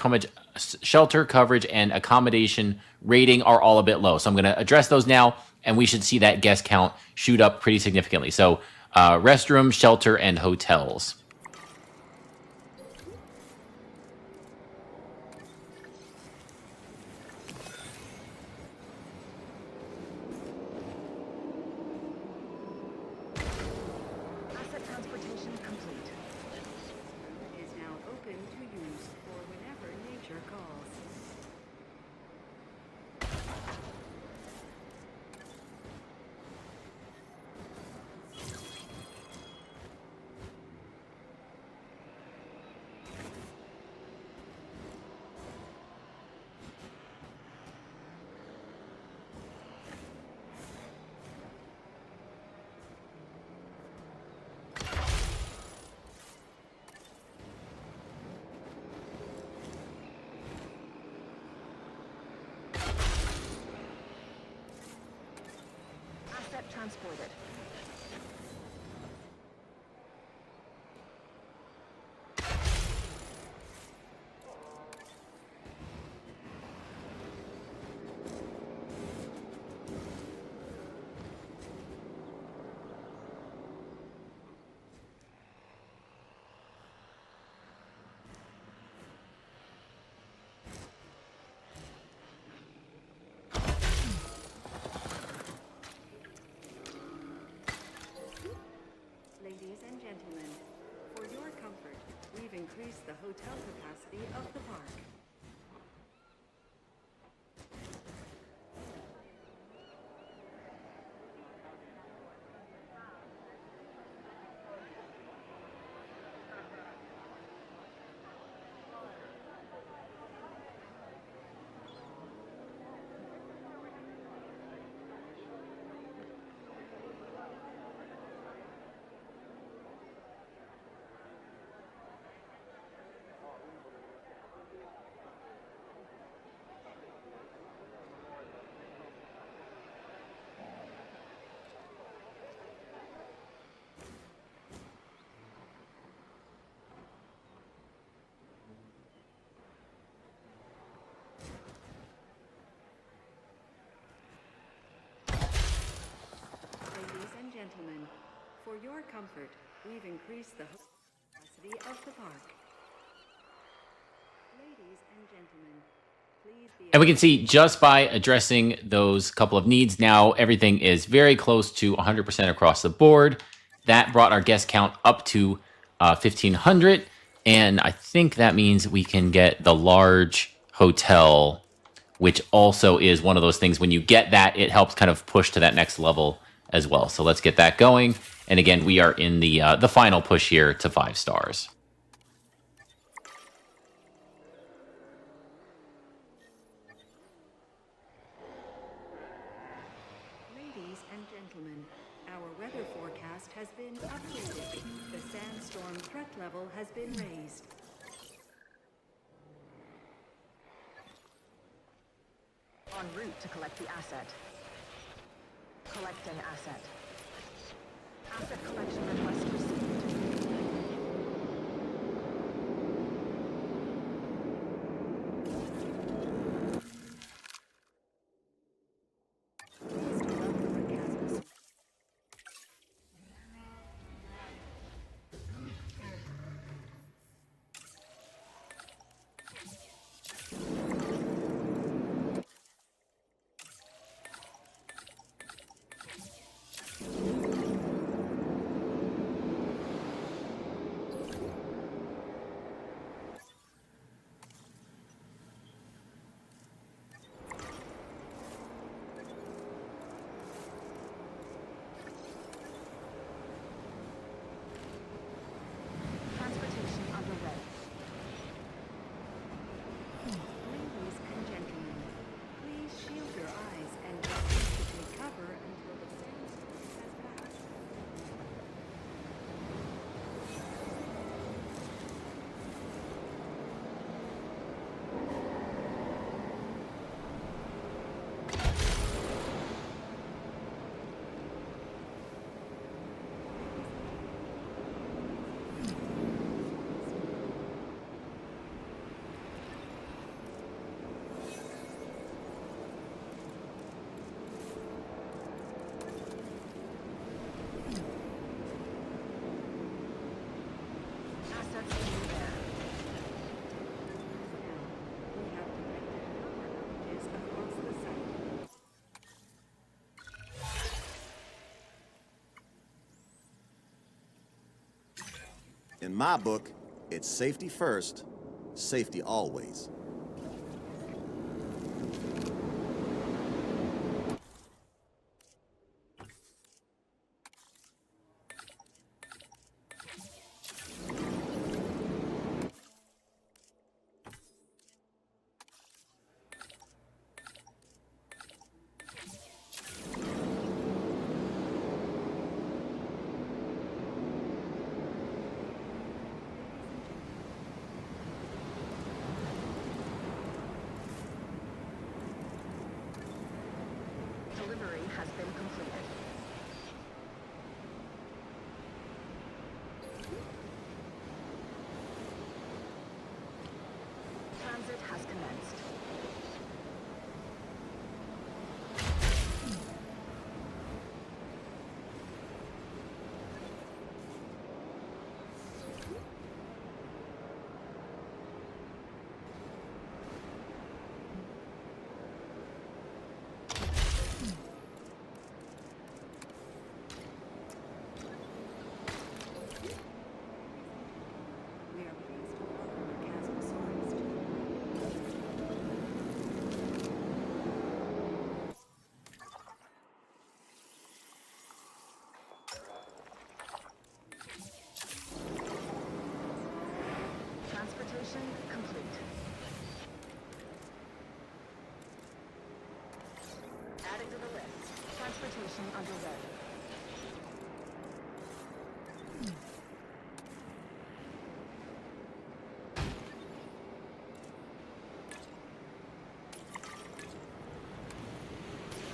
coverage, and accommodation rating are all a bit low. So I'm going to address those now, and we should see that guest count shoot up pretty significantly. So restroom, shelter, and hotels. Asset transportation complete. Is now open to use for whenever nature calls. Asset transported. Ladies and gentlemen, for your comfort, we've increased the hotel capacity of the park. Ladies and gentlemen, for your comfort, we've increased the capacity of the park. Ladies and gentlemen, please be... And we can see just by addressing those couple of needs, now everything is very close to 100% across the board. That brought our guest count up to 1,500. And I think that means we can get the large hotel, which also is one of those things. When you get that, it helps kind of push to that next level as well. So let's get that going. And again, we are in the final push here to 5 stars. Ladies and gentlemen, our weather forecast has been updated. The sandstorm threat level has been raised. En route to collect the asset. Collecting asset. Asset collection request received. Please do not broadcast. Assets in the air. We have detected power outages across the site. In my book, it's safety first, safety always. Delivery has been completed. Transit has commenced. We are pleased to welcome the Casmosaurus to the Transportation complete. Adding to the list. Transportation underway.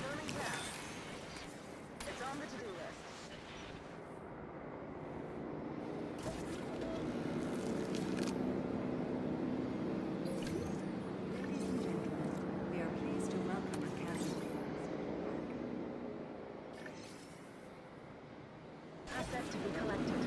Burning down. It's on the to-do list. Ladies and gentlemen, we are pleased to welcome the Casmosaurus to the park. Asset to be collected.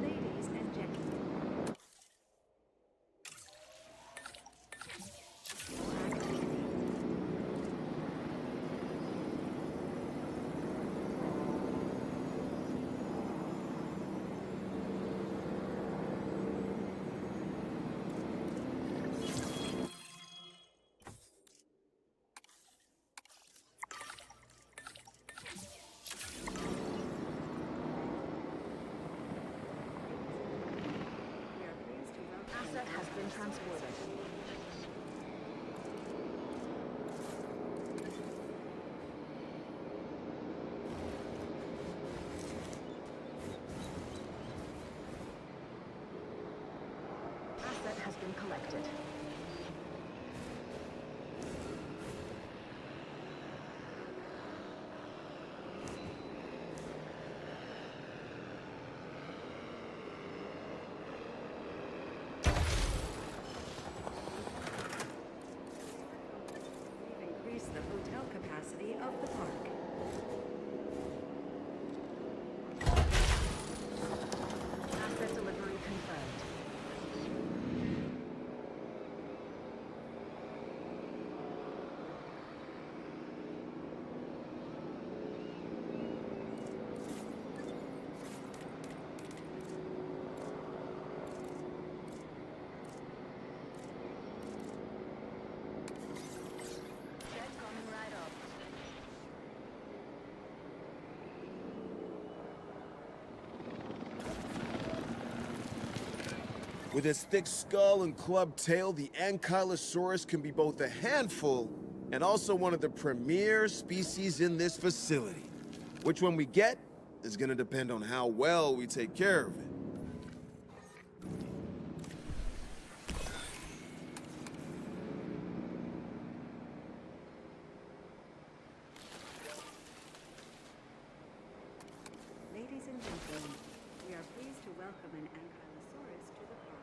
Ladies and gentlemen, we are pleased to welcome Asset has been transported. Asset has been collected. We've increased the hotel capacity of the park. Asset delivery confirmed. Jet coming right up. With its thick skull and clubbed tail, the Ankylosaurus can be both a handful and also one of the premier species in this facility. Which one we get is gonna depend on how well we take care of it. Ladies and gentlemen, we are pleased to welcome an ankylosaurus to the park.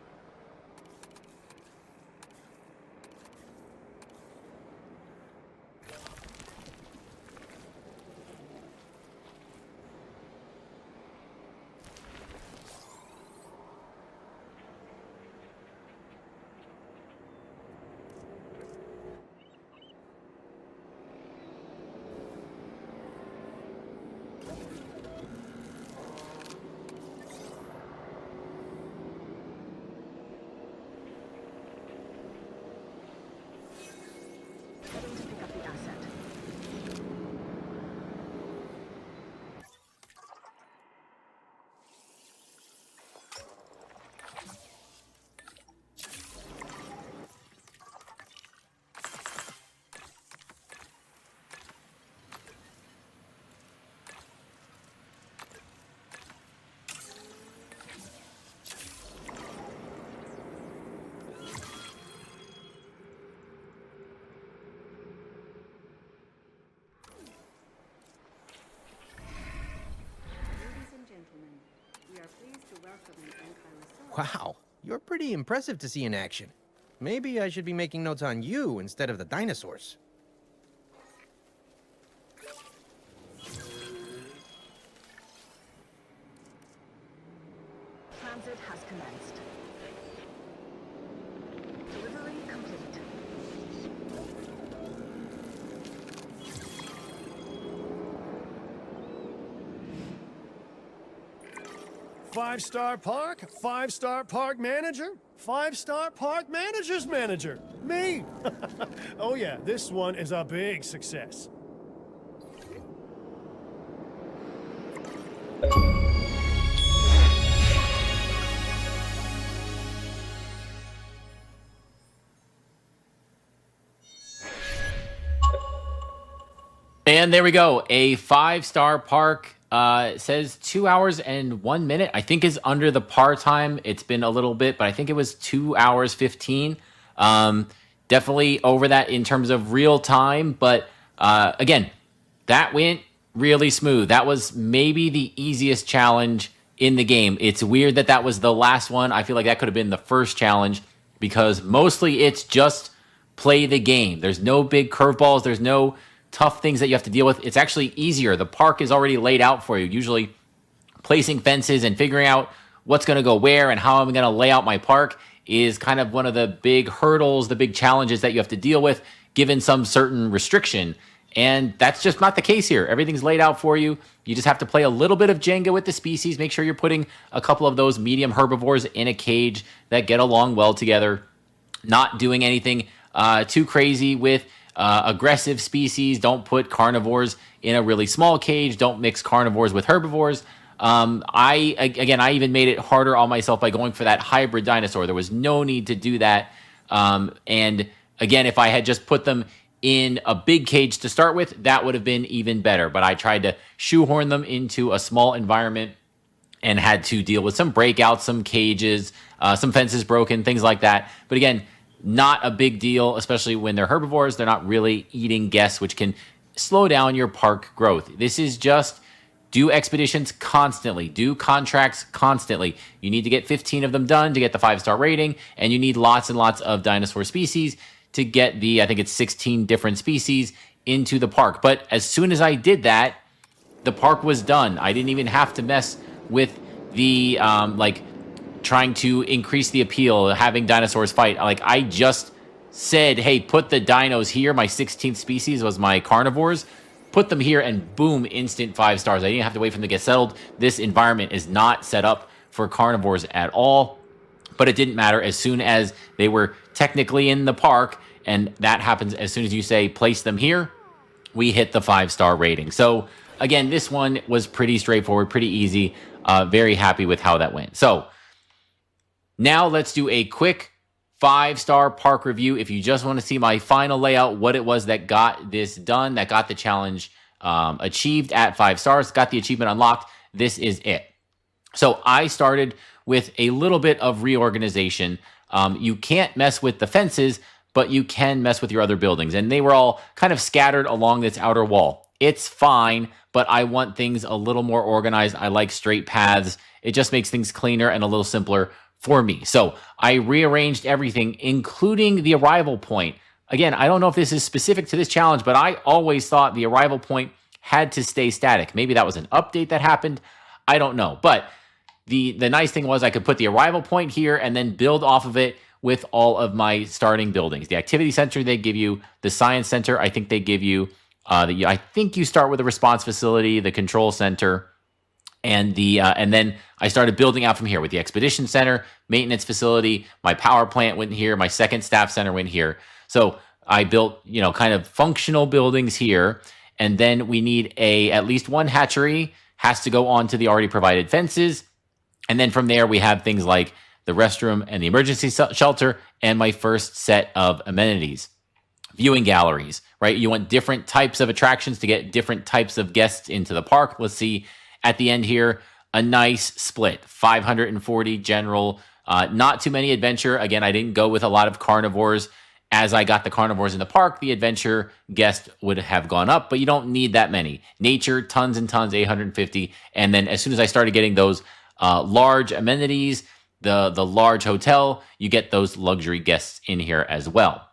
Heading to pick up the asset. Ladies and gentlemen, we are pleased to welcome an ankylosaurus. Wow, you're pretty impressive to see in action. Maybe I should be making notes on you instead of the dinosaurs. Transit has commenced. Delivery complete. Five-star park, five-star park manager, five-star park manager's manager. Me. Oh yeah, this one is a big success. And there we go. A 5-star park. It says 2 hours and 1 minute. I think is under the par time. It's been a little bit, but I think it was 2 hours 15. Definitely over that in terms of real time. But again, that went really smooth. That was maybe the easiest challenge in the game. It's weird that that was the last one. I feel like that could have been the first challenge because mostly it's just play the game. There's no big curveballs. There's no tough things that you have to deal with. It's actually easier. The park is already laid out for you. Usually placing fences and figuring out what's going to go where and how I'm going to lay out my park is kind of one of the big hurdles, the big challenges that you have to deal with given some certain restriction. And that's just not the case here. Everything's laid out for you. You just have to play a little bit of Jenga with the species. Make sure you're putting a couple of those medium herbivores in a cage that get along well together. Not doing anything too crazy with aggressive species. Don't put carnivores in a really small cage. Don't mix carnivores with herbivores. I even made it harder on myself by going for that hybrid dinosaur. There was no need to do that. And again, if I had just put them in a big cage to start with, that would have been even better. But I tried to shoehorn them into a small environment and had to deal with some breakouts, some cages, some fences broken, things like that. But again, not a big deal, especially when they're herbivores. They're not really eating guests, which can slow down your park growth. This is just do expeditions constantly, do contracts constantly. You need to get 15 of them done to get the 5-star rating, and you need lots and lots of dinosaur species to get the, I think it's 16 different species into the park. But as soon as I did that, the park was done. I didn't even have to mess with the, trying to increase the appeal, having dinosaurs fight. Like, I just said, hey, put the dinos here. My 16th species was my carnivores. Put them here, and boom, instant 5 stars. I didn't have to wait for them to get settled. This environment is not set up for carnivores at all. But it didn't matter. As soon as they were technically in the park, and that happens as soon as you say, place them here, we hit the 5-star rating. So, again, this one was pretty straightforward, pretty easy. Very happy with how that went. So, now let's do a quick 5-star park review. If you just want to see my final layout, what it was that got this done, that got the challenge achieved at 5 stars, got the achievement unlocked, this is it. So I started with a little bit of reorganization. You can't mess with the fences, but you can mess with your other buildings. And they were all kind of scattered along this outer wall. It's fine, but I want things a little more organized. I like straight paths. It just makes things cleaner and a little simpler for me. So I rearranged everything, including the arrival point. Again, I don't know if this is specific to this challenge, but I always thought the arrival point had to stay static. Maybe that was an update that happened. I don't know. But the nice thing was I could put the arrival point here and then build off of it with all of my starting buildings. The activity center they give you, the science center I think they give you, I think you start with the response facility, the control center, and then I started building out from here with the expedition center, maintenance facility, my power plant went here, my second staff center went here. So I built, kind of functional buildings here, and then we need at least one hatchery has to go onto the already provided fences, and then from there we have things like the restroom and the emergency shelter, and my first set of amenities. Viewing galleries, right? You want different types of attractions to get different types of guests into the park. Let's see at the end here, a nice split, 540 general, not too many adventure. Again, I didn't go with a lot of carnivores. As I got the carnivores in the park, the adventure guest would have gone up, but you don't need that many. Nature, tons and tons, 850. And then as soon as I started getting those large amenities, the large hotel, you get those luxury guests in here as well.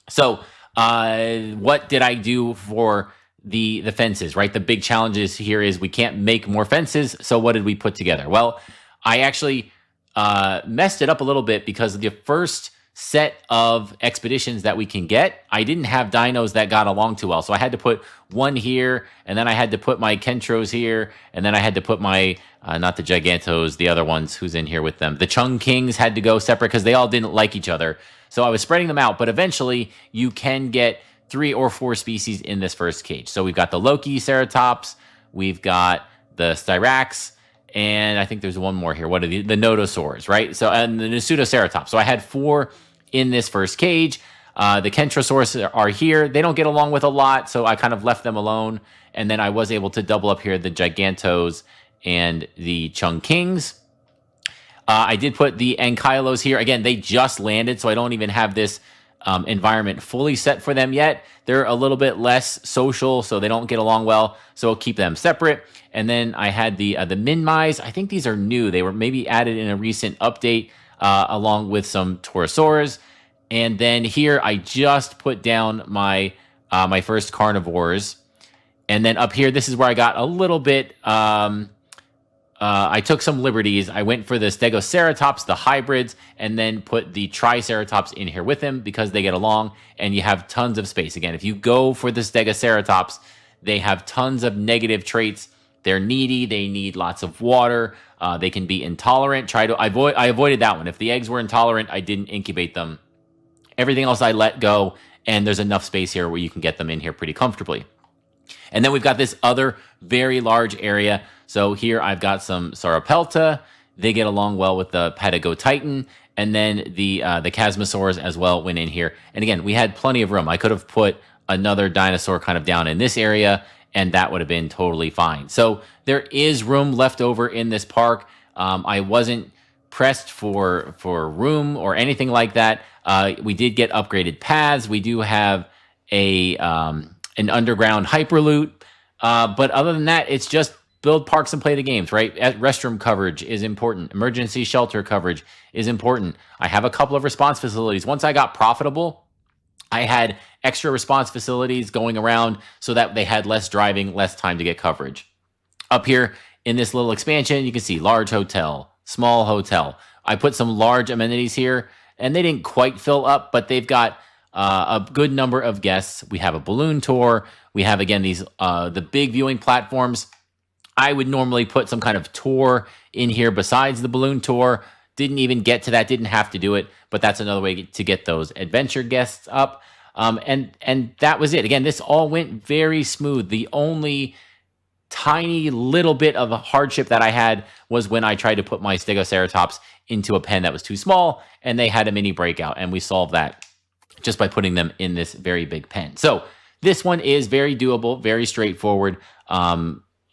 So what did I do for the fences, right? The big challenges here is we can't make more fences. So what did we put together? Well, I actually messed it up a little bit because the first set of expeditions that we can get, I didn't have dinos that got along too well. So I had to put one here, and then I had to put my Kentros here, and then I had to put my, not the Gigantos, the other ones who's in here with them. The Chung Kings had to go separate because they all didn't like each other. So I was spreading them out, but eventually you can get 3 or 4 species in this first cage. So we've got the Loki Ceratops, we've got the Styrax, and I think there's one more here. What are the Nodosaurs, right? So, and the Pseudoceratops. So I had 4 in this first cage. The Kentrosaurus are here. They don't get along with a lot, so I kind of left them alone. And then I was able to double up here the Gigantos and the Chung Kings. I did put the Ankylos here. Again, they just landed, so I don't even have this environment fully set for them yet. They're a little bit less social, so they don't get along well, so I'll keep them separate. And then I had the Minmis. I think these are new. They were maybe added in a recent update along with some Torosaurs. And then here I just put down my my first carnivores. And then up here, this is where I got a little bit... I took some liberties. I went for the Stegoceratops, the hybrids, and then put the Triceratops in here with them because they get along and you have tons of space. Again, if you go for the Stegoceratops, they have tons of negative traits. They're needy. They need lots of water. They can be intolerant. I avoided that one. If the eggs were intolerant, I didn't incubate them. Everything else I let go, and there's enough space here where you can get them in here pretty comfortably. And then we've got this other very large area. So here I've got some Sauropelta. They get along well with the Patagotitan. And then the Chasmosaurs as well went in here. And again, we had plenty of room. I could have put another dinosaur kind of down in this area, and that would have been totally fine. So there is room left over in this park. I wasn't pressed for room or anything like that. We did get upgraded paths. We do have an underground Hyperloop. But other than that, it's just build parks and play the games, right? Restroom coverage is important. Emergency shelter coverage is important. I have a couple of response facilities. Once I got profitable, I had extra response facilities going around so that they had less driving, less time to get coverage. Up here in this little expansion, you can see large hotel, small hotel. I put some large amenities here, and they didn't quite fill up, but they've got a good number of guests. We have a balloon tour. We have, again, these the big viewing platforms. I would normally put some kind of tour in here besides the balloon tour. Didn't even get to that, didn't have to do it, but that's another way to get those adventure guests up. And that was it. Again, this all went very smooth. The only tiny little bit of a hardship that I had was when I tried to put my Stegoceratops into a pen that was too small, and they had a mini breakout, and we solved that just by putting them in this very big pen. So this one is very doable, very straightforward.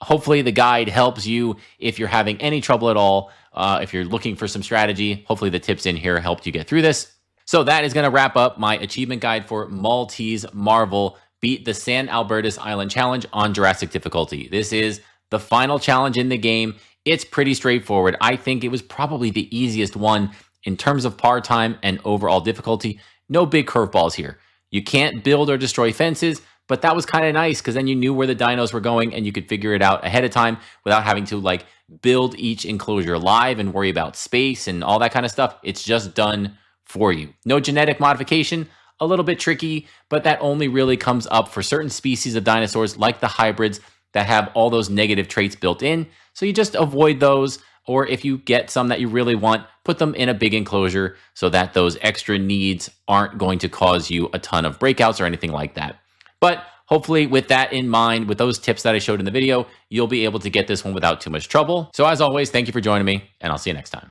Hopefully the guide helps you if you're having any trouble at all. If you're looking for some strategy, hopefully the tips in here helped you get through this. So that is going to wrap up my achievement guide for Maltese Marvel. Beat the San Albertus Island Challenge on Jurassic difficulty. This is the final challenge in the game. It's pretty straightforward. I think it was probably the easiest one in terms of par time and overall difficulty. No big curveballs here. You can't build or destroy fences, but that was kind of nice because then you knew where the dinos were going and you could figure it out ahead of time without having to like build each enclosure live and worry about space and all that kind of stuff. It's just done for you. No genetic modification, a little bit tricky, but that only really comes up for certain species of dinosaurs like the hybrids that have all those negative traits built in. So you just avoid those, or if you get some that you really want, put them in a big enclosure so that those extra needs aren't going to cause you a ton of breakouts or anything like that. But hopefully with that in mind, with those tips that I showed in the video, you'll be able to get this one without too much trouble. So as always, thank you for joining me, and I'll see you next time.